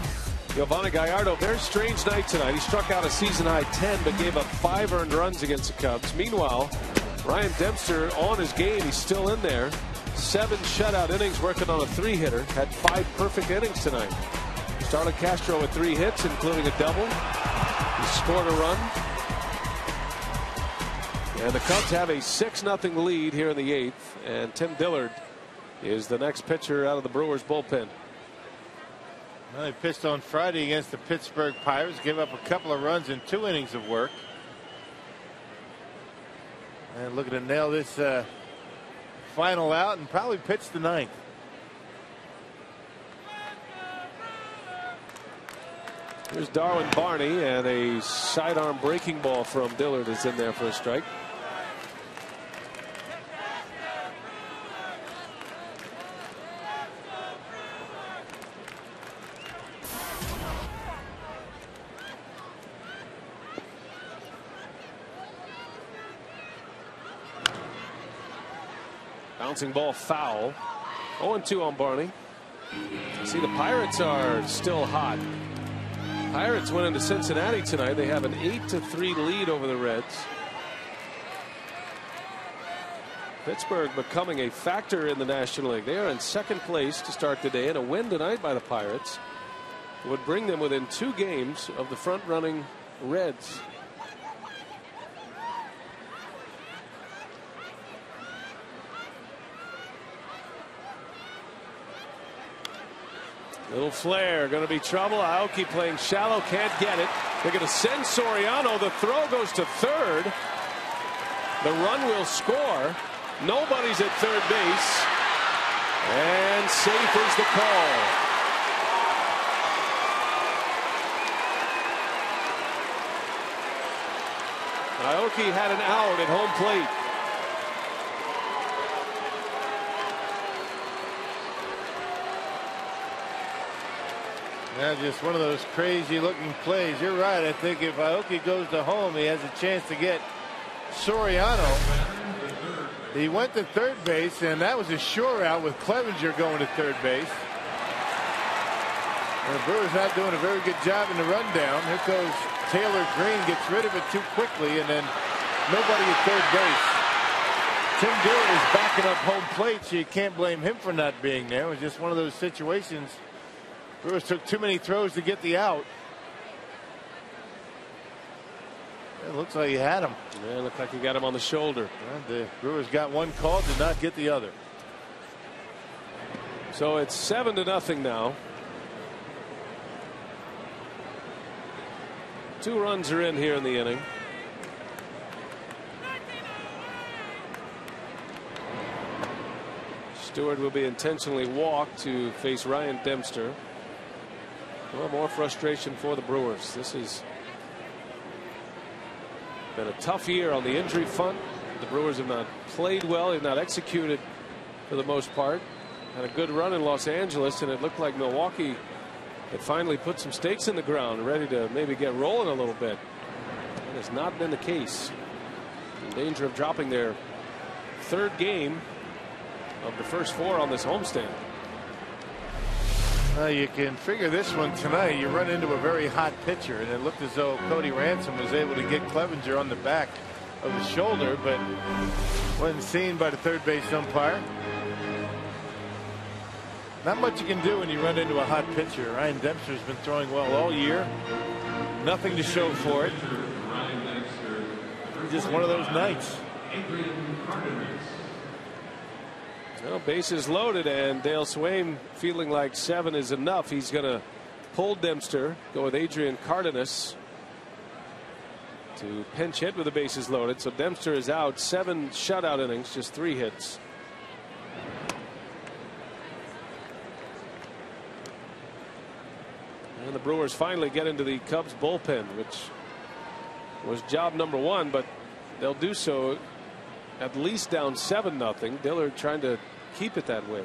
Giovanni Gallardo, very strange night tonight. He struck out a season high 10 but gave up 5 earned runs against the Cubs. Meanwhile, Ryan Dempster on his game. He's still in there. 7 shutout innings working on a 3-hitter. Had 5 perfect innings tonight. Starlin Castro with 3 hits, including a double. He scored a run. And the Cubs have a 6-0 lead here in the 8th. And Tim Dillard is the next pitcher out of the Brewers bullpen. Well, they pitched on Friday against the Pittsburgh Pirates, gave up a couple of runs in 2 innings of work. And looking to nail this final out and probably pitch the 9th. Here's Darwin Barney, and a sidearm breaking ball from Dillard is in there for a strike. Bouncing ball foul. 0-2 on Barney. See, the Pirates are still hot. Pirates went into Cincinnati tonight. They have an 8-3 lead over the Reds. Pittsburgh becoming a factor in the National League. They are in 2nd place to start the day, and a win tonight by the Pirates would bring them within 2 games of the front-running Reds. Little flare, going to be trouble. Aoki playing shallow, can't get it. They're going to send Soriano. The throw goes to 3rd. The run will score. Nobody's at 3rd base. And safe is the call. Aoki had an out at home plate. Now just one of those crazy looking plays. You're right. I think if Aoki goes to home, he has a chance to get Soriano. He went to third base, and that was a sure out with Clevenger going to third base. And the Brewers not doing a very good job in the rundown. Here goes Taylor Green, gets rid of it too quickly, and then nobody at third base. Tim Dillon is backing up home plate, so you can't blame him for not being there. It was just one of those situations. Brewers took too many throws to get the out. It looks like he had him. Yeah, it looked like he got him on the shoulder. Well, the Brewers got one call, did not get the other. So it's 7-0 now. 2 runs are in here in the inning. Stewart will be intentionally walked to face Ryan Dempster. Well, more frustration for the Brewers. This has been a tough year on the injury front. The Brewers have not played well. They've not executed for the most part. Had a good run in Los Angeles, and it looked like Milwaukee had finally put some stakes in the ground, ready to maybe get rolling a little bit. That has not been the case. In danger of dropping their 3rd game of the first 4 on this homestand. You can figure this one tonight. You run into a very hot pitcher, and it looked as though Cody Ransom was able to get Clevenger on the back of the shoulder, but wasn't seen by the third base umpire. Not much you can do when you run into a hot pitcher. Ryan Dempster's been throwing well all year. Nothing to show for it. Just one of those nights. Well, bases loaded, and Dale Swain feeling like 7 is enough. He's going to pull Dempster, go with Adrian Cardenas to pinch hit with the bases loaded. So Dempster is out. 7 shutout innings, just 3 hits. And the Brewers finally get into the Cubs bullpen, which was job number 1, but they'll do so at least down 7-0. Dillard trying to keep it that way.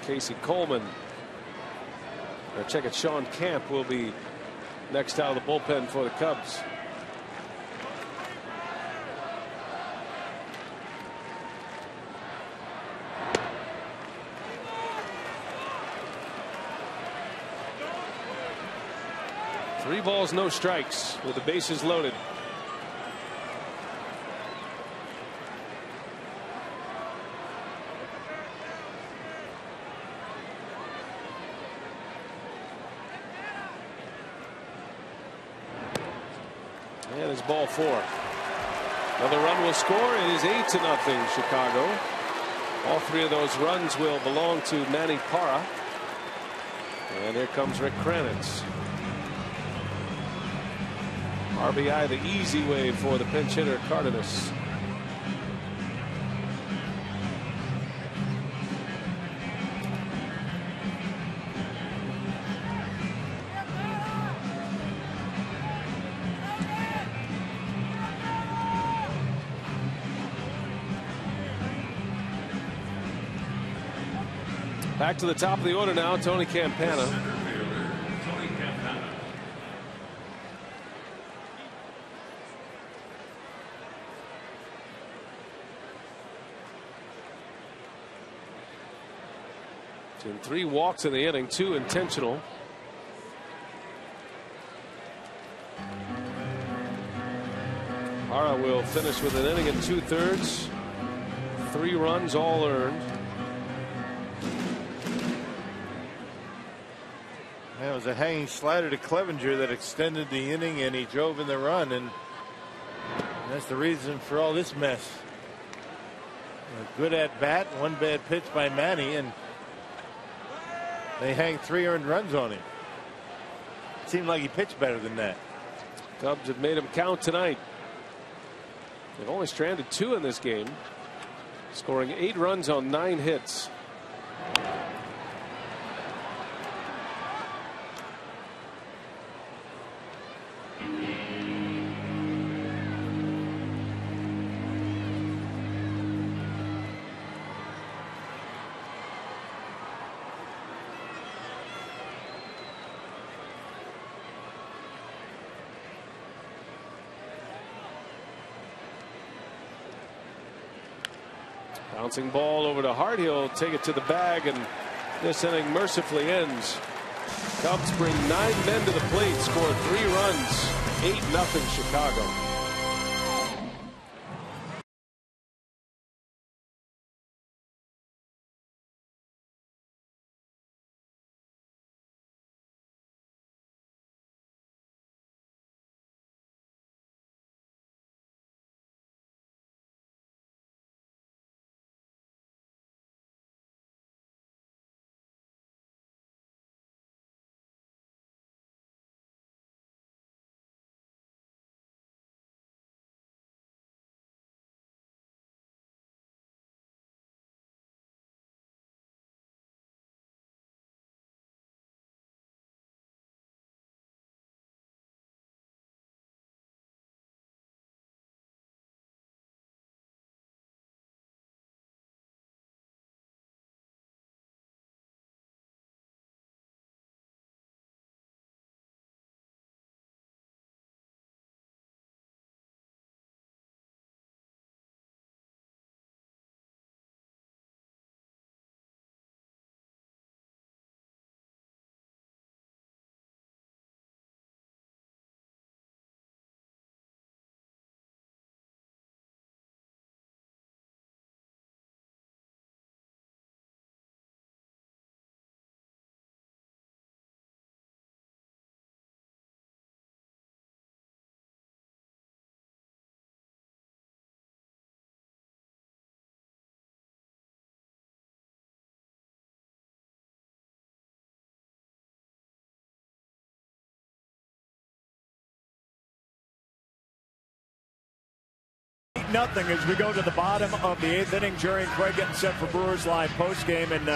Casey Coleman, or check it, Sean Camp will be next out of the bullpen for the Cubs. Three balls, no strikes with the bases loaded. And it's ball 4. Another run will score. It is 8-0 Chicago. All 3 of those runs will belong to Manny Parra. And here comes Rick Kranitz. RBI the easy way for the pinch hitter Cardenas. Back to the top of the order now, Tony Campana. And 3 walks in the inning, 2 intentional. Parra will finish with an inning and 2/3. 3 runs, all earned. That was a hanging slider to Clevenger that extended the inning, and he drove in the run, and that's the reason for all this mess. A good at bat, 1 bad pitch by Manny, and they hang 3 earned runs on him. It seemed like he pitched better than that. Cubs have made him count tonight. They've only stranded 2 in this game, scoring 8 runs on 9 hits. Bouncing ball over to Hart. He'll take it to the bag, and this inning mercifully ends. Cubs bring 9 men to the plate, score 3 runs, 8-0 Chicago. Nothing as we go to the bottom of the 8th inning. Jerry and Craig getting set for Brewers Live post game, and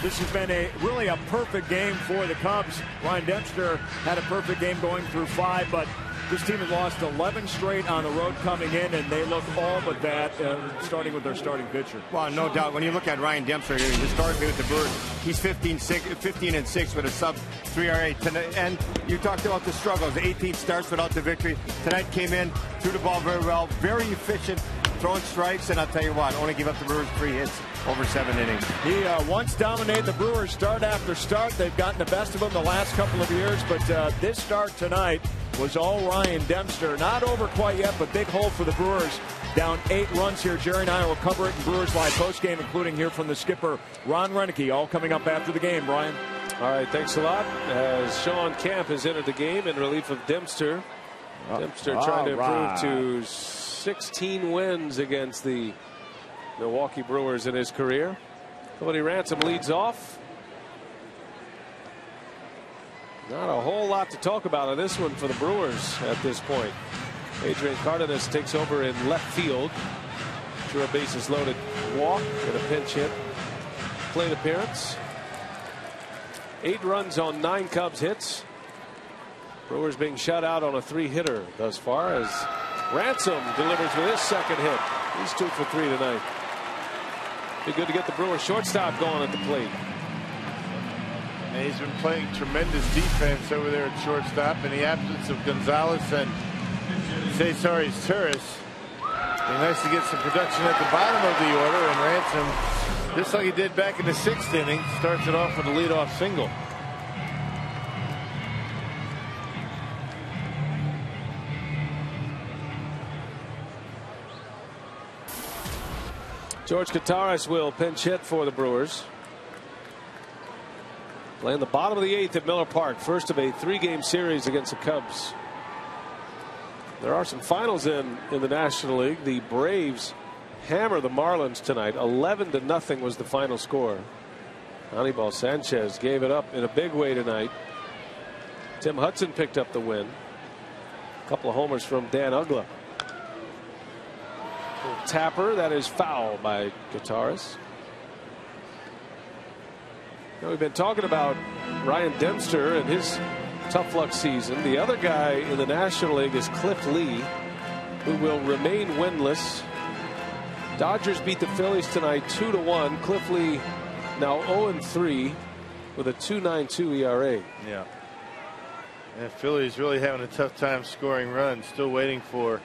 this has been really a perfect game for the Cubs. Ryan Dempster had a perfect game going through 5, but this team has lost 11 straight on the road coming in, and they look all but that, starting with their starting pitcher. Well, no doubt. When you look at Ryan Dempster historically with the Brewers, he's 15-6 with a sub-3 ERA. And you talked about the struggles. 18 starts without the victory. Tonight came in, threw the ball very well, very efficient, throwing strikes, and I'll tell you what, only gave up the Brewers 3 hits over 7 innings. He once dominated the Brewers start after start. They've gotten the best of them the last couple of years, but this start tonight was all Ryan Dempster. Not over quite yet, but big hole for the Brewers. Down 8 runs here. Jerry and I will cover it in Brewers Live postgame, including here from the skipper, Ron Renneke, all coming up after the game. Ryan. All right, thanks a lot. As Sean Camp has entered the game in relief of Dempster. Dempster trying to improve to 16 wins against the Milwaukee Brewers in his career. Cody Ransom leads off. Not a whole lot to talk about on this one for the Brewers at this point. Adrian Cardenas takes over in left field. Drew a bases loaded walk and a pinch hit plate appearance. 8 runs on 9 Cubs hits. Brewers being shut out on a 3-hitter thus far as Ransom delivers with his second hit. He's 2 for 3 tonight. Be good to get the Brewers shortstop going at the plate. And he's been playing tremendous defense over there at shortstop in the absence of Gonzalez and Cesar's Turris. Nice to get some production at the bottom of the order, and Ransom, just like he did back in the 6th inning, starts it off with a leadoff single. George Gutares will pinch hit for the Brewers. Playing the bottom of the 8th at Miller Park. First of a 3-game series against the Cubs. There are some finals in the National League. The Braves hammer the Marlins tonight. 11-0 was the final score. Anibal Sanchez gave it up in a big way tonight. Tim Hudson picked up the win. A couple of homers from Dan Uggla. Tapper, that is foul by Gutares. Now, we've been talking about Ryan Dempster and his tough luck season. The other guy in the National League is Cliff Lee, who will remain winless. Dodgers beat the Phillies tonight 2-1. Cliff Lee now 0-3 with a 2.92 ERA. Yeah. And Phillies really having a tough time scoring runs. Still waiting for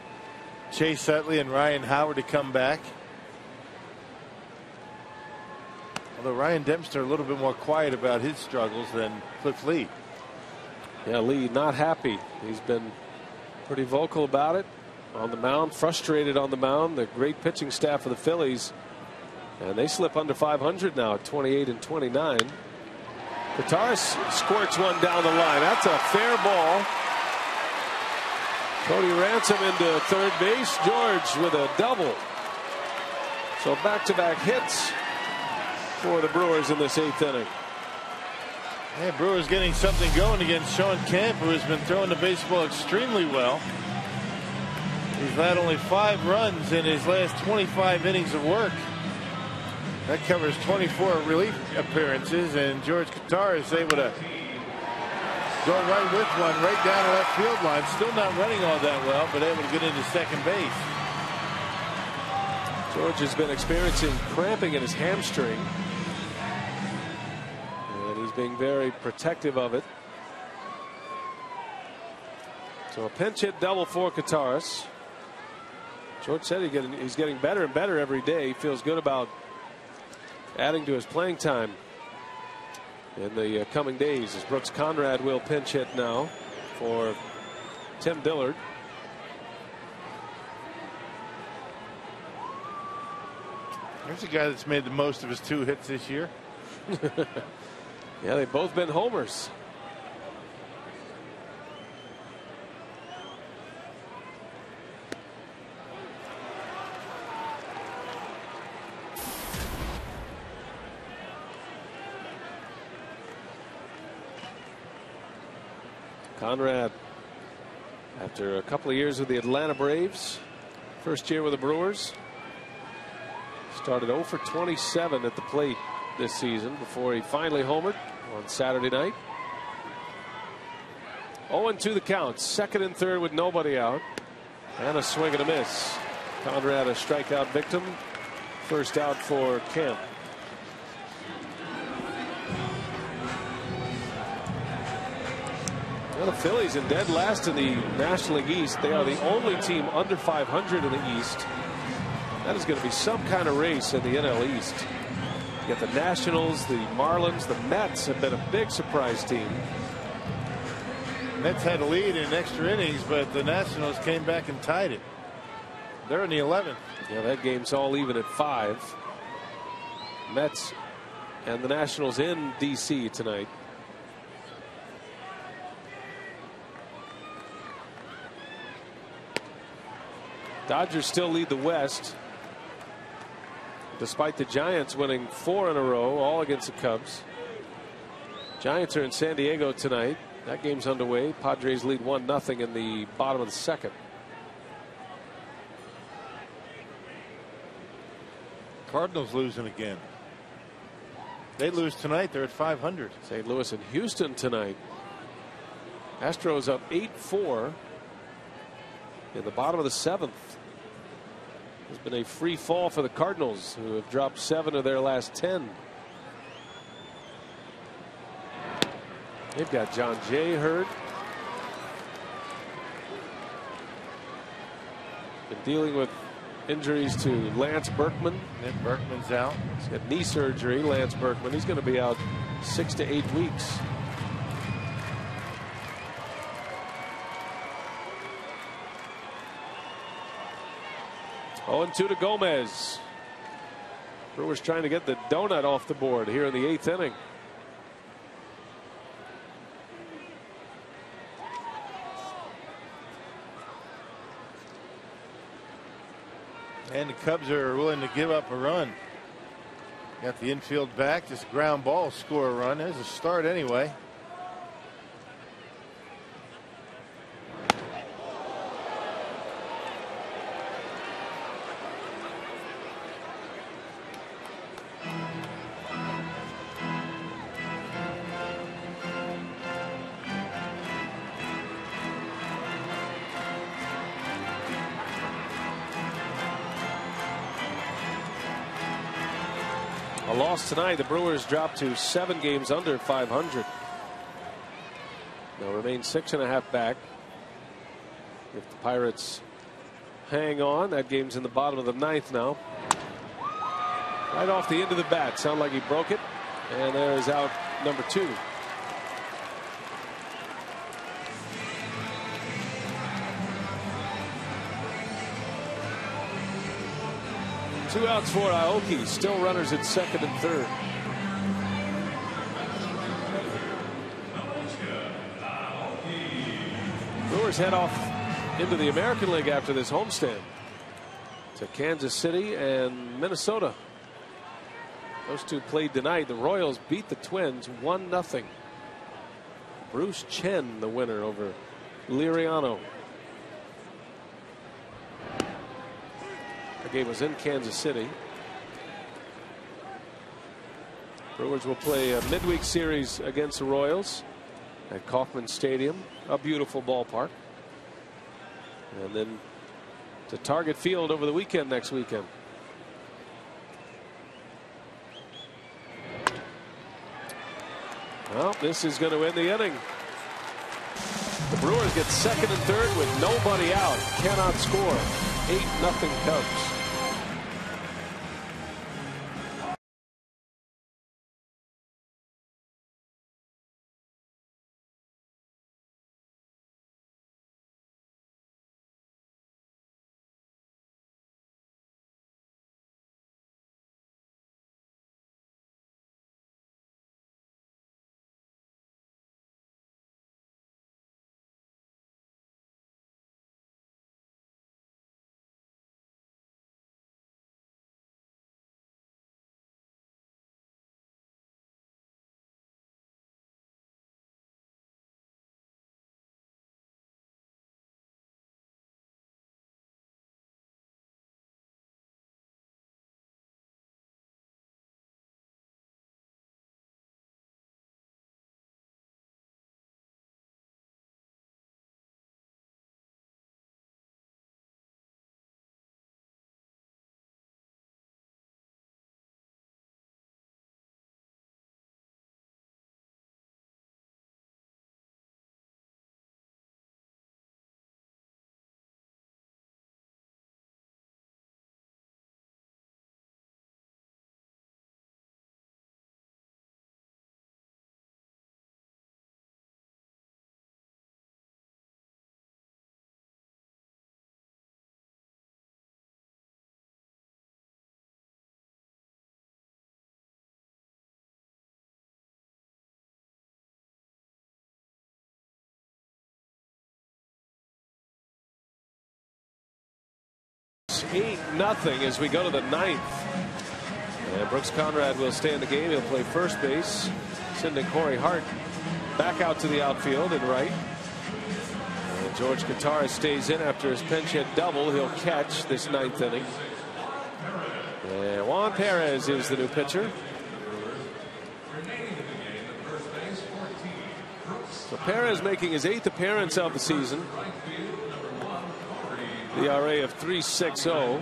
Chase Utley and Ryan Howard to come back. Although Ryan Dempster a little bit more quiet about his struggles than Cliff Lee. Yeah, Lee not happy. He's been pretty vocal about it on the mound, frustrated on the mound. The great pitching staff of the Phillies, and they slip under 500 now at 28-29. Kotaras squirts one down the line. That's a fair ball. Cody Ransom into third base. George with a double. So back-to-back hits for the Brewers in this 8th inning. Yeah, Brewers getting something going against Sean Kemp, who has been throwing the baseball extremely well. He's led only 5 runs in his last 25 innings of work. That covers 24 relief appearances, and George Kotar is able to go right with one right down the left field line. Still not running all that well, but able to get into second base. George has been experiencing cramping in his hamstring, and he's being very protective of it. So a pinch hit double for Kotaras. George said he's getting better and better every day. He feels good about adding to his playing time in the coming days, as Brooks Conrad will pinch hit now for Tim Dillard. There's a guy that's made the most of his 2 hits this year. Yeah, they've both been homers. Conrad, after a couple of years with the Atlanta Braves, first year with the Brewers, started 0 for 27 at the plate this season before he finally homered on Saturday night. 0-2 the count, 2nd and 3rd with nobody out, and a swing and a miss. Conrad a strikeout victim, first out for Kemp. Well, the Phillies in dead last in the National League East. They are the only team under 500 in the East. That is going to be some kind of race in the NL East. You got the Nationals, the Marlins, the Mets have been a big surprise team. Mets had a lead in extra innings, but the Nationals came back and tied it. They're in the 11th. Yeah, that game's all even at 5. Mets and the Nationals in D.C. tonight. Dodgers still lead the West, despite the Giants winning 4 in a row, all against the Cubs. Giants are in San Diego tonight. That game's underway. Padres lead 1-0 in the bottom of the 2nd. Cardinals losing again. They lose tonight. They're at 500. St. Louis and Houston tonight. Astros up 8-4 in the bottom of the 7th. There's been a free fall for the Cardinals, who have dropped 7 of their last 10. They've got John Jay hurt. Been dealing with injuries to Lance Berkman. And Berkman's out. He's got knee surgery. Lance Berkman. He's going to be out 6 to 8 weeks. Oh, and 2 to Gomez. Brewers trying to get the donut off the board here in the 8th inning. And the Cubs are willing to give up a run. Got the infield back, just ground ball, score a run. There's a start anyway. A loss tonight. The Brewers drop to 7 games under 500. They'll remain 6.5 back. If the Pirates hang on, that game's in the bottom of the 9th now. Right off the end of the bat. Sounded like he broke it. And there is out number 2. Two outs for Aoki. Still runners at second and third. Brewers head off into the American League after this homestand to Kansas City and Minnesota. Those two played tonight. The Royals beat the Twins 1-0. Bruce Chen, the winner over Liriano. The game was in Kansas City. Brewers will play a midweek series against the Royals at Kauffman Stadium, a beautiful ballpark. And then to Target Field over the weekend next weekend. Well, this is going to end the inning. The Brewers get second and third with nobody out. Cannot score. 8-0 Cubs. It's 8-0 as we go to the 9th. And Brooks Conrad will stay in the game. He'll play first base. Sending Corey Hart back out to the outfield and right. And George Gutierrez stays in after his pinch hit double. He'll catch this 9th inning. And Juan Perez is the new pitcher. So Perez making his 8th appearance of the season. The ERA of 3.60.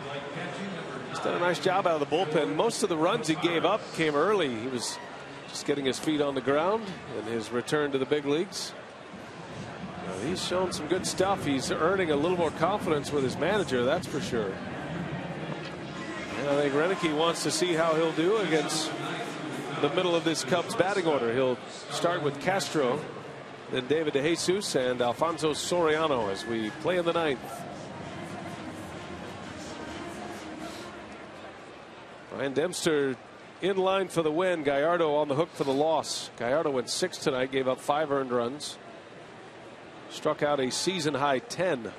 He's done a nice job out of the bullpen. Most of the runs he gave up came early. He was just getting his feet on the ground in his return to the big leagues. He's shown some good stuff. He's earning a little more confidence with his manager, that's for sure. And I think Renicky wants to see how he'll do against the middle of this Cubs batting order. He'll start with Castro, then David DeJesus and Alfonso Soriano as we play in the 9th. Ryan Dempster in line for the win. Gallardo on the hook for the loss. Gallardo went 6 tonight, gave up 5 earned runs. Struck out a season high 10.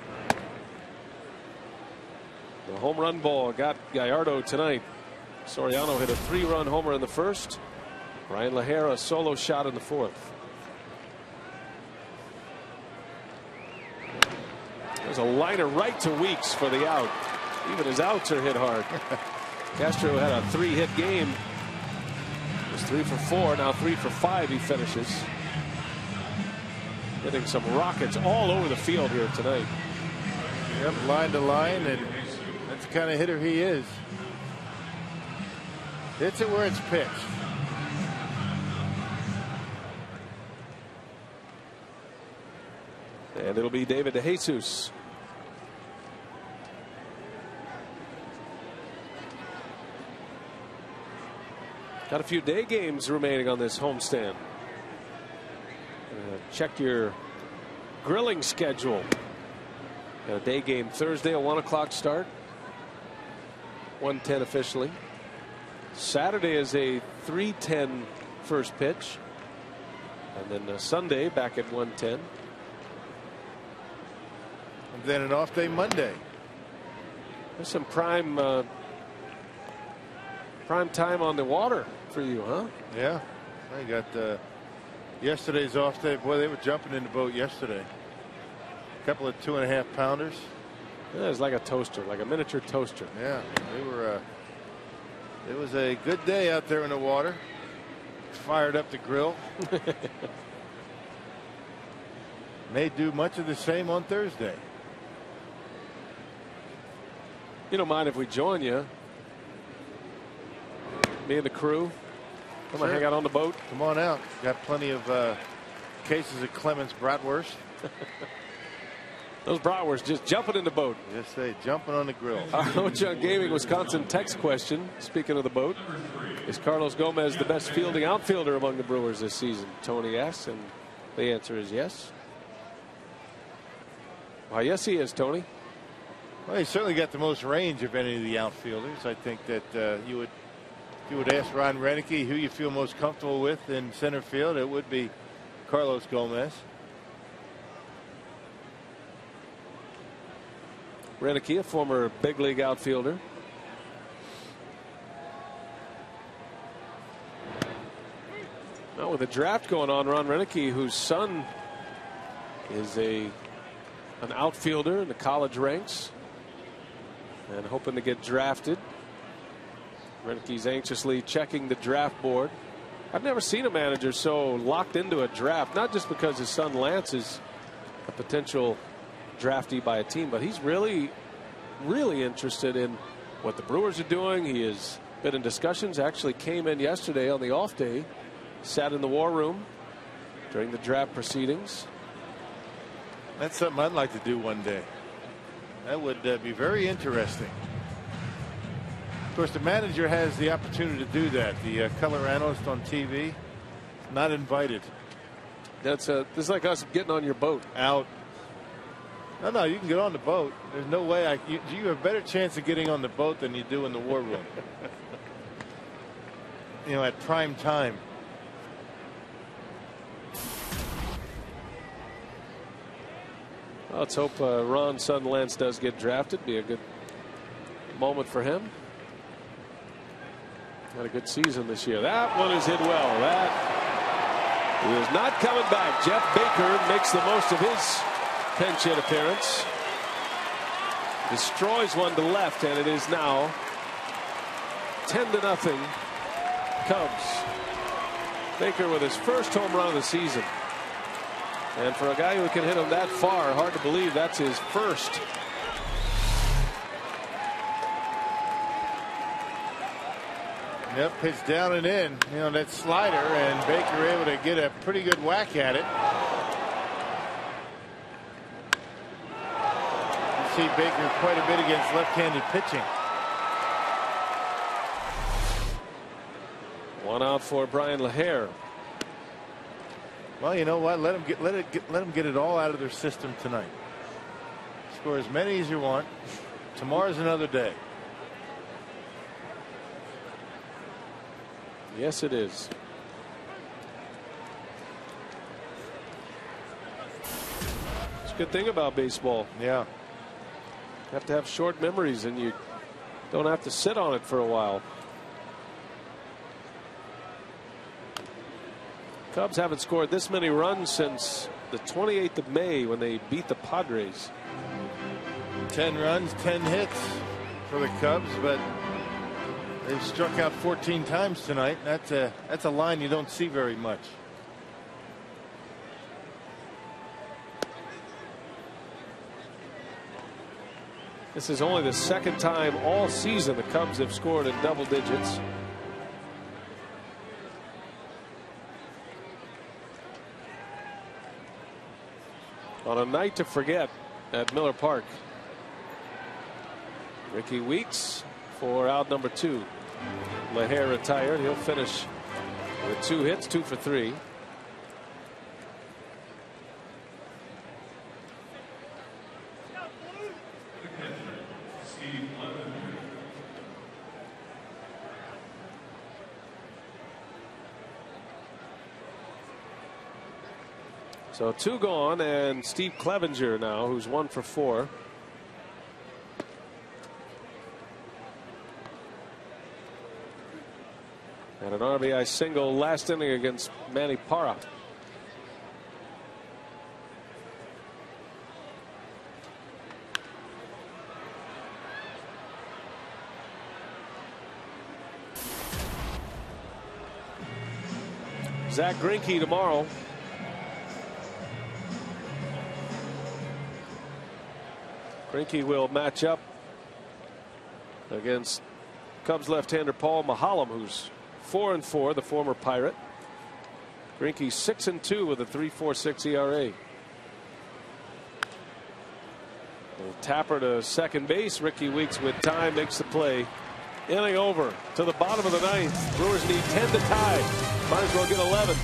The home run ball got Gallardo tonight. Soriano hit a 3-run homer in the first. Ryan LaHare a solo shot in the 4th. There's a liner right to Weeks for the out. Even his outs are hit hard. Castro had a 3-hit game. It was 3 for 4. Now 3 for 5 he finishes. Hitting some rockets all over the field here tonight. Yep, line to line, and that's the kind of hitter he is. Hits it where it's pitched. And it'll be David DeJesus. Got a few day games remaining on this homestand. Check your grilling schedule. Got a day game Thursday, a 1 o'clock start. 1:10 officially. Saturday is a 3:10 first pitch. And then Sunday back at 1:10. And then an off day Monday. There's some prime time on the water for you, huh? Yeah. I got yesterday's off day. Boy, they were jumping in the boat yesterday. A couple of 2.5 pounders. Yeah, it's like a toaster, like a miniature toaster. Yeah, they were. It was a good day out there in the water. Fired up the grill. May do much of the same on Thursday. You don't mind if we join you? Me and the crew. Come on, hang out on the boat. Come on out. Got plenty of cases of Clemens bratwurst. Those bratwursts just jumping in the boat. Yes, they jumping on the grill. Our Ocho Gaming Wisconsin text question. Speaking of the boat, is Carlos Gomez the best fielding outfielder among the Brewers this season? Tony asks, and the answer is yes. Why, yes, he is, Tony. Well, he certainly got the most range of any of the outfielders. I think that you would ask Ron Renicky who you feel most comfortable with in center field, it would be Carlos Gomez. Renicky, a former big league outfielder. Now with a draft going on, Ron Renicky, whose son is an outfielder in the college ranks and hoping to get drafted. Renicky's anxiously checking the draft board. I've never seen a manager so locked into a draft, not just because his son Lance is a potential draftee by a team, but he's really interested in what the Brewers are doing. He has been in discussions, actually came in yesterday on the off day, sat in the war room during the draft proceedings. That's something I'd like to do one day. That would be very interesting. Of course, the manager has the opportunity to do that. The color analyst on TV, not invited. This is like us getting on your boat. Out. No, you can get on the boat. There's no way you have a better chance of getting on the boat than you do in the war room. You know, at prime time. Well, let's hope Ron's son Lance does get drafted. Be a good moment for him. Had a good season this year. That one is hit well. That is not coming back. Jeff Baker makes the most of his pinch hit appearance. Destroys one to left, and it is now 10-0 Cubs. Baker with his first home run of the season. And for a guy who can hit him that far, hard to believe that's his first. Yep, pitch down and in. You know, that slider, and Baker able to get a pretty good whack at it. You see Baker quite a bit against left-handed pitching. One out for Brian LaHare. Well, you know what? Let them get it all out of their system tonight. Score as many as you want. Tomorrow's another day. Yes, it is. It's a good thing about baseball. Yeah. You have to have short memories, and you don't have to sit on it for a while. Cubs haven't scored this many runs since the 28th of May when they beat the Padres. 10 runs, 10 hits for the Cubs, but they've struck out 14 times tonight. That's a line you don't see very much. This is only the second time all season the Cubs have scored in double digits. On a night to forget at Miller Park. Ricky Weeks for out number 2. LaHair retired. He'll finish with 2 hits, 2 for 3. So 2 gone, and Steve Clevenger now, who's 1 for 4. And an RBI single last inning against Manny Parra. Zach Greinke tomorrow. Greinke will match up against Cubs left-hander Paul Maholm, who's 4-4, the former Pirate. Greinke 6-2 with a 3.46 ERA. Tapper to second base. Ricky Weeks with time makes the play. Inning over to the bottom of the 9th. Brewers need 10 to tie. Might as well get 11.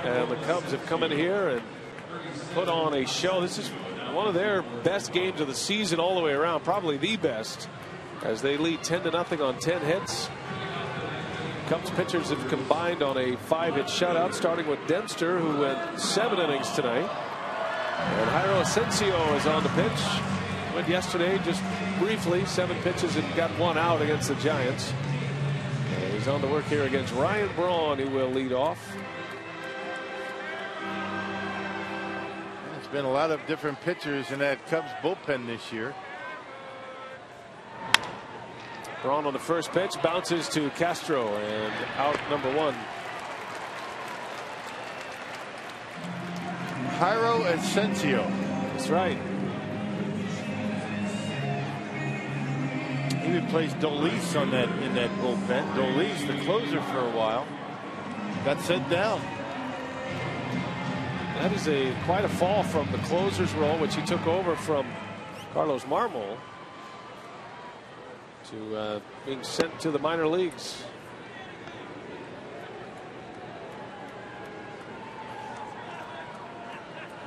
And the Cubs have come in here and put on a show. This is one of their best games of the season all the way around, probably the best, as they lead 10-0 on 10 hits. Cubs pitchers have combined on a 5-hit shutout, starting with Dempster, who went 7 innings tonight. And Jairo Asensio is on the pitch. Went yesterday just briefly, 7 pitches and got 1 out against the Giants. And he's on the work here against Ryan Braun, who will lead off. Been a lot of different pitchers in that Cubs bullpen this year. Braun on the first pitch, bounces to Castro, and out number 1. Jairo Asensio. That's right. He replaced Dolis on that in that bullpen. Dolis, the closer for a while, got sent down. That is quite a fall from the closer's role, which he took over from Carlos Marmol, to being sent to the minor leagues.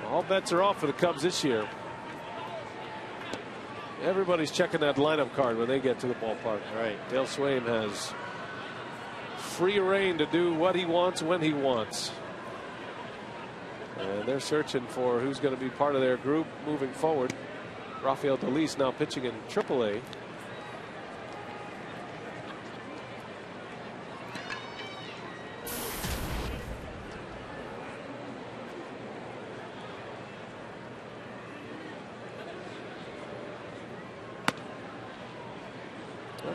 All bets are off for the Cubs this year. Everybody's checking that lineup card when they get to the ballpark. Right. Dale Swaim has free reign to do what he wants when he wants. And they're searching for who's going to be part of their group moving forward. Rafael Dolis now pitching in AAA.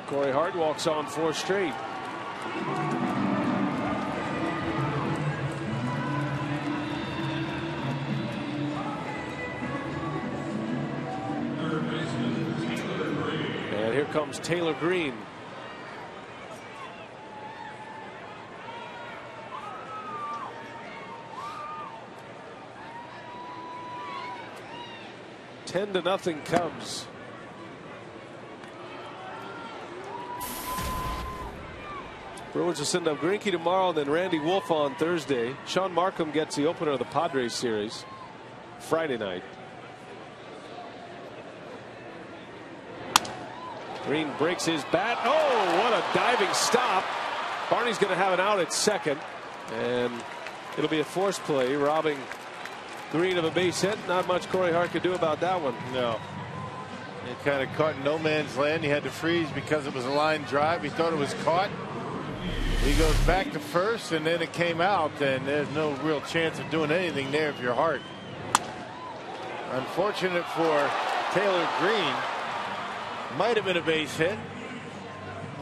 Corey Hart walks on 4 straight. And here comes Taylor Green. Ten to nothing Cubs. Bruins will send up Greinke tomorrow, and then Randy Wolf on Thursday. Sean Markham gets the opener of the Padres series Friday night. Green breaks his bat. Oh, what a diving stop. Barney's going to have an out at second, and it'll be a force play, robbing Green of a base hit. Not much Corey Hart could do about that one. No. It kind of caught in no man's land. He had to freeze because it was a line drive. He thought it was caught. He goes back to first, and then it came out, and there's no real chance of doing anything there if you're Hart. Unfortunate for Taylor Green. Might have been a base hit.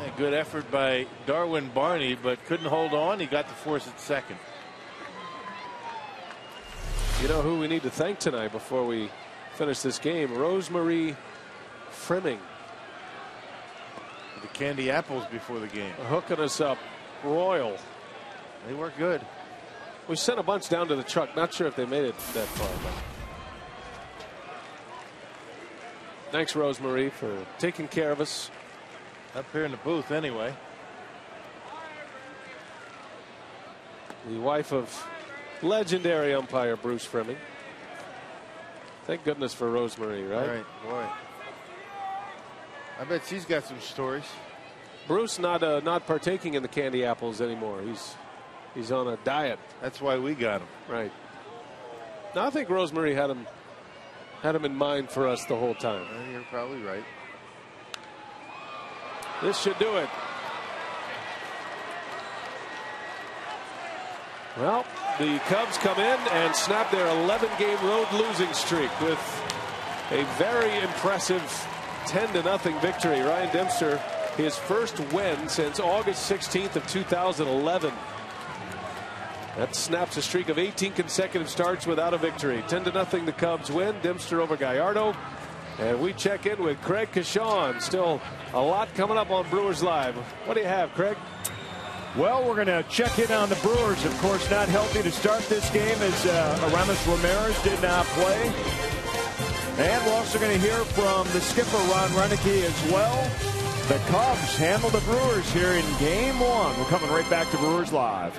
A good effort by Darwin Barney, but couldn't hold on. He got the force at second. You know who we need to thank tonight before we finish this game? Rosemary Frimming. The candy apples before the game. Hooking us up royal. They work good. We sent a bunch down to the truck. Not sure if they made it that far. But thanks, Rosemary, for taking care of us. Up here in the booth anyway. The wife of legendary umpire Bruce Frimming. Thank goodness for Rosemary, right? Right, boy. I bet she's got some stories. Bruce not partaking in the candy apples anymore. He's on a diet. That's why we got him. Right. Now I think Rosemary had him in mind for us the whole time. You're probably right. This should do it. Well, the Cubs come in and snap their 11-game road losing streak with a very impressive 10-0 victory. Ryan Dempster, his first win since August 16th of 2011. That snaps a streak of 18 consecutive starts without a victory. 10-0 the Cubs win. Dempster over Gallardo. And we check in with Craig Kashawn. Still a lot coming up on Brewers Live. What do you have, Craig? Well, we're going to check in on the Brewers. Of course, not healthy to start this game as Aramis Ramirez did not play. And we're also going to hear from the skipper, Ron Renneke, as well. The Cubs handle the Brewers here in Game 1. We're coming right back to Brewers Live.